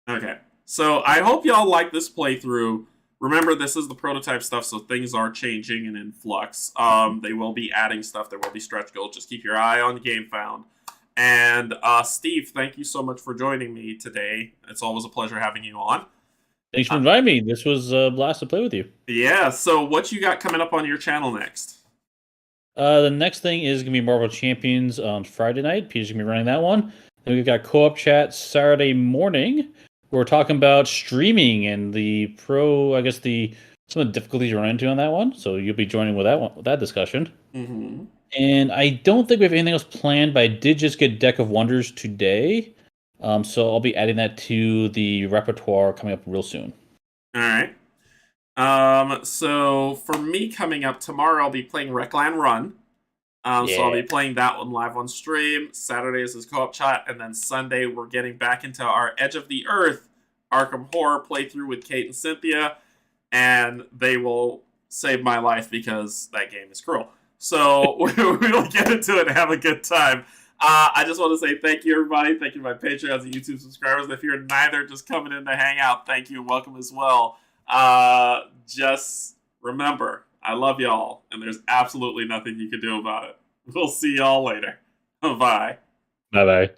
Okay. So I hope y'all like this playthrough. Remember, this is the prototype stuff, so things are changing and in flux. They will be adding stuff. There will be stretch goals. Just keep your eye on GameFound. And Steve, thank you so much for joining me today. It's always a pleasure having you on. Thanks for inviting me. This was a blast to play with you. Yeah. So what you got coming up on your channel next? The next thing is going to be Marvel Champions on Friday night. Peter's going to be running that one. Then we've got co-op chat Saturday morning. We're talking about streaming and some of the difficulties you run into on that one. So you'll be joining with that discussion. Mm-hmm. And I don't think we have anything else planned, but I did just get Deck of Wonders today. So I'll be adding that to the repertoire coming up real soon. All right. So for me coming up tomorrow, I'll be playing Reclan Run. So I'll be playing that one live on stream. Saturdays is co-op chat, and then Sunday we're getting back into our Edge of the Earth Arkham Horror playthrough with Kate and Cynthia, and they will save my life because that game is cruel. So we'll get into it and have a good time. I just want to say thank you, everybody. Thank you to my Patreons and YouTube subscribers. If you're neither just coming in to hang out, thank you and welcome as well. Just remember, I love y'all, and there's absolutely nothing you can do about it. We'll see y'all later. Bye. Bye-bye.